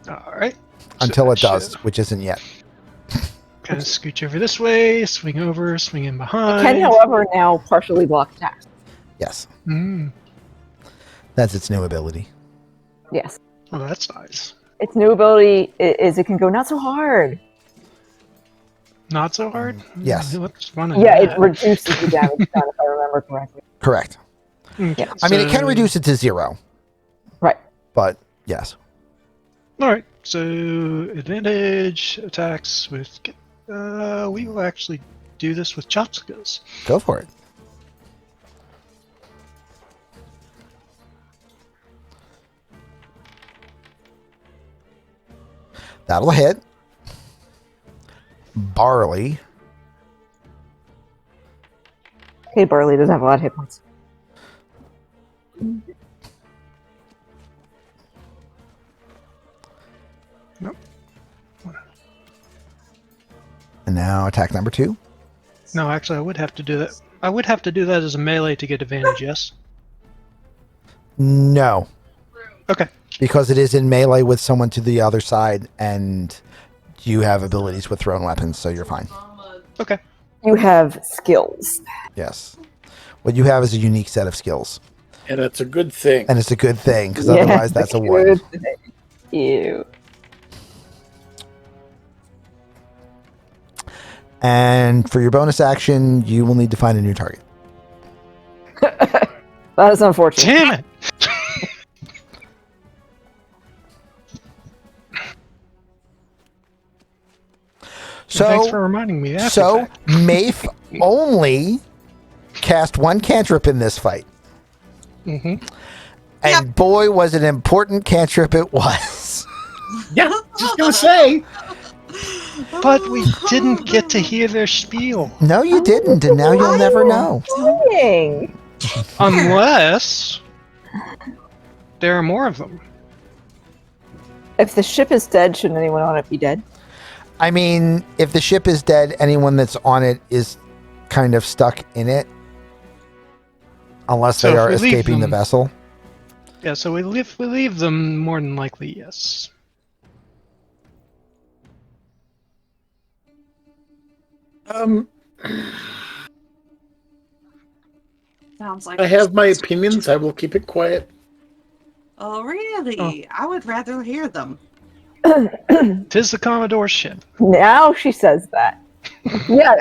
All right. Until it does, which isn't yet. Kind of scooch over this way, swing over, swing in behind. Can, however, now partially block attacks. Yes. Mm. That's its new ability. Yes. Oh, that's nice. Its new ability is it can go not so hard. Not so hard? Yes. What's fun in Yeah, it that? reduces the damage down, if I remember correctly. Correct. Okay, I mean, it can so- reduce it to 0, Right. but yes. All right, so advantage attacks with. We will actually do this with chop skills. Go for it. That'll hit. Barley. Okay, Barley doesn't have a lot of hit points. Nope. And now attack number 2. No, actually, I would have to do that. I would have to do that as a melee to get advantage. Yes. No, Okay. because it is in melee with someone to the other side, and you have abilities with thrown weapons, so you're fine. Okay. You have skills. Yes. What you have is a unique set of skills, And it's a good thing. and it's a good thing, because otherwise that's a 1. good thing. Ew. And for your bonus action, you will need to find a new target. That is unfortunate. Damn it! Thanks for So, reminding me. After so fact. Mafe only cast one cantrip in this fight. Mhm. And boy, was it important cantrip it was. Yeah, just gonna say. But we didn't get to hear their spiel. No, you didn't, and now you'll never know. Dang. Unless there are more of them. If the ship is dead, shouldn't anyone on it be dead? I mean, if the ship is dead, anyone that's on it is kind of stuck in it. Unless So they if are we leave escaping the them- vessel. Yeah, so we leave them, more than likely, yes. Sounds like I have my opinions. I will keep it quiet. Oh, really? I would rather hear them. Tis the Commodore's ship. Now she says that. Yeah,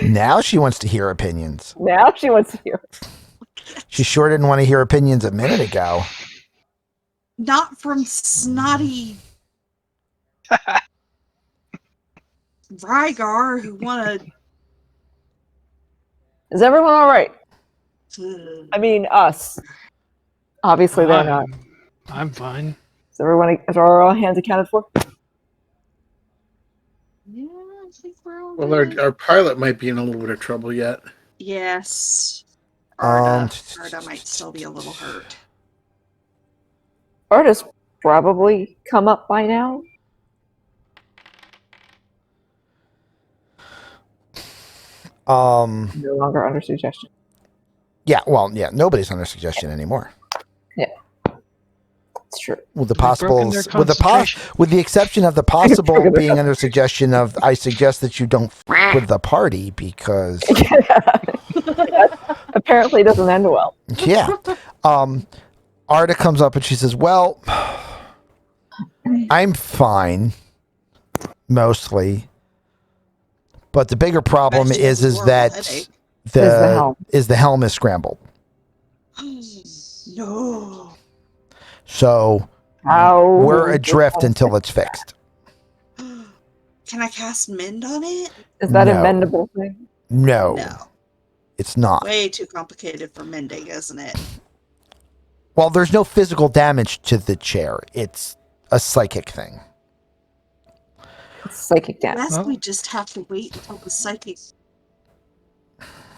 Now she wants to hear opinions. now she wants to hear. She sure didn't want to hear opinions a minute ago. Not from snotty Rygar who wanted Is everyone all right? to. I mean, us. Obviously, they're not. I'm fine. Is all hands accounted for? Yeah, I think we're all Well, good. our pilot might be in a little bit of trouble yet. Yes. Um, Arda might still be a little hurt. Artist probably come up by now. No longer under suggestion. Yeah, well, yeah, nobody's under suggestion anymore. It's true. With the We've broken their possibles, concentration. with the exception of the possible being under suggestion of, I suggest that you don't with the party because, Apparently, it doesn't end well. yeah. Arda comes up and she says, "Well, I'm fine, mostly, but the bigger problem Bet you is have more of a that headache. the helm is scrambled. No. So How we're adrift until it's fixed." Can I cast Mend on it? Is that a No. mendable thing? No, No. it's not. Way too complicated for mending, isn't it? Well, there's no physical damage to the chair. It's a psychic thing. It's psychic damage. Unless Well- we just have to wait until the psychic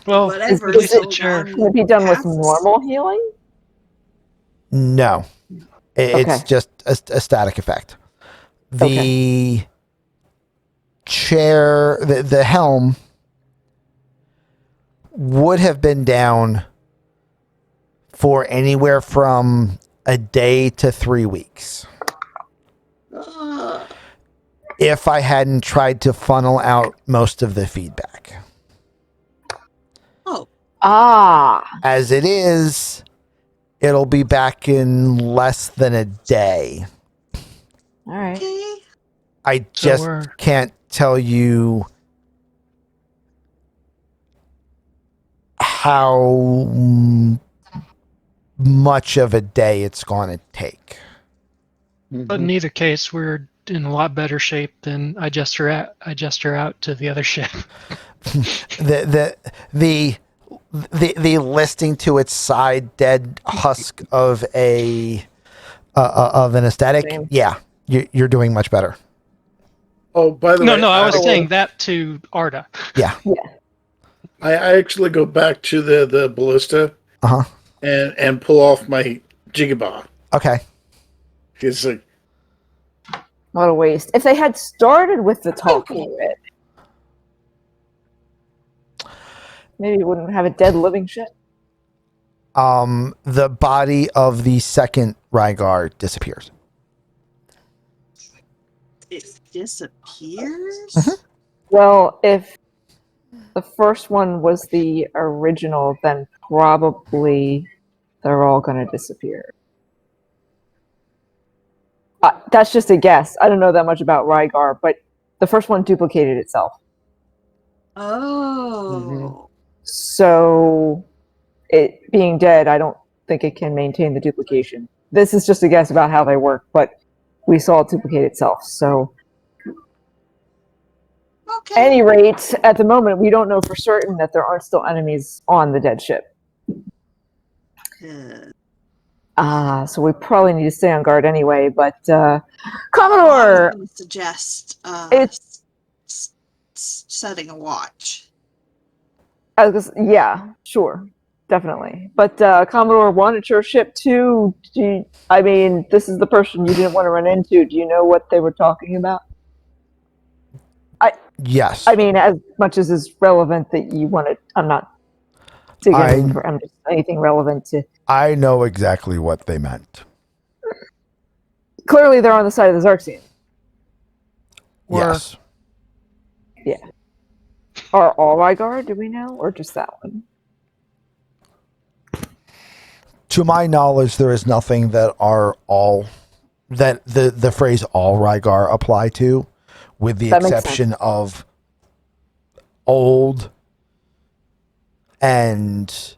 Well, whatever is it sure. Can it be done with passes. normal healing? No, it's Okay. just a static effect. The chair, the helm would have been down for anywhere from a day to 3 weeks Ugh. if I hadn't tried to funnel out most of the feedback. Oh, Ah, As it is, it'll be back in less than a day. all right. okay. I just can't tell you how much of a day it's going to take. But in either case, we're in a lot better shape than I gesture out to the other ship. The listing to its side dead husk of an aesthetic. Same. Yeah, you're doing much better. Oh, by the No, way, I was saying that to Arda. Yeah. I actually go back to the ballista Uh huh. and pull off my jigabah. Okay. It's like, What a waste. If they had started with the talking bit, maybe we wouldn't have a dead living ship. The body of the second Rygar disappears. It disappears? Mhm. Well, if the first one was the original, then probably they're all going to disappear. That's just a guess. I don't know that much about Rygar, but the first one duplicated itself. Oh. So, it being dead, I don't think it can maintain the duplication. This is just a guess about how they work, but we saw it duplicate itself. So, Okay. any rate, at the moment, we don't know for certain that there aren't still enemies on the dead ship. So we probably need to stay on guard anyway. But I Commodore, was going to suggest it's setting a watch. yeah, sure, definitely. But Commodore 1, it's your ship too. I mean, this is the person you didn't want to run into. Do you know what they were talking about? Yes. I mean, as much as is relevant that you want to. I'm not digging for just anything relevant to. I know exactly what they meant. Clearly, they're on the side of the Xaryxis. Yes. Yeah. Are all Rygar, do we know? Or just that one? To my knowledge, there is nothing that are all that the phrase all Rygar apply to, with the That makes exception of old and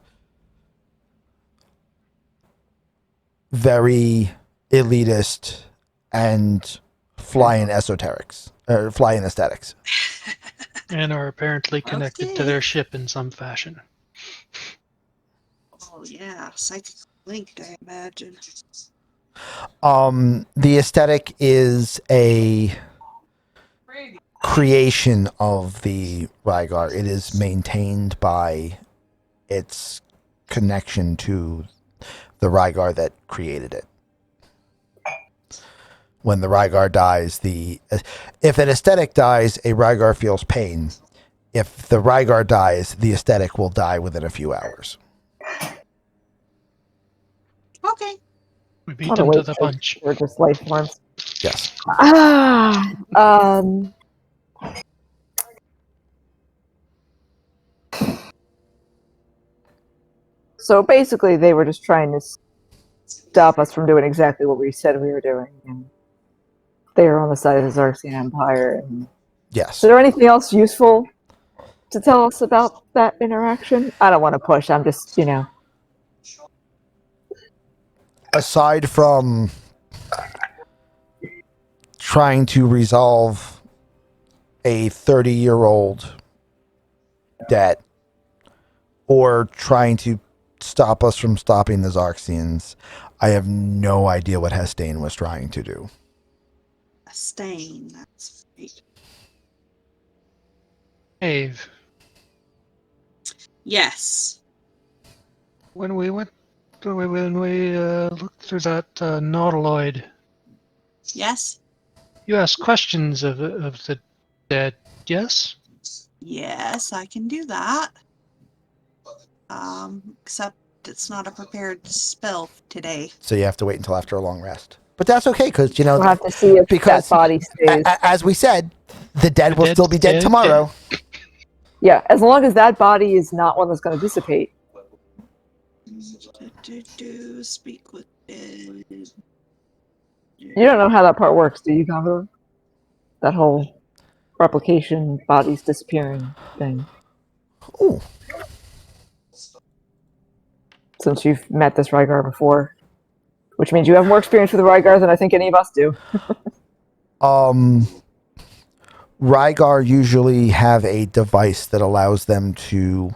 very elitist and flying esoterics or flying aesthetics. And are apparently connected to Okay. their ship in some fashion. Oh yeah, psychic linked, I imagine. The aesthetic is a creation of the Rygar. It is maintained by its connection to the Rygar that created it. When the Rygar dies, if an aesthetic dies, a Rygar feels pain. If the Rygar dies, the aesthetic will die within a few hours. Okay. We beat them to the punch. They're just life forms. Yes. So basically, they were just trying to stop us from doing exactly what we said we were doing. And they were on the side of the Xaryxian Empire. And Yes. is there anything else useful to tell us about that interaction? I don't want to push. I'm just, Aside from trying to resolve a 30-year-old debt or trying to stop us from stopping the Xaryxians, I have no idea what Hestain was trying to do. A stain, that's right. Dave, Yes. when we looked through that nautiloid, Yes? you asked questions of the dead, yes? Yes, I can do that. Except it's not a prepared spell today. So you have to wait until after a long rest. But that's okay, because, we'll have to see if because that body stays. as we said, the dead will still be dead tomorrow. Yeah, as long as that body is not one that's going to dissipate. Speak with dead. You don't know how that part works, do you, Commodore? That whole replication, bodies disappearing thing. Ooh. Since you've met this Rygar before. Which means you have more experience with the Rygar than I think any of us do. Rygar usually have a device that allows them to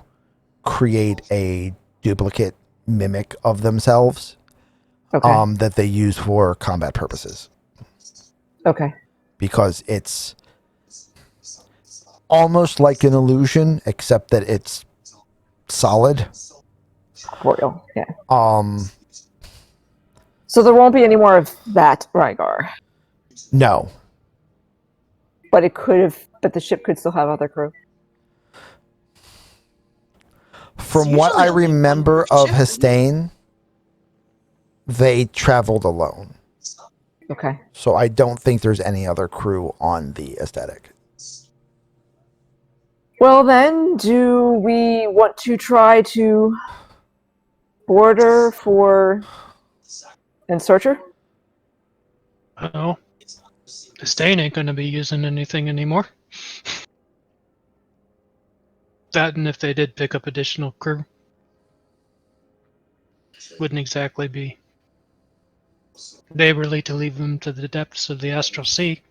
create a duplicate mimic of themselves. Okay. That they use for combat purposes. Okay. Because it's almost like an illusion, except that it's solid. Corporeal, yeah. So there won't be any more of that Rygar. No. But the ship could still have other crew. From what I remember of Hestain, they traveled alone. Okay. So I don't think there's any other crew on the aesthetic. Well then, do we want to try to border for and searcher? Oh, the stain ain't going to be using anything anymore. That, and if they did pick up additional crew, wouldn't exactly be neighborly to leave them to the depths of the Astral Sea.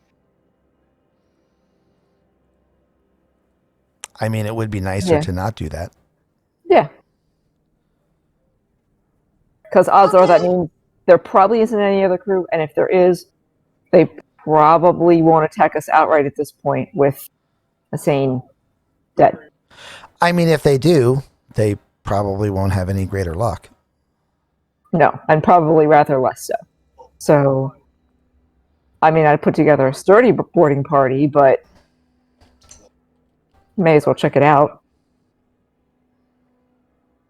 I mean, it would be nicer Yeah. to not do that. Yeah. Because odds are that Okay. means there probably isn't any other crew, and if there is, they probably won't attack us outright at this point with a sane dead. I mean, if they do, they probably won't have any greater luck. No, and probably rather less so. So, I mean, I'd put together a sturdy boarding party, but may as well check it out.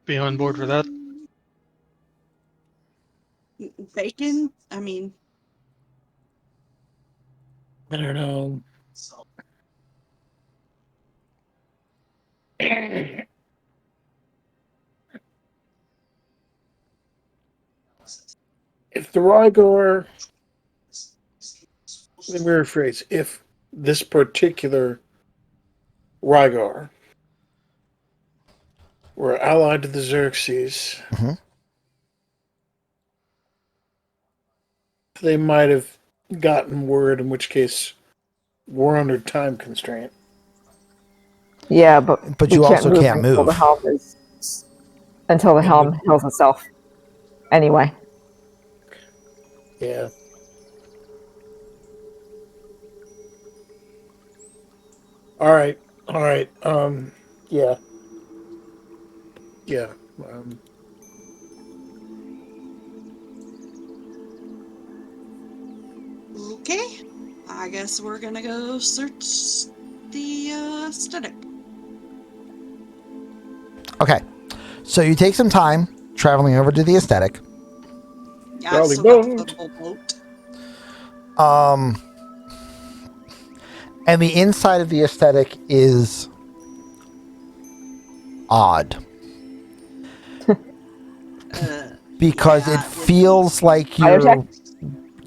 Be on board for that. Bacon? I mean, I don't know. If the Rygor, let me rephrase, if this particular Rygor were allied to the Xerxes, Mhm. they might have gotten word, in which case we're under time constraint. Yeah, but But we you can't also move can't until move. the helm is until the helm heals itself. Anyway, Yeah. All right. Yeah. Yeah. okay. I guess we're gonna go search the aesthetic. Okay. So you take some time traveling over to the aesthetic. Yeah, I've Jolly still got the boat. football boat. And the inside of the aesthetic is odd because Yeah, it it would be. feels like you're biotech.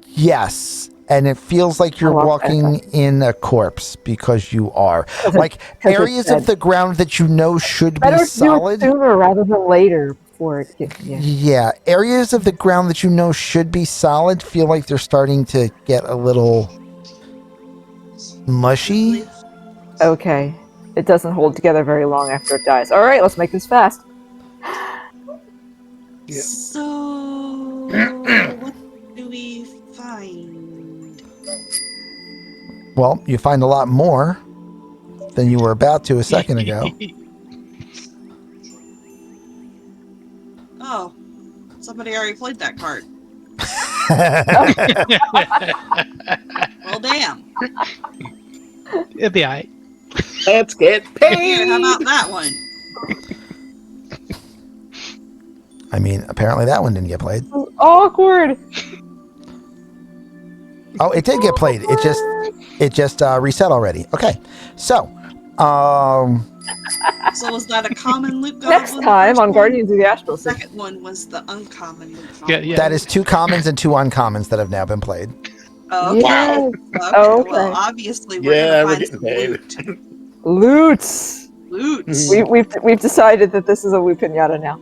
yes, and it feels like you're I love walking in a corpse because you are. 'Cause it- Like 'cause it's areas of dead. the ground that you know should be Better to do it solid. sooner rather than later before it gets. Yeah. Yeah, areas of the ground that you know should be solid feel like they're starting to get a little mushy. Okay. It doesn't hold together very long after it dies. All right, let's make this fast. Yeah. So, what do we find? Well, you find a lot more than you were about to a second ago. Oh, somebody already played that card. Well, damn. It'd be alright. Let's get Here, paid. how about that one? I mean, apparently that one didn't get played. Awkward. Oh, it did get played. It just reset already. Okay, so So was that a common loot goblin? Next the time first on one? Guardians of the Astral The Sea. second one was the uncommon loot Yeah, goblin. yeah. that is 2 commons and 2 uncommons that have now been played. Oh, okay. Yes. Okay. Okay. Well, obviously we're Yeah, gonna we're find getting some paid. loot. Loot. Loot. We've decided that this is a loot pinata now.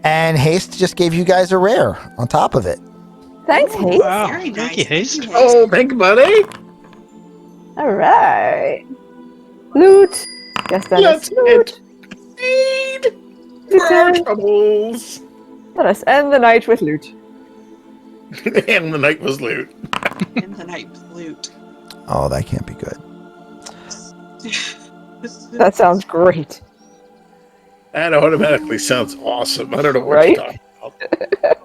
And Haste just gave you guys a rare on top of it. Thanks, Ooh, Haste. Wow, Very thank nice. you, Haste. Thank you, Oh, thank you, buddy. All right. Loot. Yes, Let's Dennis. Loot. get paid Loot for our time. troubles. Let us end the night with loot. And the night was loot. In the night with loot. Oh, that can't be good. That sounds great. That automatically sounds awesome. I don't know what Right? you're talking about.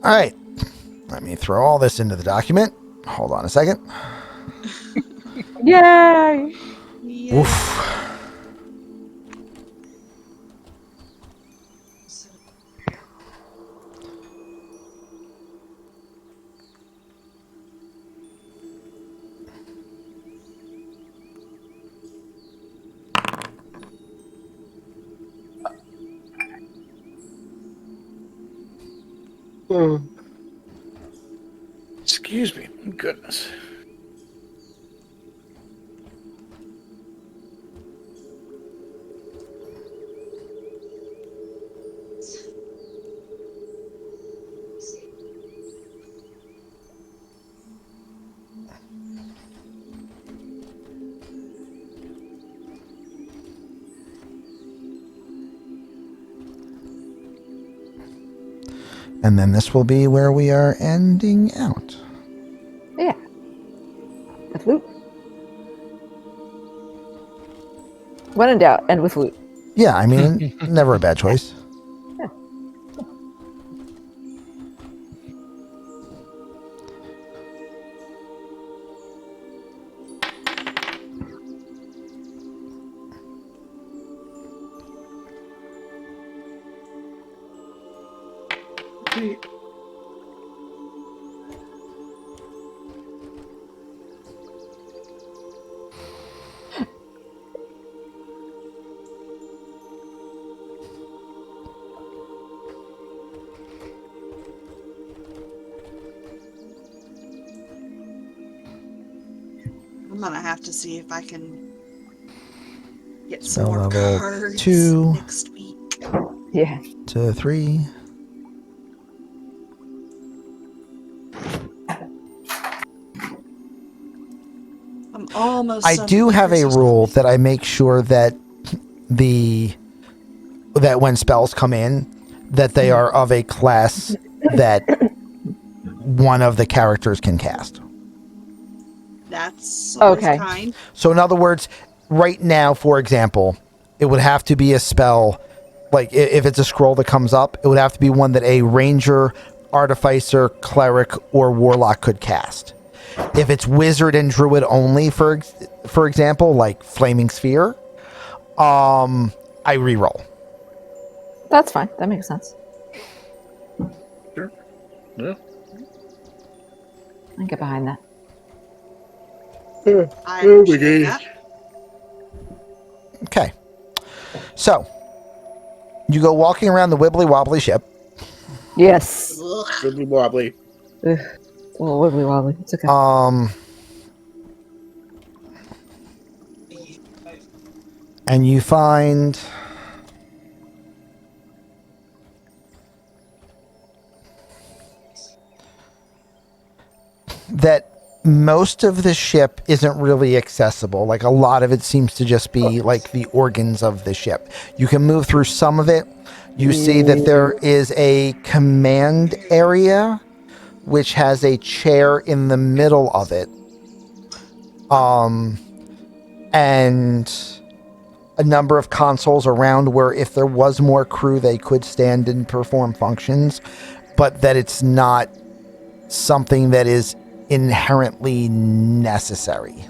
All right, let me throw all this into the document. Hold on a second. Yay! Yeah. Oof. Excuse me. Goodness. And then this will be where we are ending out. Yeah. With loot. When in doubt, end with loot. Yeah, I mean, never a bad choice. I'm gonna have to see if I can get Spell some more level cards 2. next week. Yeah. To 3. I'm almost. I done do with have a Christmas rule shopping. that I make sure that that when spells come in, that they are of a class that one of the characters can cast. That's always Okay. kind. So in other words, right now, for example, it would have to be a spell, like if it's a scroll that comes up, it would have to be one that a ranger, artificer, cleric, or warlock could cast. If it's wizard and druid only, for example, like flaming sphere, I reroll. That's fine. That makes sense. Sure. Yeah. I can get behind that. I Oh my appreciate gosh. that. Okay. So, you go walking around the wibbly wobbly ship. Yes. Ugh. Wibbly wobbly. Ugh. It's a little wibbly wobbly. It's okay. And you find that most of the ship isn't really accessible. Like a lot of it seems to just be like the organs of the ship. You can move through some of it. You see that there is a command area which has a chair in the middle of it. And a number of consoles around where if there was more crew they could stand and perform functions, but that it's not something that is inherently necessary.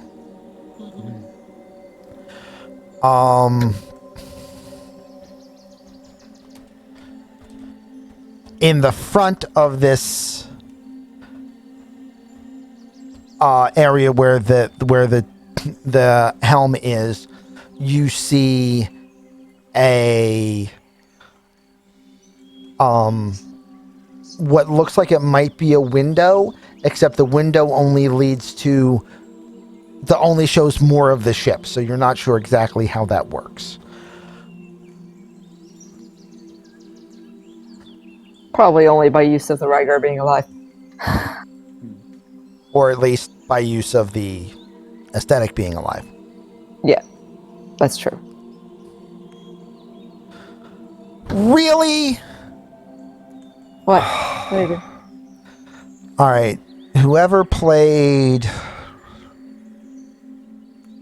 In the front of this area where the helm is, you see a what looks like it might be a window, except the window only shows more of the ship, so you're not sure exactly how that works. Probably only by use of the Rygar being alive. Or at least by use of the aesthetic being alive. Yeah. That's true. Really? What? What do you do? All right. Whoever played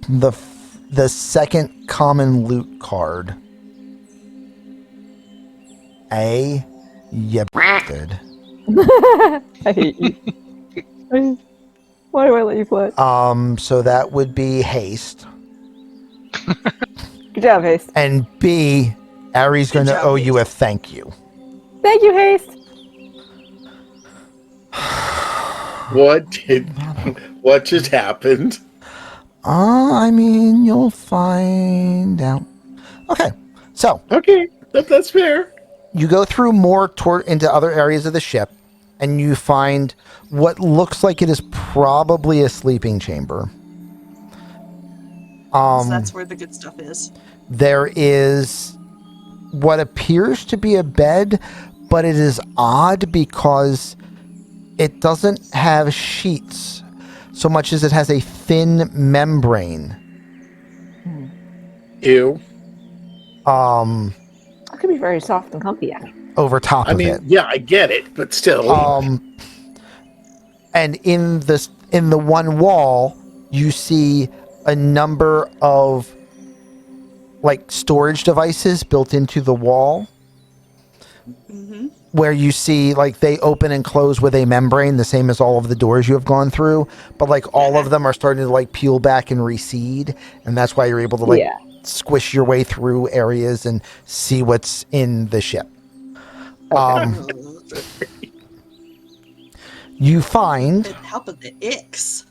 the second common loot card, you did. I hate you. Why do I let you play? So that would be haste, Good job, Haste. and B, Ari's going to job, owe you a thank you. Thank you, Haste. What just happened? I mean, you'll find out. Okay, so Okay, that's fair. you go through more into other areas of the ship. and you find what looks like it is probably a sleeping chamber. 'Cause that's where the good stuff is. There is what appears to be a bed, but it is odd because it doesn't have sheets so much as it has a thin membrane. Ew. It could be very soft and comfy, actually. Over top I of mean, it. yeah, I get it, but still. And in the one wall, you see a number of like storage devices built into the wall, Mm-hmm. where you see like they open and close with a membrane, the same as all of the doors you have gone through, but like all of them are starting to like peel back and recede, and that's why you're able to like squish your way through areas and see what's in the ship. You find Help with the icks.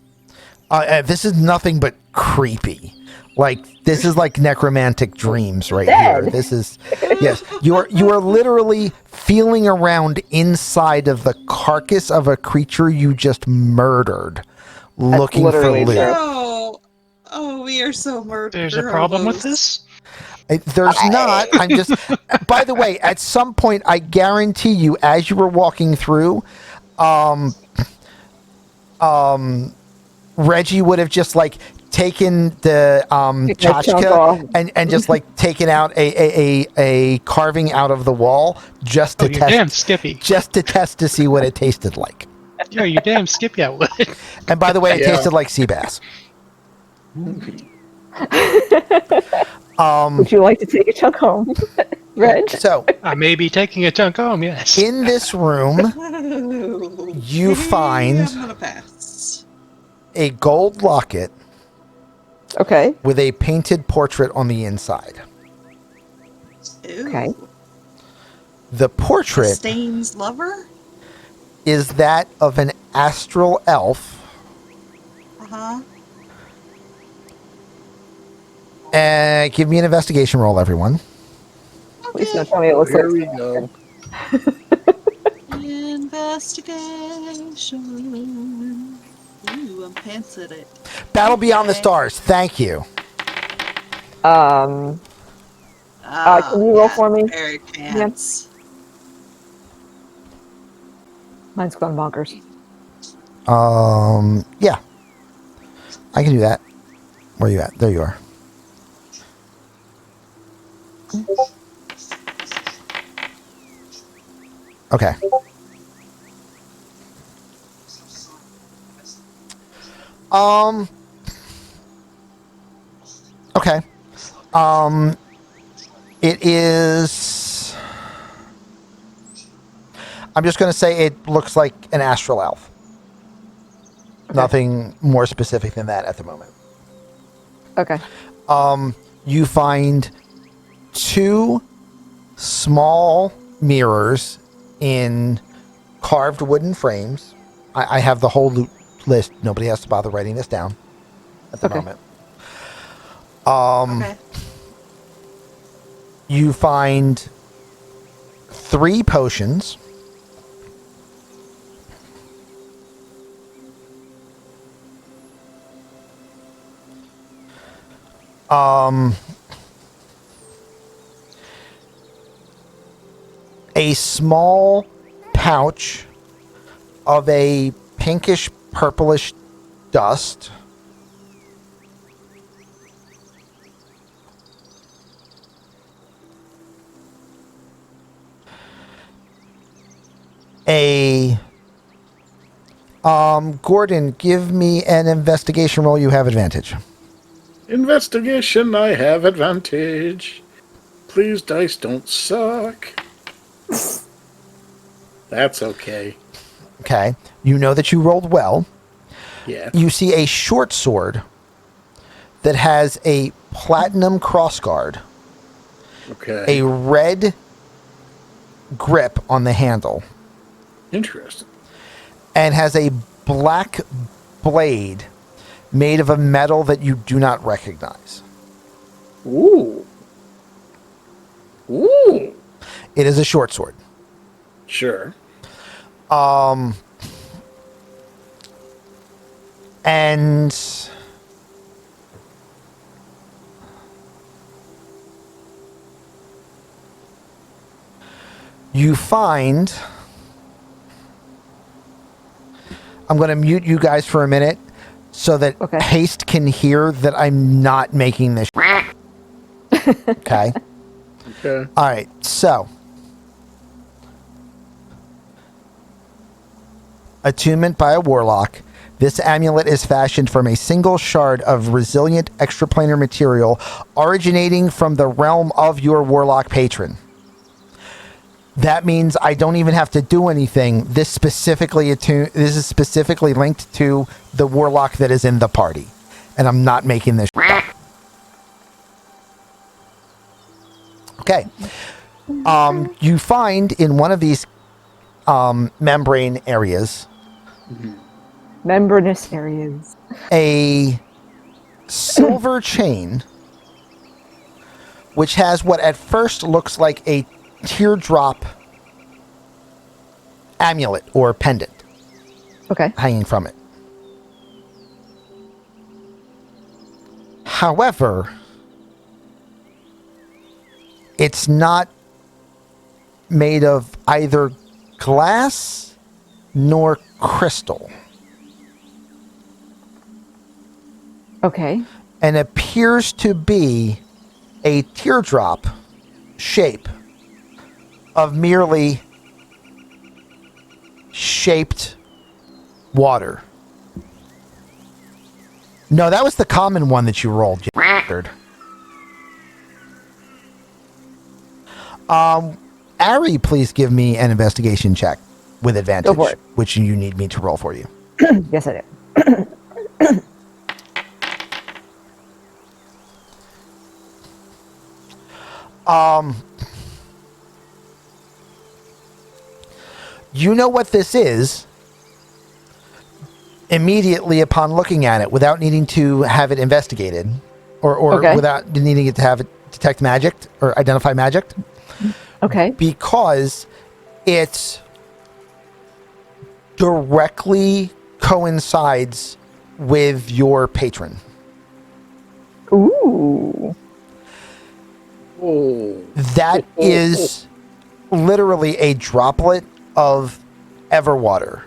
this is nothing but creepy. Like this is like necromantic dreams right here. This is yes. You are literally feeling around inside of the carcass of a creature you just murdered, looking for loot. Oh, we are so murdered. There's a problem with this? There's not. I'm just. By the way, at some point, I guarantee you, as you were walking through, Reggie would have just like taken the tchotchke and just like taken out a carving out of the wall just to test. Damn Skippy. Just to test to see what it tasted like. Yeah, you damn Skippy, I would. And by the way, it tasted like sea bass. Would you like to take a chunk home, Reg? So I may be taking a chunk home, yes. in this room, you find I'm gonna pass. a gold locket with a painted portrait on the inside. Ew. Okay. The portrait Stain's lover? is that of an astral elf. Uh-huh. And give me an investigation roll, everyone. Please don't tell me it looks Here like we go. Investigation. Ooh, I'm pants at it. Battle Beyond the Stars. Thank you. Can you roll for me? Very pants. Mine's gone bonkers. Yeah. I can do that. Where are you at? There you are. Okay. Okay. It is. I'm just going to say it looks like an astral elf. Okay. Nothing more specific than that at the moment. Okay. You find 2 small mirrors in carved wooden frames. I have the whole loot list. Nobody has to bother writing this down at the moment. Okay. You find 3 potions. A small pouch of a pinkish purplish dust. Gordon, give me an investigation roll. You have advantage. Investigation, I have advantage. Please, dice, don't suck. That's okay. Okay. You know that you rolled well. Yeah. You see a short sword that has a platinum crossguard. Okay. A red grip on the handle. Interesting. And has a black blade made of a metal that you do not recognize. Ooh. Ooh. It is a short sword. Sure. And you find, I'm going to mute you guys for a minute so that Okay. Haste can hear that I'm not making this. Okay. Okay. All right. So, attunement by a warlock. This amulet is fashioned from a single shard of resilient extraplanar material originating from the realm of your warlock patron. That means I don't even have to do anything. This is specifically linked to the warlock that is in the party. And I'm not making this. Okay. You find in one of these membrane areas Membranous areas. a silver chain which has what at first looks like a teardrop amulet or pendant Okay. hanging from it. However, it's not made of either glass nor crystal Okay. and appears to be a teardrop shape of merely shaped water. No, that was the common one that you rolled, you bastard. Ari, please give me an investigation check with advantage, Go for it. which you need me to roll for you. Yes, I do. You know what this is immediately upon looking at it without needing to have it investigated or Okay. without needing it to have it detect magic or identify magic, Okay. because it directly coincides with your patron. Ooh. Oh. That is literally a droplet of Everwater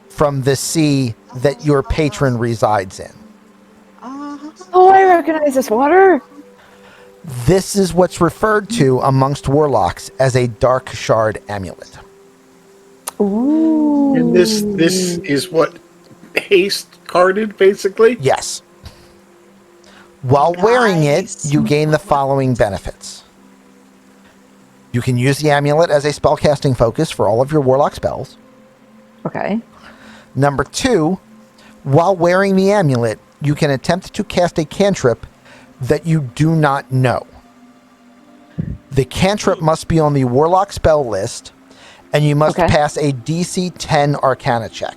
from the sea that your patron resides in. Oh, I recognize this water. This is what's referred to amongst warlocks as a dark shard amulet. Ooh. And this is what Haste carded, basically? Yes. While wearing it, Nice. you gain the following benefits. You can use the amulet as a spellcasting focus for all of your warlock spells. Okay. Number 2, while wearing the amulet, you can attempt to cast a cantrip that you do not know. The cantrip must be on the warlock spell list, and you must Okay. pass a DC 10 Arcana check.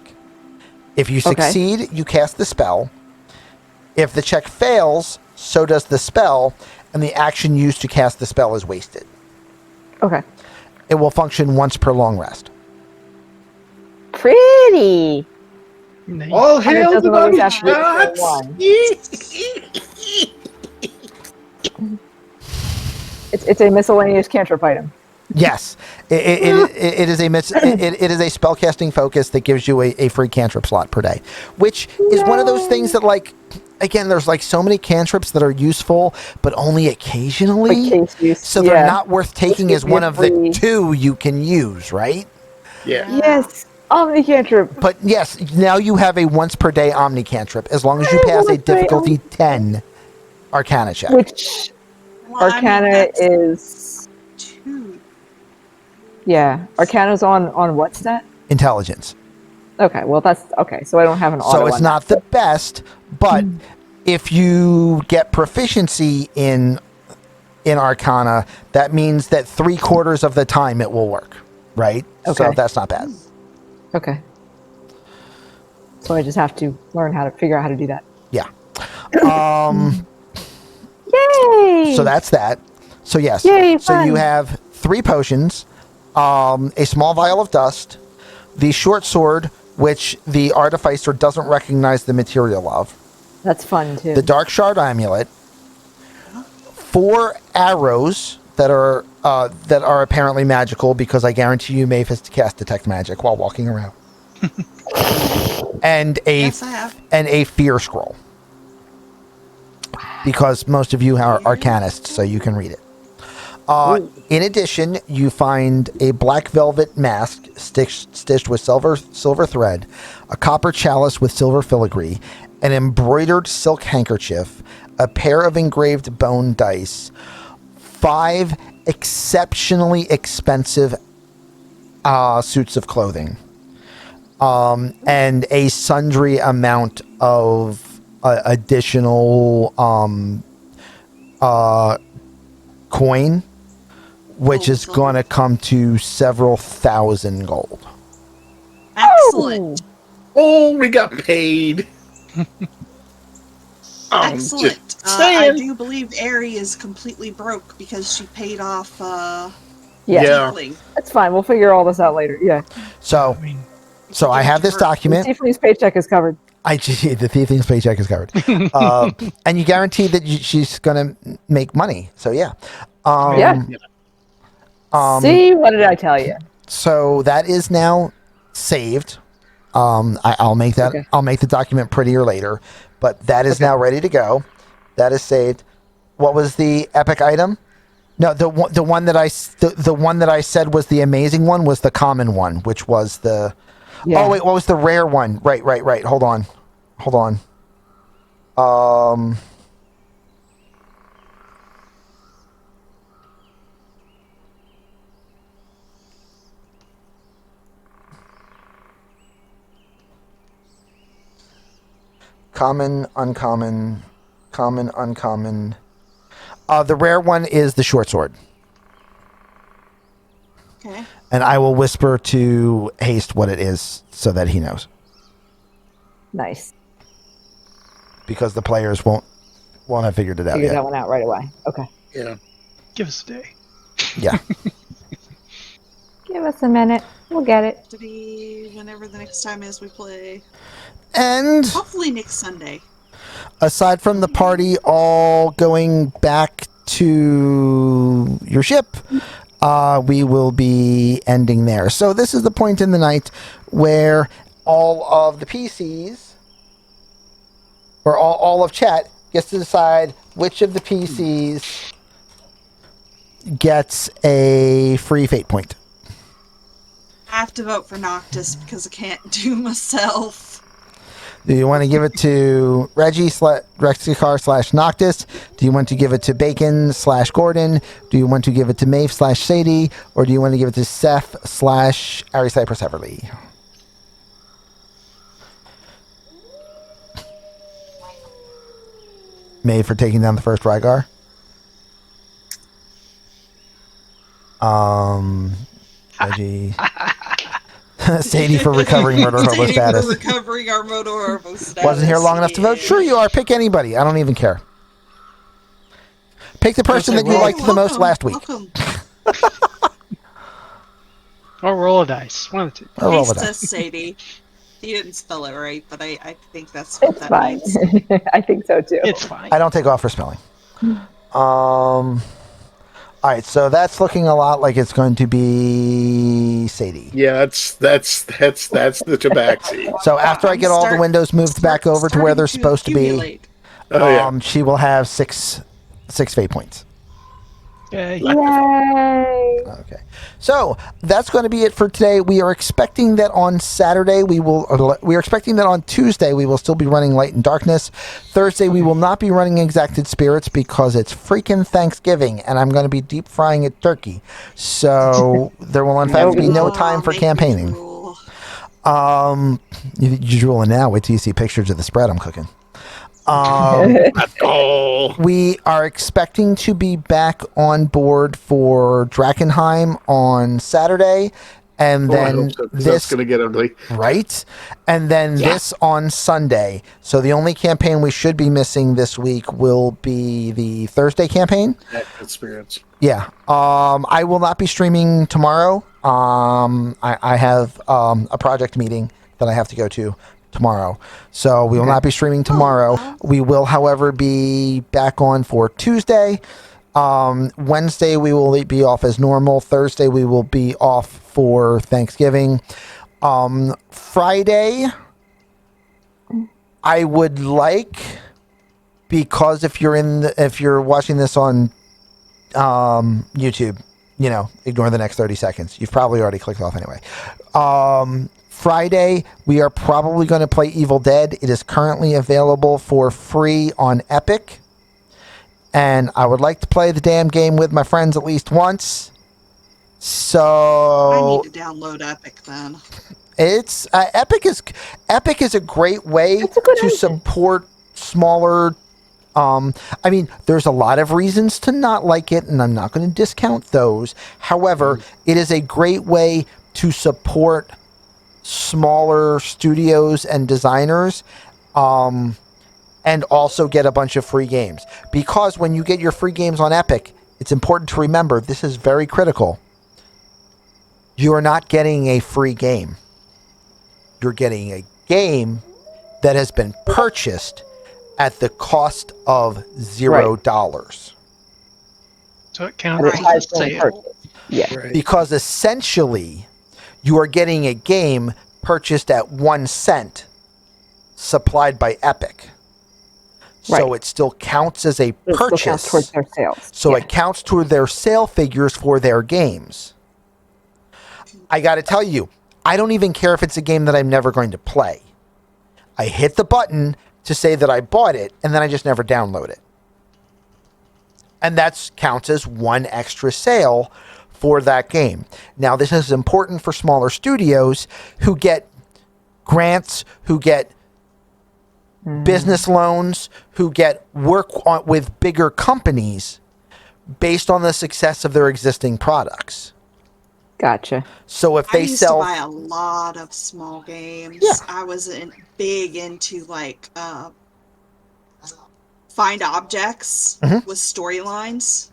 If you succeed, you cast the spell. If the check fails, so does the spell, and the action used to cast the spell is wasted. Okay. It will function once per long rest. Pretty. Nice. All And it hail the doesn't always body have to be shots! one. It's a miscellaneous cantrip item. Yes, it is a spellcasting focus that gives you a free cantrip slot per day, which is one of those things that, like, again, there's like so many cantrips that are useful, but only occasionally, Like case use. so they're Yeah. not worth taking Which as gives one you of the free- 2 you can use, right? Yeah. Yes. Omni cantrip. But yes, now you have a once per day Omni cantrip as long as you I pass a wanna play difficulty 10 Arcana check. Which Well, I mean, Arcana that's is. 2. Yeah. Arcana's on what stat? Intelligence. Okay. Well, that's okay. So I don't have an auto. So it's on not that. the best, but if you get proficiency in Arcana, that means that 3/4 of the time it will work, right? So Okay. that's not bad. Okay. So I just have to learn how to figure out how to do that. Yeah. Yay! So that's that. So yes. Yay, So you fun. have 3 potions, a small vial of dust, the short sword, which the artificer doesn't recognize the material of, That's fun too. the dark shard amulet, 4 arrows that are apparently magical, because I guarantee you Maeve has to cast detect magic while walking around, and Yes, I have. a fear scroll, because most of you are arcanists, so you can read it. In addition, you find a black velvet mask stitched with silver thread, a copper chalice with silver filigree, an embroidered silk handkerchief, a pair of engraved bone dice, 5 exceptionally expensive suits of clothing, and a sundry amount of additional coin, which is going to come to several thousand gold. Excellent. Oh, we got paid. Excellent. Just I saying. do believe Aerie is completely broke because she paid off Yeah. Yeah. Tiefling. That's fine. We'll figure all this out later. Yeah. So, I mean, I have this The document. Tiefling's paycheck is covered. The thiefing's paycheck is covered, and you guarantee that she's going to make money. So yeah. Yeah. See, what did I tell you? So that is now saved. I'll make that. Okay. I'll make the document prettier later, but that is now ready to go. That is saved. What was the epic item? No, the one that I said was the amazing one was the common one, which was the. Yeah. Oh wait, what was the rare one? Right. Hold on. Common, uncommon. The rare one is the short sword. Okay. And I will whisper to Haste what it is so that he knows. Nice. Because the players won't have figured it out Figure yet. that one out right away. Okay. Yeah. give us a day. Yeah. Give us a minute. We'll get it. To be whenever the next time is we play. And Hopefully next Sunday. aside from the party all going back to your ship, we will be ending there. So this is the point in the night where all of the PCs, or all of chat, gets to decide which of the PCs gets a free fate point. I have to vote for Noctis because I can't do myself. Do you want to give it to Reggie Rexicar / Noctis? Do you want to give it to Bacon / Gordon? Do you want to give it to Maeve / Sadie? Or do you want to give it to Seth / Ari Cypress Everly? Maeve for taking down the first Rygar. Reggie. Sadie for recovering murder hobo Sadie status. for recovering our murder hobo status. Wasn't here long enough to vote? Sure you are. Pick anybody. I don't even care. Pick the person that you liked the most last week. Welcome. Or roll a dice. One of the two. Or roll He with says that. Sadie. He didn't spell it right, but I think that's what It's that fine. means. I think so too. It's fine. I don't take off for spelling. All right, so that's looking a lot like it's going to be Sadie. Yeah, that's the tabaxi. So after I get all the windows moved back over to where they're Starting supposed to be, accumulate. Oh yeah. she will have six fate points. Yay. Yay! Okay, so that's going to be it for today. We are expecting that on Saturday we are expecting that on Tuesday we will still be running Light and Darkness. Thursday we will not be running Exacted Spirits because it's freaking Thanksgiving and I'm going to be deep frying a turkey. So there will in fact be no time for Make me campaigning. drool. You're drooling now. Wait till you see pictures of the spread I'm cooking. We are expecting to be back on board for Drakenheim on Saturday, and Oh, I then hope so, 'cause that's this going to get ugly. right, and then this on Sunday. So the only campaign we should be missing this week will be the Thursday campaign. That experience. Yeah. I will not be streaming tomorrow. I have a project meeting that I have to go to tomorrow. So we will not be streaming tomorrow. well. We will, however, be back on for Tuesday. Wednesday we will be off as normal. Thursday we will be off for Thanksgiving. Friday, I would like, because if you're watching this on YouTube, ignore the next 30 seconds. You've probably already clicked off anyway. Friday, we are probably going to play Evil Dead. It is currently available for free on Epic. And I would like to play the damn game with my friends at least once. I So need to download Epic then. it's Epic is a great way That's a good to idea. support smaller. I mean, there's a lot of reasons to not like it, and I'm not going to discount those. However, it is a great way to support smaller studios and designers, and also get a bunch of free games. Because when you get your free games on Epic, it's important to remember, this is very critical. You are not getting a free game. You're getting a game that has been purchased at the cost of $0. So it And counts it as has a been sale. purchased. Yeah. Right. Because essentially, you are getting a game purchased at 1 cent, supplied by Epic. So Right. it still counts as a It still purchase. counts towards their sales. So Yeah. it counts toward their sale figures for their games. I got to tell you, I don't even care if it's a game that I'm never going to play. I hit the button to say that I bought it, and then I just never download it. And that counts as one extra sale for that game. Now, this is important for smaller studios who get grants, who get business loans, who get work with bigger companies based on the success of their existing products. Gotcha. So if I they used sell, to buy a lot of small games. Yeah. I was big into like find objects Mhm. with storylines.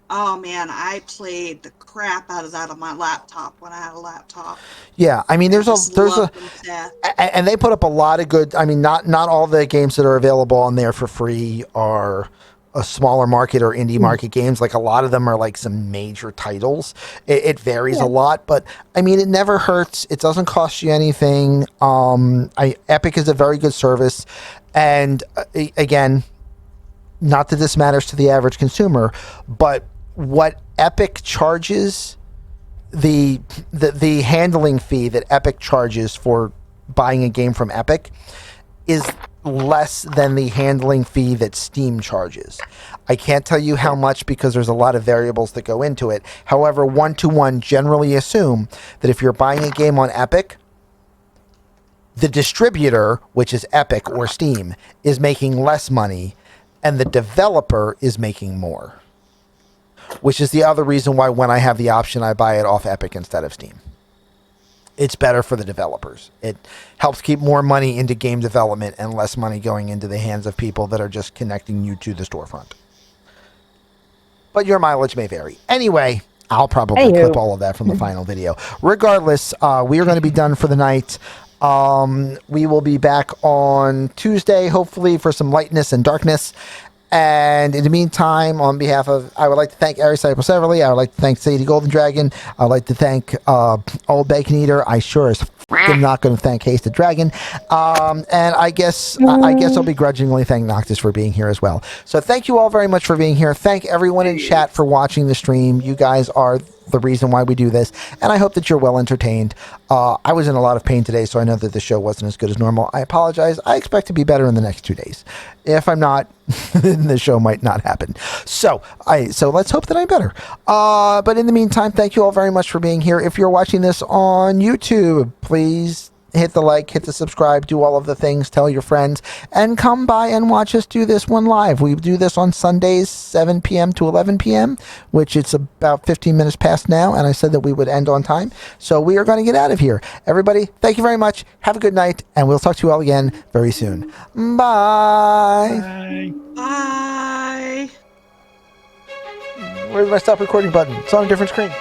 Oh man, I played the crap out of that on my laptop when I had a laptop. yeah, I mean, there's Just a loved them to death. and they put up a lot of good. I mean, not all the games that are available on there for free are a smaller market or indie market games. Like a lot of them are like some major titles. It varies a lot, but I mean, it never hurts. It doesn't cost you anything. Epic is a very good service, and again, not that this matters to the average consumer, but what Epic charges, the handling fee that Epic charges for buying a game from Epic is less than the handling fee that Steam charges. I can't tell you how much because there's a lot of variables that go into it. However, one-to-one generally assume that if you're buying a game on Epic, the distributor, which is Epic or Steam, is making less money and the developer is making more. Which is the other reason why when I have the option, I buy it off Epic instead of Steam. It's better for the developers. It helps keep more money into game development and less money going into the hands of people that are just connecting you to the storefront. But your mileage may vary. Anyway, I'll probably Anywho. clip all of that from the final video. Regardless, we are going to be done for the night. We will be back on Tuesday, hopefully, for some lightness and darkness. And in the meantime, on behalf of, I would like to thank Ari Cypress Everly. I would like to thank Sadie Golden Dragon. I would like to thank Old Bacon Eater. I sure as I'm not going to thank Hasted Dragon. And I guess I'll begrudgingly thank Noctis for being here as well. So thank you all very much for being here. Thank everyone in chat for watching the stream. You guys are the reason why we do this, and I hope that you're well entertained. I was in a lot of pain today, so I know that the show wasn't as good as normal. I apologize. I expect to be better in the next 2 days. If I'm not, then the show might not happen. So let's hope that I'm better. But in the meantime, thank you all very much for being here. If you're watching this on YouTube, please hit the like, hit the subscribe, do all of the things, tell your friends, and come by and watch us do this one live. We do this on Sundays, 7 p.m. to 11 p.m., which it's about 15 minutes past now, and I said that we would end on time. So we are going to get out of here. Everybody, thank you very much. Have a good night, and we'll talk to you all again very soon. Bye. Bye. Bye. Where's my stop recording button? It's on a different screen.